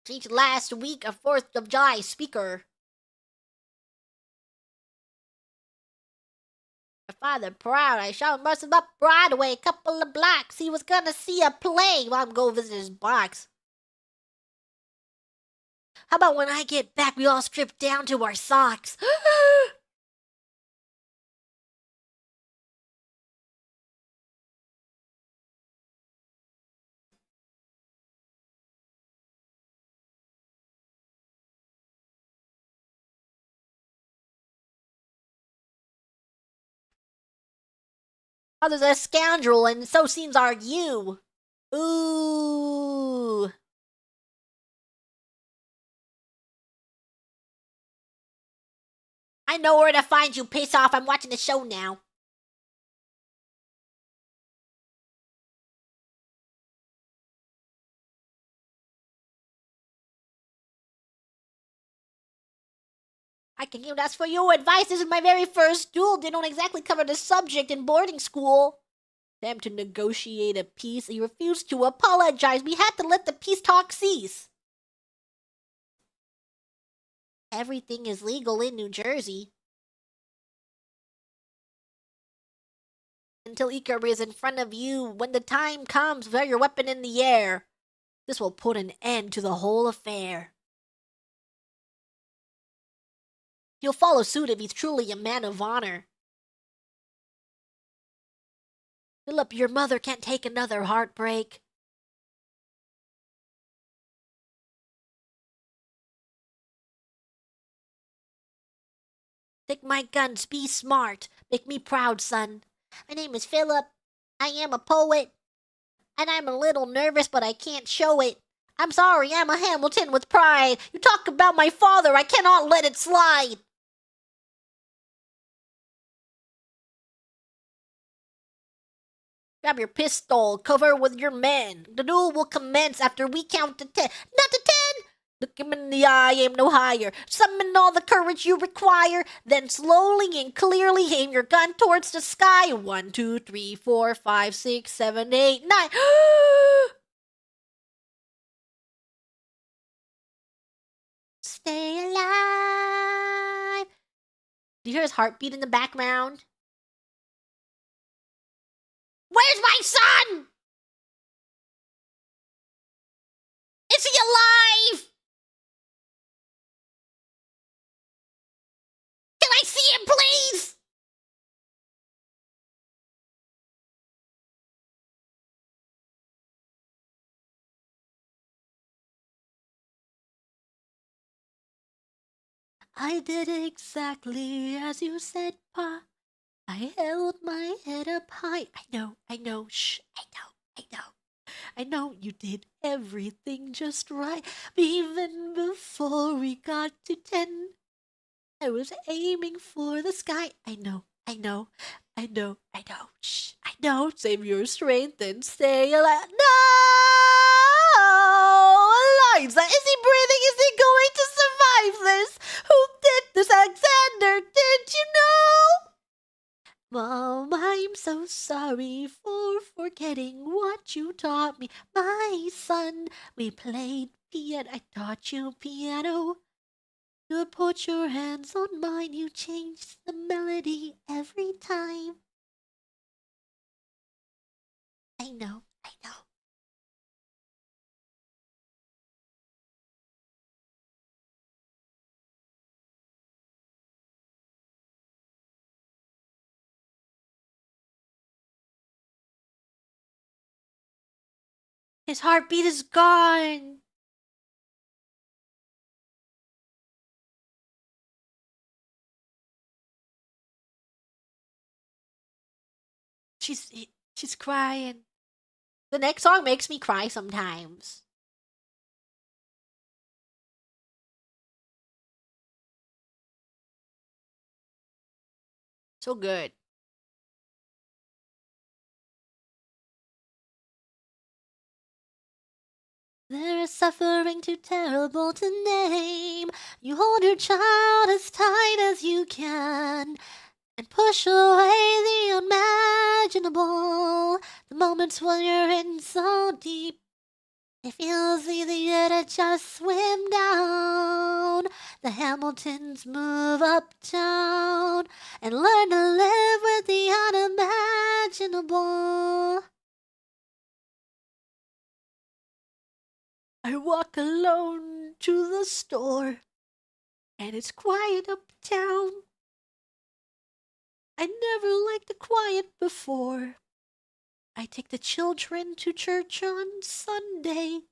Speech last week of 4th of July speaker. My father proud, I showed him up Broadway, a couple of blocks. He was gonna see a play while I'm going visit his box. How about when I get back, we all strip down to our socks? Father's a scoundrel, and so seems are you. Ooh. I know where to find you. Piss off. I'm watching the show now. I can even ask for your advice. This is my very first duel. They don't exactly cover the subject in boarding school. Them to negotiate a peace. He refused to apologize. We had to let the peace talk cease. Everything is legal in New Jersey. Until Ikari is in front of you. When the time comes, wear your weapon in the air. This will put an end to the whole affair. He'll follow suit if he's truly a man of honor. Philip, your mother can't take another heartbreak. Take my guns, be smart. Make me proud, son. My name is Philip. I am a poet. And I'm a little nervous, but I can't show it. I'm sorry, I'm a Hamilton with pride. You talk about my father, I cannot let it slide. Grab your pistol, cover with your men. The duel will commence after we count to 10. Not to 10! Look him in the eye, aim no higher. Summon all the courage you require. Then slowly and clearly aim your gun towards the sky. 1, 2, 3, 4, 5, 6, 7, 8, 9. Stay alive. Do you hear his heartbeat in the background? Where's my son? Is he alive? Can I see him, please? I did exactly as you said, Pa. I held my head up high. I know, shh, I know you did everything just right. Even before we got to 10, I was aiming for the sky. I know, shh, I know. Save your strength and stay alive. No! Eliza, is he breathing? Is he going to survive this? Who did this, Alexander? Did you know? Mom, I'm so sorry for forgetting what you taught me. My son, we played piano. I taught you piano. You put your hands on mine. You changed the melody every time. I know. His heartbeat is gone. She's crying. The next song makes me cry sometimes. So good. There is suffering too terrible to name. You hold your child as tight as you can and push away the unimaginable. The moments when you're in so deep, it feels easier to just swim down. The Hamiltons move uptown and learn to live with the unimaginable. I walk alone to the store, and it's quiet uptown. I never liked the quiet before. I take the children to church on Sunday,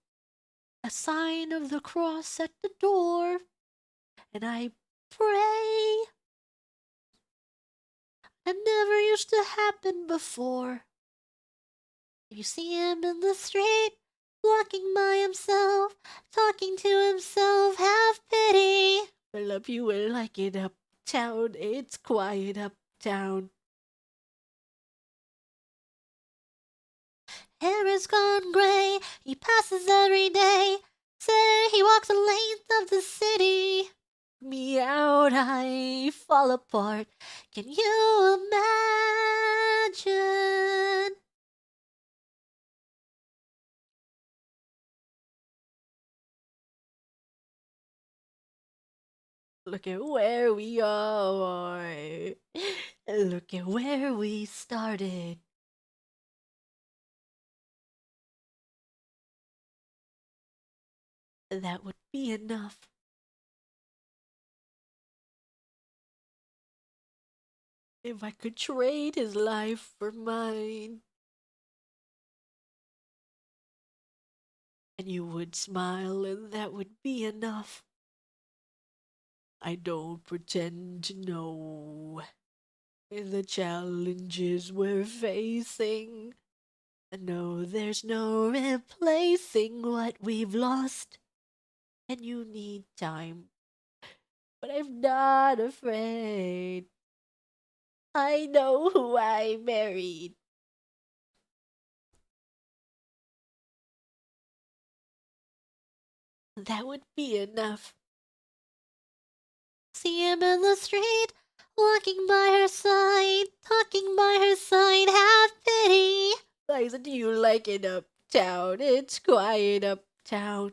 a sign of the cross at the door, and I pray. That never used to happen before. If you see him in the street, walking by himself, talking to himself, have pity. I love you will like it uptown, it's quiet uptown. Hair is gone gray, he passes every day. Say he walks the length of the city. me out, I fall apart. Can you imagine? Look at where we are. Look at where we started. That would be enough. If I could trade his life for mine. And you would smile, and that would be enough. I don't pretend to know the challenges we're facing. No, there's no replacing what we've lost. And you need time. But I'm not afraid. I know who I married. That would be enough. See him in the street, walking by her side, talking by her side, have pity. Liza, do you like it uptown? It's quiet uptown.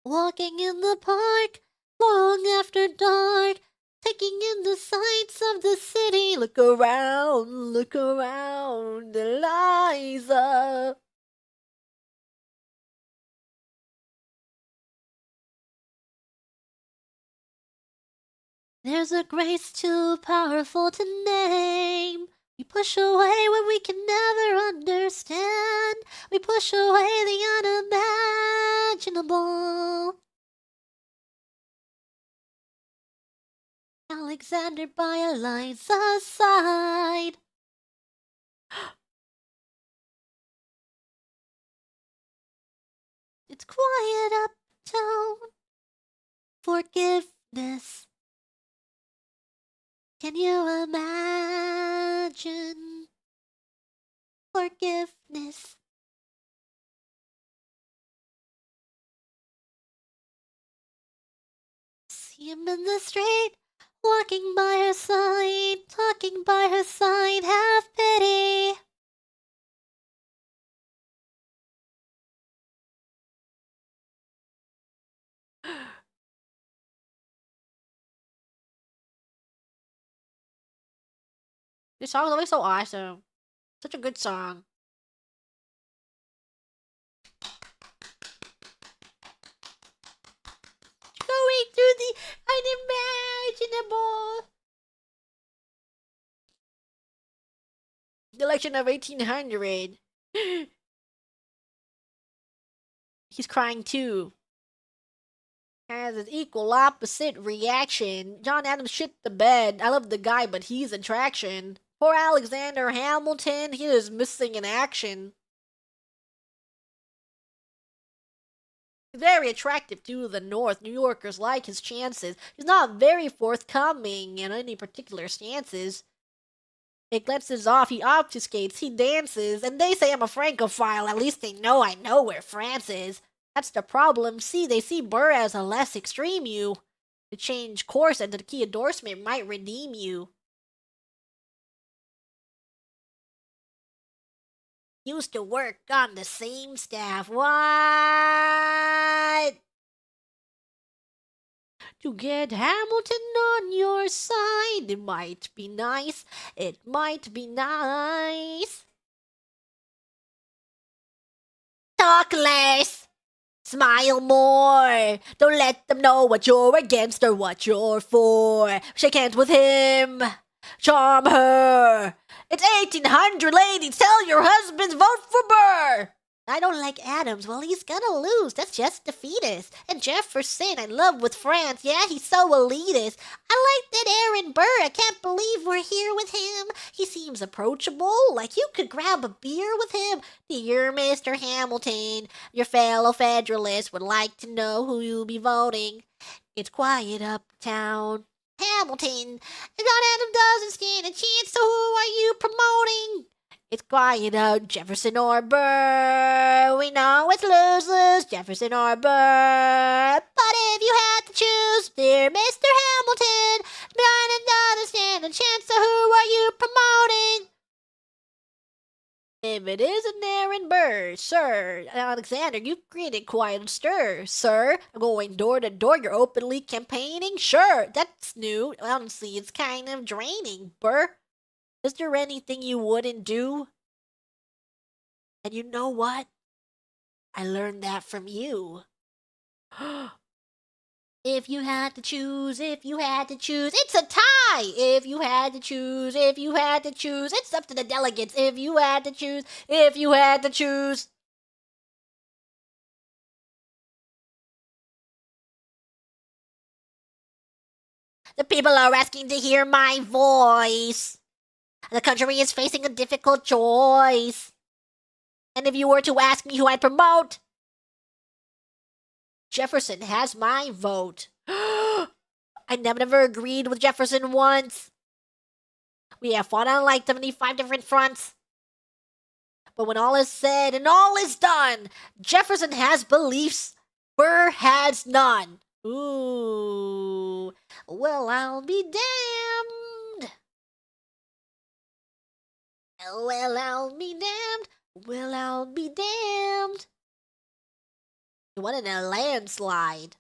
Walking in the park, long after dark, taking in the sights of the city. Look around, Eliza. There's a grace too powerful to name. We push away what we can never understand. We push away the unimaginable. Alexander by Eliza's side. It's quiet uptown. Forgiveness. Can you imagine? Forgiveness. See him in the street, walking by her side, talking by her side, have pity. This song is always so awesome. Such a good song. Going through the unimaginable. The election of 1800. He's crying too. Has an equal opposite reaction. John Adams shit the bed. I love the guy, but he's attraction. Poor Alexander Hamilton, he is missing in action. Very attractive to the North. New Yorkers like his chances. He's not very forthcoming in any particular stances. He glimpses off, he obfuscates, he dances, and they say I'm a Francophile. At least they know I know where France is. That's the problem. See, they see Burr as a less extreme you. To change course and the key endorsement might redeem you. Used to work on the same staff. What? To get Hamilton on your side, it might be nice. It might be nice. Talk less. Smile more. Don't let them know what you're against or what you're for. Shake hands with him. Charm her. It's 1800, ladies. Tell your husbands vote for Burr. I don't like Adams. Well, he's gonna lose. That's just defeatist. And Jefferson, I love with France. Yeah, he's so elitist. I like that Aaron Burr. I can't believe we're here with him. He seems approachable. Like you could grab a beer with him. Dear Mr. Hamilton, your fellow Federalists would like to know who you'll be voting. It's quiet uptown. Hamilton, John Adams doesn't stand a chance, so who are you promoting? It's crying out Jefferson or Burr. We know it's lose-lose, Jefferson or Burr. But if you had to choose, dear Mr. Hamilton, trying to understand the chance of who are you promoting? If it isn't Aaron Burr, Sir Alexander, you've created quite a stir, sir. Going door to door, you're openly campaigning? Sure, that's new. Honestly, it's kind of draining, Burr. Is there anything you wouldn't do? And you know what? I learned that from you. If you had to choose, if you had to choose, it's a tie! If you had to choose, if you had to choose, it's up to the delegates. If you had to choose, if you had to choose. The people are asking to hear my voice. The country is facing a difficult choice. And if you were to ask me who I'd promote, Jefferson has my vote. I never agreed with Jefferson once. We have fought on like 75 different fronts. But when all is said and all is done, Jefferson has beliefs, Burr has none. Ooh, well, I'll be damned. Well, I'll be damned. Well, I'll be damned. He won in a landslide.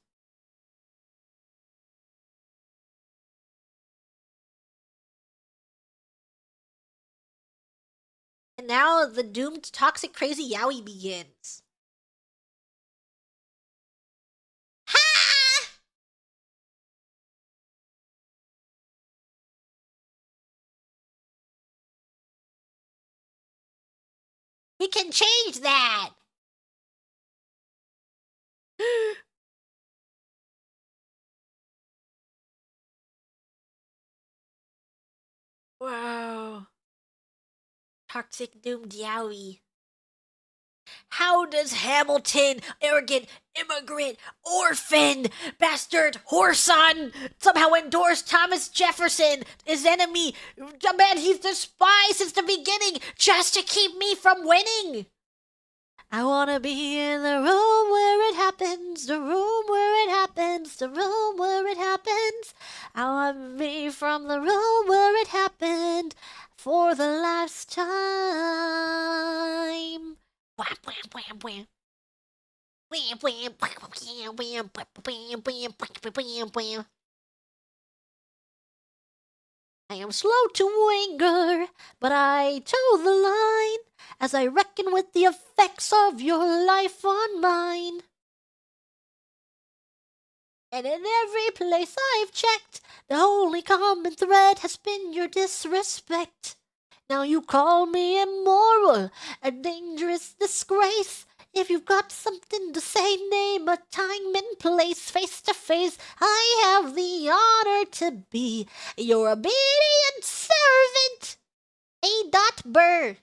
And now the doomed toxic crazy Yowie begins. Ha! We can change that! Wow. Toxic doomed Yowie. How does Hamilton, arrogant, immigrant, orphan, bastard, whoreson, somehow endorse Thomas Jefferson, his enemy, the man he's despised since the beginning, just to keep me from winning? I wanna be in the room where it happens, the room where it happens, the room where it happens. I wanna be from the room where it happened for the last time. Wham, wham, wham, wham. Wham, wham, wham, wham, wham, wham, wham, wham, wham. I am slow to anger, but I toe the line as I reckon with the effects of your life on mine. And in every place I've checked, the only common thread has been your disrespect. Now you call me immoral, a dangerous disgrace. If you've got something to say, name a time and place. Face to face, I have the honor to be your obedient servant, A. Burr.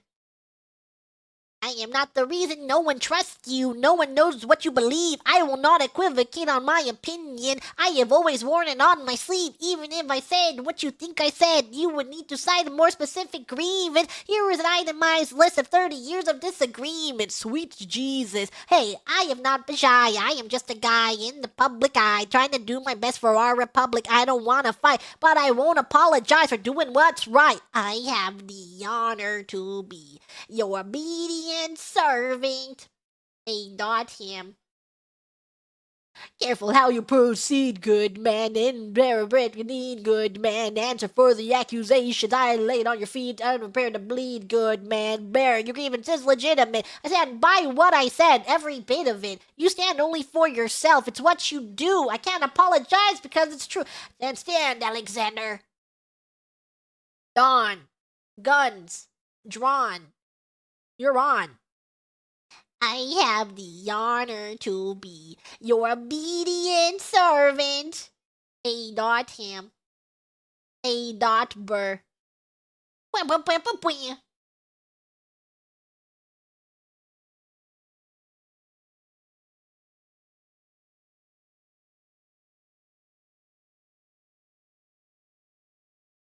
I am not the reason no one trusts you. No one knows what you believe. I will not equivocate on my opinion. I have always worn it on my sleeve. Even if I said what you think I said, you would need to cite a more specific grievance. Here is an itemized list of 30 years of disagreement. Sweet Jesus. Hey, I have not been shy. I am just a guy in the public eye trying to do my best for our republic. I don't want to fight, but I won't apologize for doing what's right. I have the honor to be your obedient servant, him. Careful how you proceed, good man, and bear need, good man. Answer for the accusations I laid on your feet, unprepared to bleed, good man. Bear, your grievance is legitimate. I stand by what I said, every bit of it. You stand only for yourself. It's what you do. I can't apologize because it's true. Then stand, Alexander. Dawn. Guns. Drawn. You're on. I have the honor to be your obedient servant, A. Him. A. Burr.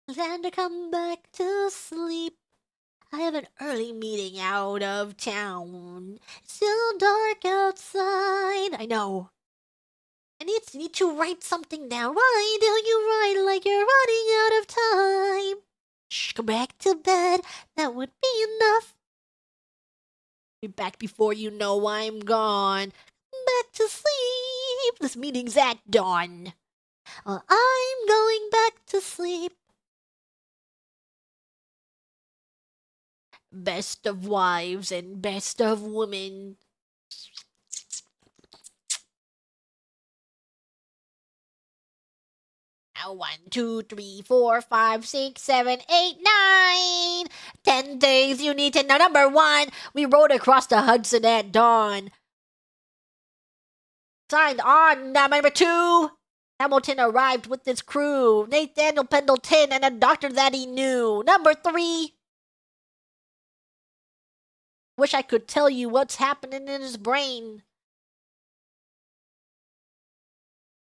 Alexander, come back to sleep. I have an early meeting out of town. It's still dark outside. I know. I need to write something down. Why do you write like you're running out of time? Shh, go back to bed. That would be enough. Be back before you know I'm gone. Back to sleep. This meeting's at dawn. Well, I'm going back to sleep. Best of wives and best of women. Now 1, 2, 3, 4, 5, 6, 7, 8, 9. 10 days you need to know. Number 1, we rode across the Hudson at dawn. Signed on. Number 2, Hamilton arrived with his crew. Nathaniel Pendleton and a doctor that he knew. Number 3, wish I could tell you what's happening in his brain.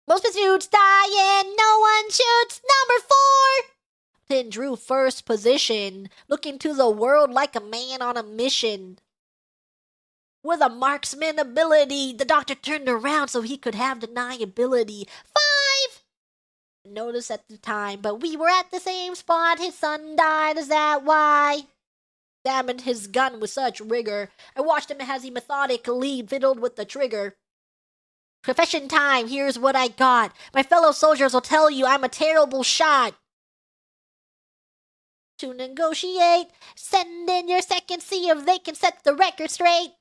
Most pursuits die and no one shoots. Number 4, Then drew first position, looking to the world like a man on a mission. With a marksman ability, the doctor turned around so he could have deniability. 5, notice at the time, but we were at the same spot. His son died, is that why? Examined his gun with such rigor. I watched him as he methodically fiddled with the trigger. Confession time, here's what I got. My fellow soldiers will tell you I'm a terrible shot. To negotiate, send in your second, see if they can set the record straight.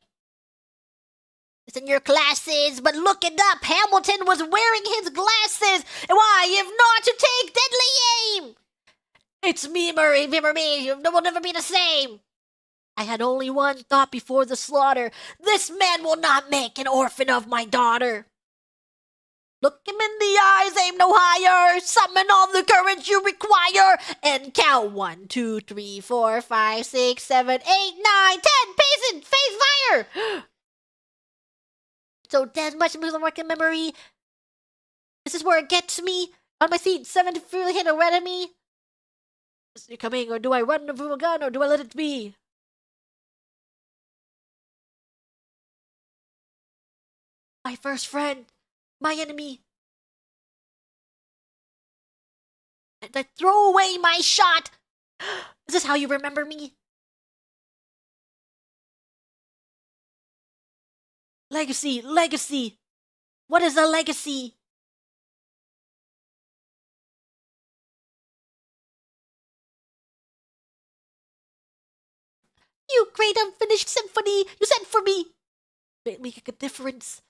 It's in your classes, but look it up. Hamilton was wearing his glasses. Why, if not to take deadly aim? It's me, Murray, me. We'll never be the same. I had only one thought before the slaughter. This man will not make an orphan of my daughter. Look him in the eyes, aim no higher. Summon all the courage you require. And count 1, 2, 3, 4, 5, 6, 7, 8, 9, 10. Patient, face fire. So that's much music working memory. This is where it gets me. On my feet, 7 to feel hit ahead of me. Is it coming, or do I run from a gun, or do I let it be? My first friend, my enemy. And I throw away my shot. Is this how you remember me? Legacy, legacy. What is a legacy? You great unfinished symphony, you sent for me. Make a difference.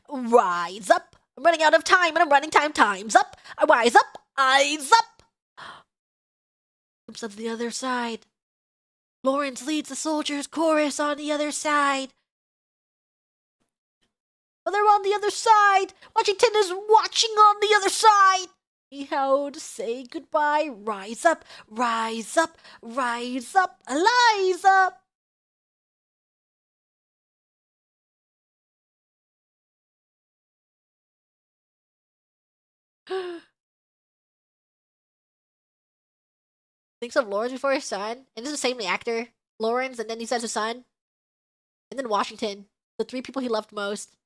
Rise up. I'm running out of time and I'm running time. Time's up. I rise up. Eyes up. Comes on the other side. Lawrence leads the soldiers' chorus on the other side. But they're on the other side. Washington is watching on the other side. How to say goodbye. Rise up. Rise up. Rise up. Eliza. Thinks of Lawrence before his son, and this is the same actor. Lawrence, and then he says his son, and then Washington. The 3 people he loved most.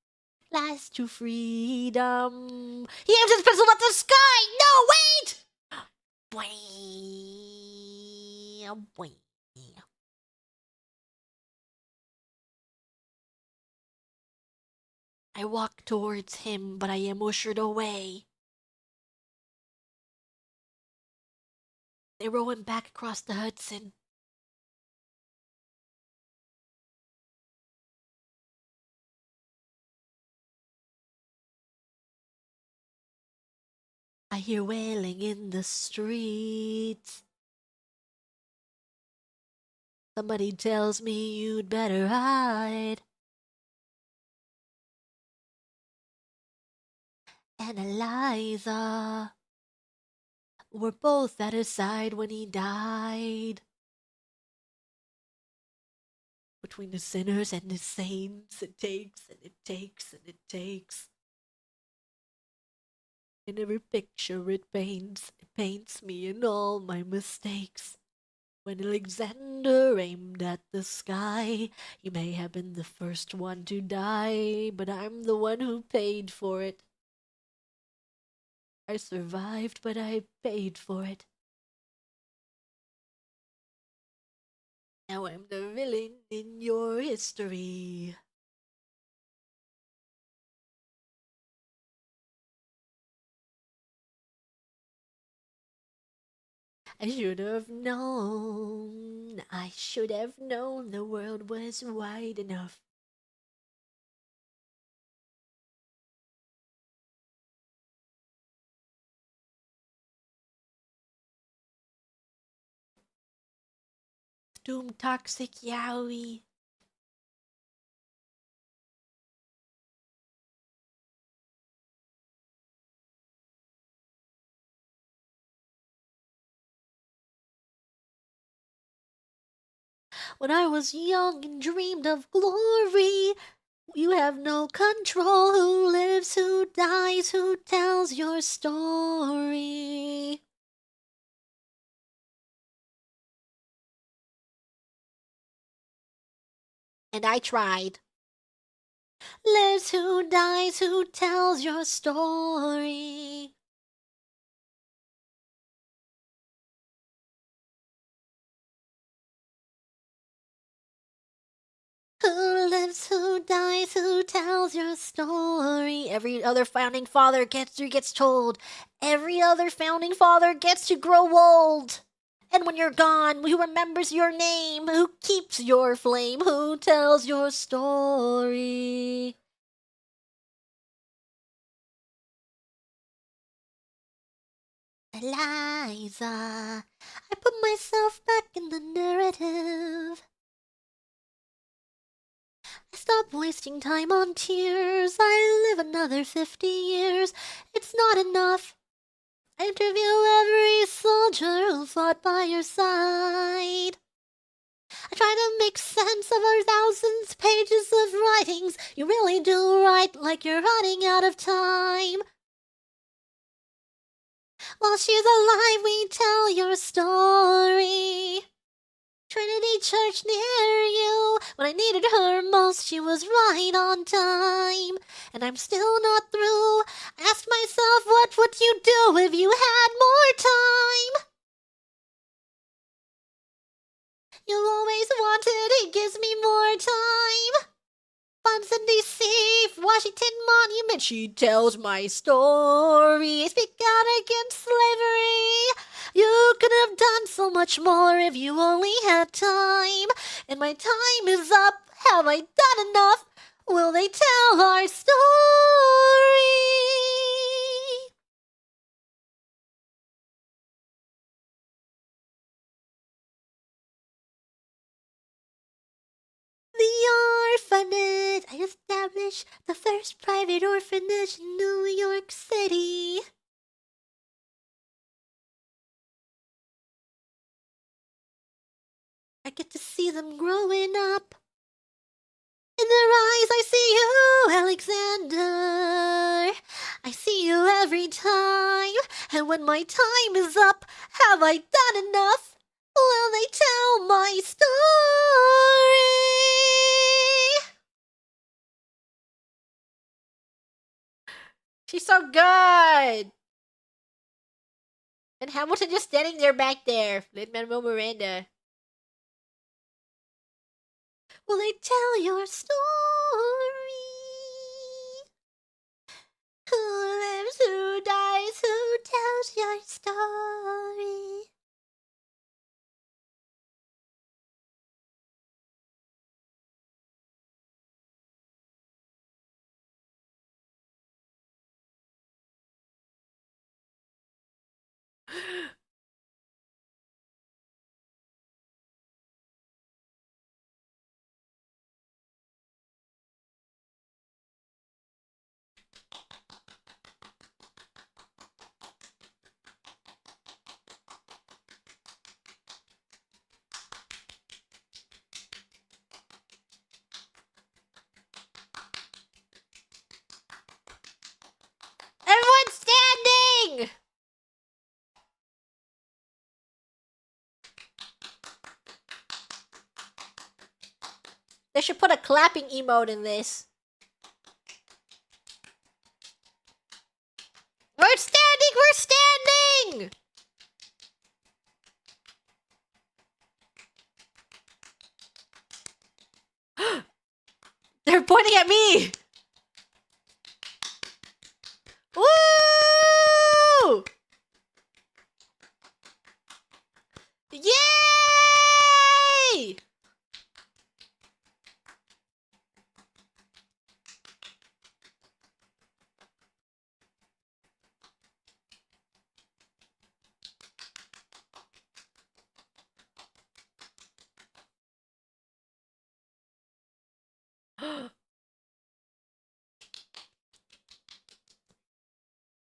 Flies to freedom. He aims his pistol at the sky. No, wait! Bwee, bwee. I walk towards him, but I am ushered away. They row him back across the Hudson. I hear wailing in the streets. Somebody tells me you'd better hide. And Eliza were both at his side when he died. Between the sinners and the saints, it takes and it takes and it takes. In every picture it paints me in all my mistakes. When Alexander aimed at the sky, he may have been the first one to die, but I'm the one who paid for it. I survived, but I paid for it. Now I'm the villain in your history. I should have known. I should have known the world was wide enough. Doom toxic yaoi. When I was young and dreamed of glory, you have no control. Who lives, who dies, who tells your story? And I tried. Lives, who dies, who tells your story? Who lives, who dies, who tells your story? Every other founding father gets told. Every other founding father gets to grow old. And when you're gone, who remembers your name? Who keeps your flame? Who tells your story? Eliza, I put myself back in the narrative. I stop wasting time on tears. I live another 50 years. It's not enough. I interview every soldier who fought by your side. I try to make sense of our thousands pages of writings. You really do write like you're running out of time. While she's alive, we tell your story. Trinity Church near you. When I needed her most, she was right on time. And I'm still not through. I asked myself, what would you do if you had more time? You always wanted, it gives me more time. Funds in D.C., Washington Monument, she tells my story. I speak out against slavery. You could have done so much more if you only had time. And my time is up. Have I done enough? Will they tell our story? The orphanage. I established the first private orphanage in New York City. I get to see them growing up. In their eyes, I see you, Alexander. I see you every time. And when my time is up, have I done enough? Will they tell my story? She's so good. And Hamilton just standing there back there. Lin-Manuel Miranda. Will they tell your story? Who lives, who dies, who tells your story? They should put a clapping emote in this. We're standing! We're standing! They're pointing at me! Woo! Yay!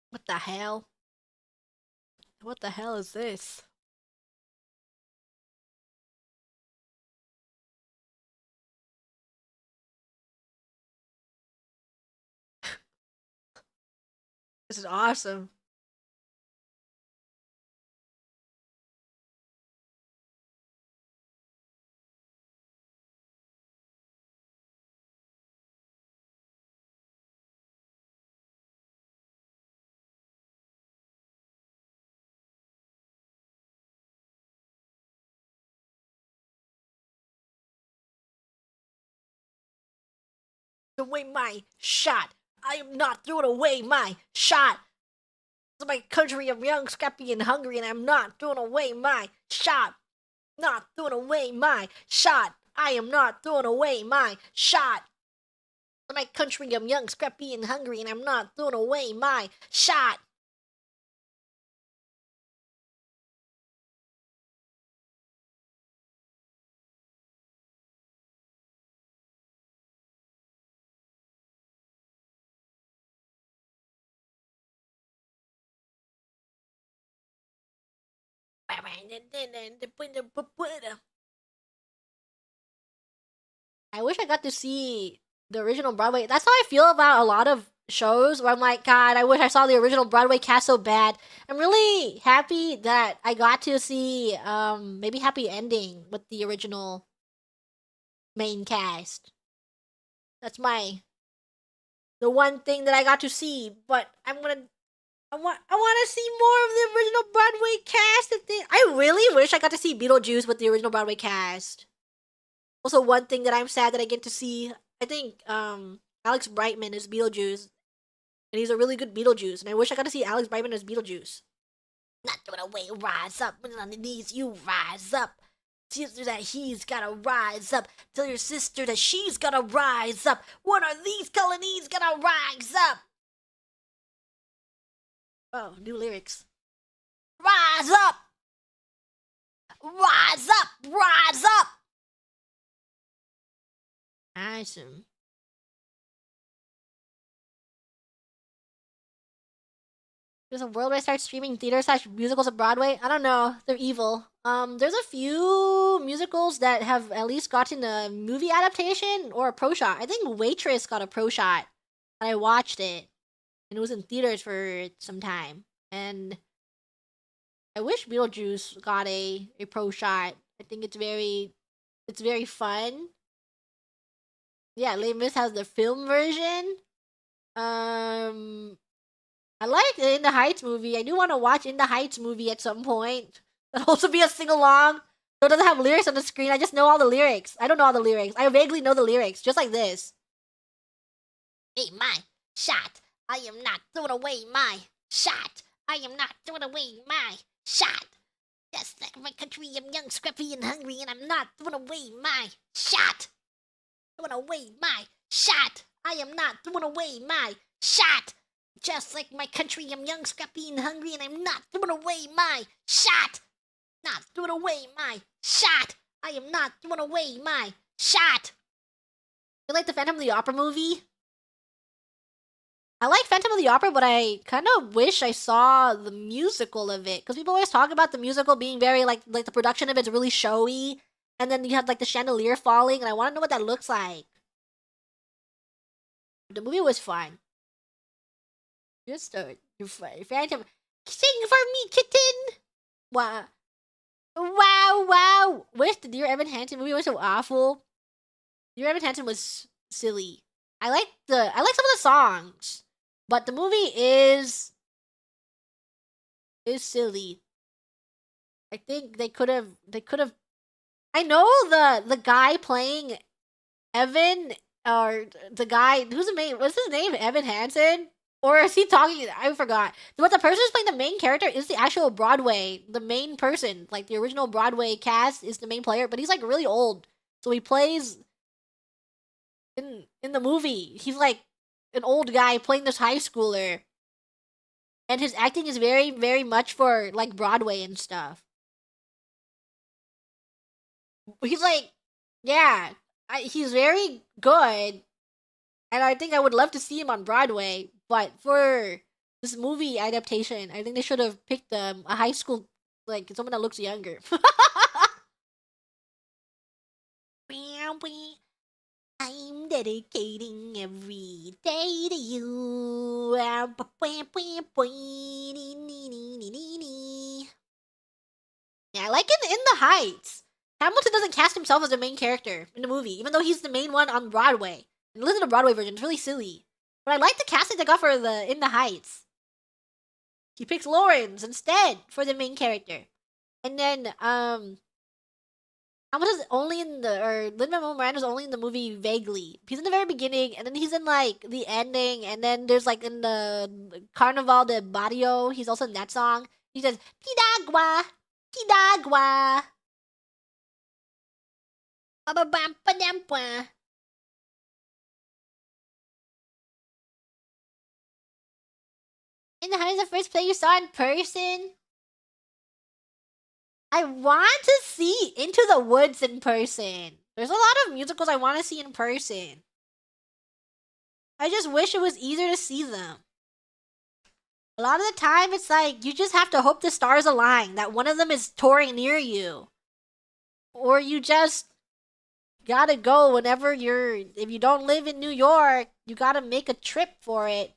What the hell? What the hell is this? This is awesome. Away my shot. I am not throwing away my shot. This is my country. I'm young, scrappy, and hungry, and I'm not throwing away my shot. Not throwing away my shot. I am not throwing away my shot. This is my country. I'm young, scrappy, and hungry, and I'm not throwing away my shot. I wish I got to see the original Broadway. That's how I feel about a lot of shows where I'm like, God, I wish I saw the original Broadway cast so bad. I'm really happy that I got to see maybe Happy Ending with the original main cast. That's the one thing that I got to see, but I want to see more of the original Broadway cast. I really wish I got to see Beetlejuice with the original Broadway cast. Also, one thing that I'm sad that I get to see, I think Alex Brightman is Beetlejuice, and he's a really good Beetlejuice, and I wish I got to see Alex Brightman as Beetlejuice. Not doing away, rise up, on the knees, you rise up. Sister that he's gotta rise up. Tell your sister that she's gotta rise up. What are these colonies gotta rise up? Oh, new lyrics. Rise up! Rise up! Rise up! Awesome. There's a world where I start streaming theater / musicals of Broadway. I don't know. They're evil. There's a few musicals that have at least gotten a movie adaptation or a pro shot. I think Waitress got a pro shot, and I watched it, and it was in theaters for some time. And I wish Beetlejuice got a pro shot. I think it's very fun. Yeah, Les Mis has the film version. I like the In the Heights movie. I do want to watch In the Heights movie at some point. It'll also be a sing along. So it doesn't have lyrics on the screen. I just know all the lyrics. I don't know all the lyrics. I vaguely know the lyrics, just like this. Hey, my shot. I am not throwing away my shot. I am not throwing away my shot. Just like my country, I'm young, scrappy, and hungry, and I'm not throwing away my shot. Throwing away my shot. I am not throwing away my shot. Just like my country, I'm young, scrappy, and hungry, and I'm not throwing away my shot. Not throwing away my shot. I am not throwing away my shot. You like the Phantom of the Opera movie? I like Phantom of the Opera, but I kind of wish I saw the musical of it. Because people always talk about the musical being very, like the production of it's really showy. And then you have, like, the chandelier falling, and I want to know what that looks like. The movie was fun. Just Phantom. Sing for me, kitten! Wow. Wow, wow! Wish the Dear Evan Hansen movie was so awful. Dear Evan Hansen was silly. I like some of the songs, but the movie is silly. I think they could have I know the guy playing Evan, or the guy who's the main, what's his name? Evan Hansen? Or is he talking? I forgot. But the person who's playing the main character is the actual Broadway, the main person. Like the original Broadway cast is the main player, but he's like really old. So he plays in the movie. He's like an old guy playing this high schooler. And his acting is very, very much for like Broadway and stuff. He's like, yeah, he's very good, and I think I would love to see him on Broadway. But for this movie adaptation, I think they should have picked a high school, like someone that looks younger. I'm dedicating every day to you. Yeah, like in the Heights. Hamilton doesn't cast himself as the main character in the movie, even though he's the main one on Broadway. And listen to the Broadway version; it's really silly. But I like the casting they got for the In the Heights. He picks Lawrence instead for the main character, and then Hamilton's only in the, or Lin-Manuel Miranda's only in the movie vaguely. He's in the very beginning, and then he's in like the ending, and then there's like in the Carnaval de Barrio, he's also in that song. He says Pidagua, Pidagua. In the Heights, the first play you saw in person? I want to see Into the Woods in person. There's a lot of musicals I want to see in person. I just wish it was easier to see them. A lot of the time, it's like you just have to hope the stars align, that one of them is touring near you. Or you just gotta go whenever if you don't live in New York, you gotta make a trip for it.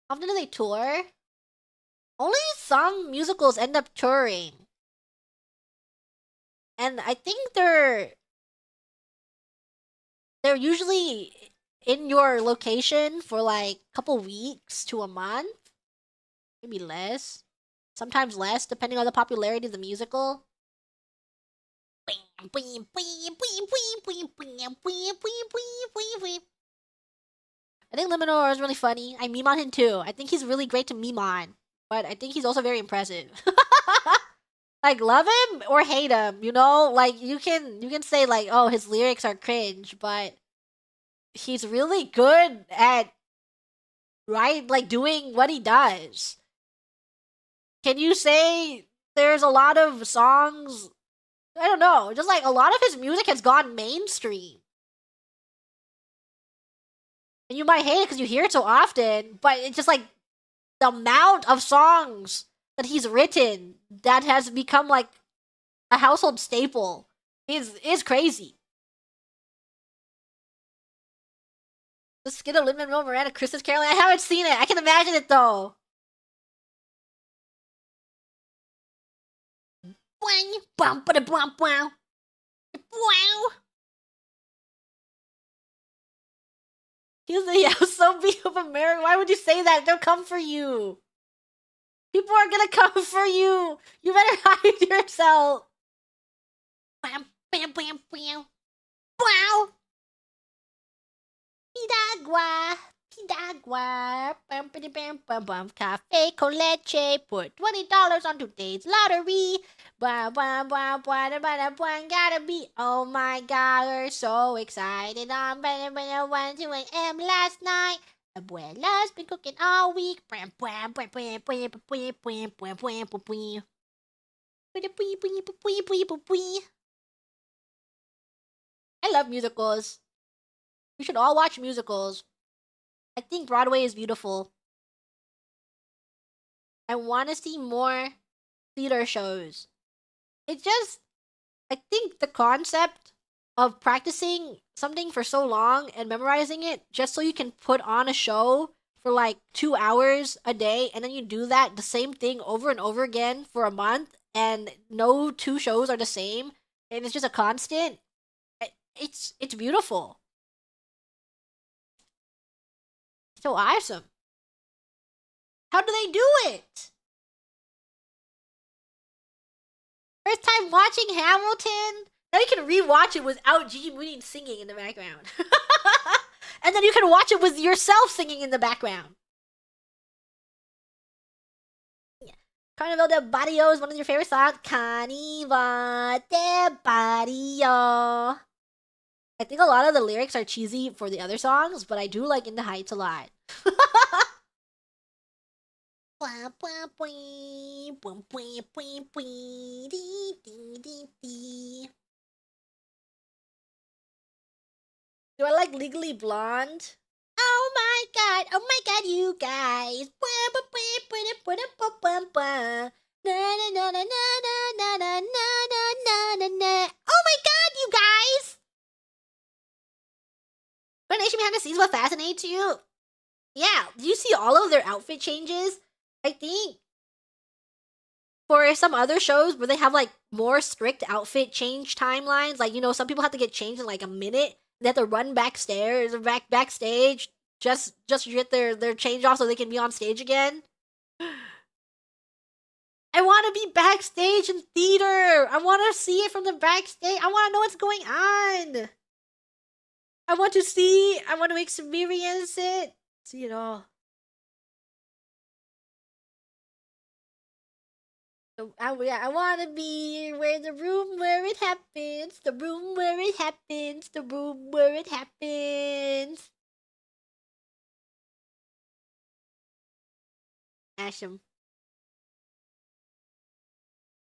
How often do they tour? Only some musicals end up touring. And I think they're usually in your location for like a couple weeks to a month. Maybe less. Sometimes less, depending on the popularity of the musical. I think Liminor is really funny. I meme on him too. I think he's really great to meme on. But I think he's also very impressive. Like, love him or hate him, you know? Like, you can say like, oh, his lyrics are cringe, but he's really good at, right, like doing what he does. Can you say there's a lot of songs, I don't know, just like a lot of his music has gone mainstream. And you might hate it because you hear it so often, but it's just like the amount of songs that he's written that has become like a household staple is crazy. The skit of Lin-Manuel Miranda, Christmas Caroling. I haven't seen it. I can imagine it though. He's the so beat of America. Why would you say that? They'll come for you. People are gonna come for you. You better hide yourself. Bam, bam, bam, bam. Wow. Pidagua. Pidagua. Bam, bam, bam, bam, bam. Cafe con leche. Put $20 on today's lottery. Blah, blah, blah, blah, blah, blah, blah, gotta be. Oh my god, we're so excited. On 1 2 a.m. last night. Abuela's been cooking all week. I love musicals. We should all watch musicals. I think Broadway is beautiful. I want to see more theater shows. It just, I think the concept of practicing something for so long and memorizing it just so you can put on a show for like 2 hours a day, and then you do that the same thing over and over again for a month, and no two shows are the same. and it's just a constant. It's beautiful. So awesome. How do they do it? First time watching Hamilton. Now you can rewatch it without Gigi Mooney singing in the background. And then you can watch it with yourself singing in the background. Carnival de Barrio is one of your favorite songs. Carnival de Barrio. I think a lot of the lyrics are cheesy for the other songs, but I do like In the Heights a lot. Do I like Legally Blonde? Oh my god, you guys. Oh my god, you guys! Coronation Behind the Scenes, what fascinates you? Yeah, do you see all of their outfit changes? I think for some other shows where they have like more strict outfit change timelines, like some people have to get changed in like a minute. They have to run backstage or backstage just to get their change off so they can be on stage again. I want to be backstage in theater. I want to see it from the backstage. I want to know what's going on. I want to see. I want to experience it. See it all. I want to be where the room where it happens. The room where it happens. The room where it happens. Asham.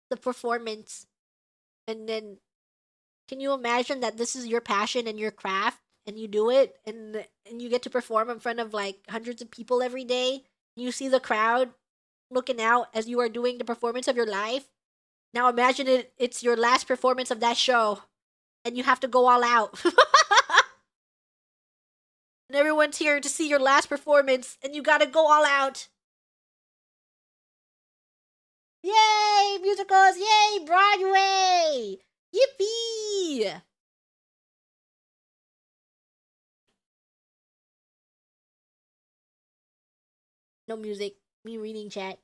The performance. And then, can you imagine that this is your passion and your craft? And you do it, and you get to perform in front of like hundreds of people every day. You see the crowd looking out as you are doing the performance of your life. Now imagine it's your last performance of that show, and you have to go all out. And everyone's here to see your last performance, and you gotta go all out. Yay, musicals! Yay, Broadway! Yippee! No music. Me reading chat.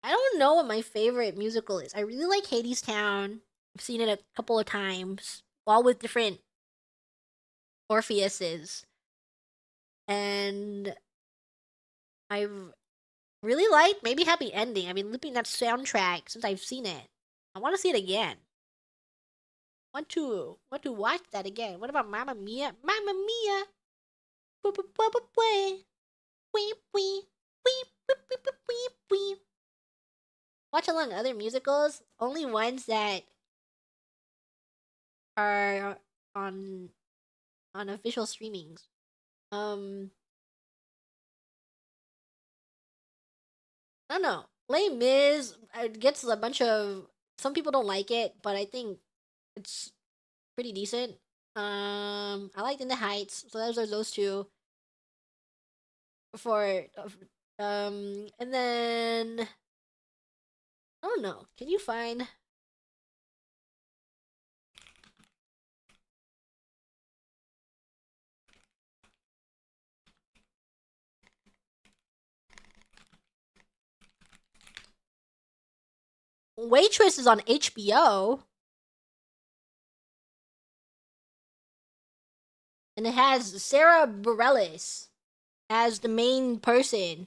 I don't know what my favorite musical is. I really like Hadestown. I've seen it a couple of times, all with different Orpheuses. And I've really liked maybe Happy Ending. I've been looping that soundtrack since I've seen it. I want to see it again. Want to watch that again. What about Mamma Mia? Mamma Mia! Watch along other musicals, only ones that are on official streamings. I don't know. Les Mis gets a bunch of. Some people don't like it, but I think it's pretty decent. I liked In the Heights, so those are those two. And then I don't know. Can you find? Waitress is on HBO. And it has Sarah Bareilles as the main person.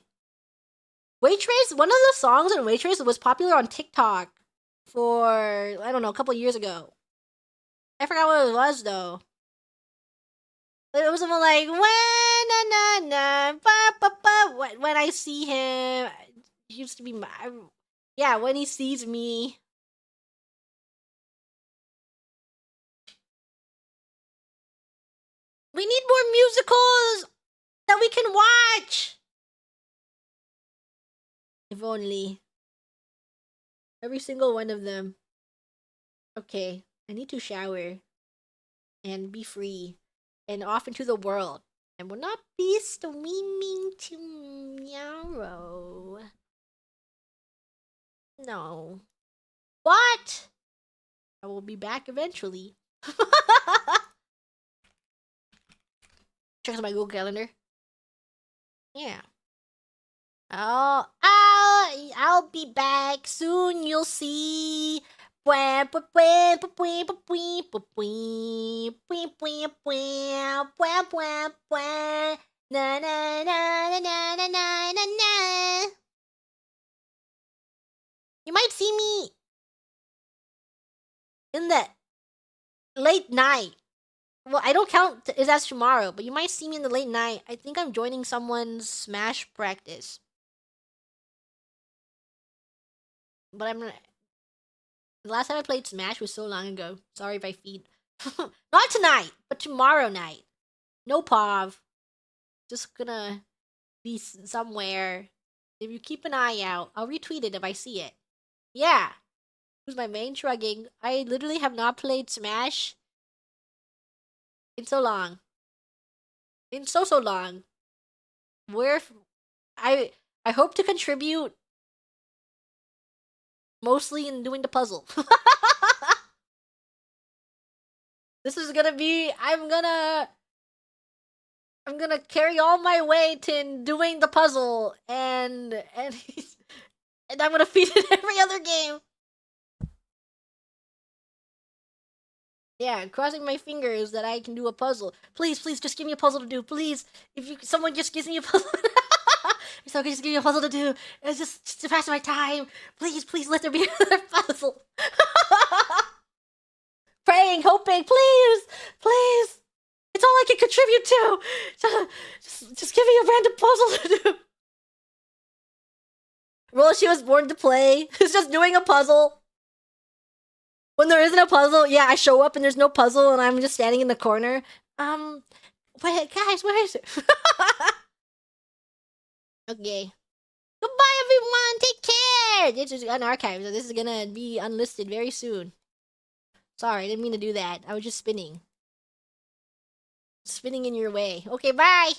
Waitress, one of the songs in Waitress was popular on TikTok for, I don't know, a couple years ago. I forgot what it was, though. It was something like, when I see him, he used to be my, yeah, when he sees me. We need more musicals that we can watch. If only. Every single one of them. Okay, I need to shower and be free and off into the world. And will not be streaming tomorrow. No. What? I will be back eventually. Check my Google Calendar. Yeah. I'll be back soon. You'll see. Na na na na na na na na na. You might see me in the late night. Well, I don't count is as tomorrow, but you might see me in the late night. I think I'm joining someone's Smash practice. But I'm the last time I played Smash was so long ago. Sorry if I feed. Not tonight, but tomorrow night. No POV. Just gonna be somewhere. If you keep an eye out, I'll retweet it if I see it. Yeah. Who's my main shrugging? I literally have not played Smash in so long. In so long. Where I hope to contribute mostly in doing the puzzle. This is gonna be I'm gonna carry all my weight in doing the puzzle and and I'm gonna feed it every other game. Yeah, crossing my fingers that I can do a puzzle. Please, just give me a puzzle to do. Please, if someone just gives me a puzzle. It's okay, just give me a puzzle to do. It's just to pass my time. Please, let there be another puzzle. Praying, hoping, please. It's all I can contribute to. Just give me a random puzzle to do. Well, she was born to play. It's just doing a puzzle. When there isn't a puzzle, yeah, I show up and there's no puzzle and I'm just standing in the corner. Wait, guys, where is it? Okay. Goodbye, everyone. Take care. This is unarchived, so this is gonna be unlisted very soon. Sorry, I didn't mean to do that. I was just spinning. Spinning in your way. Okay, bye.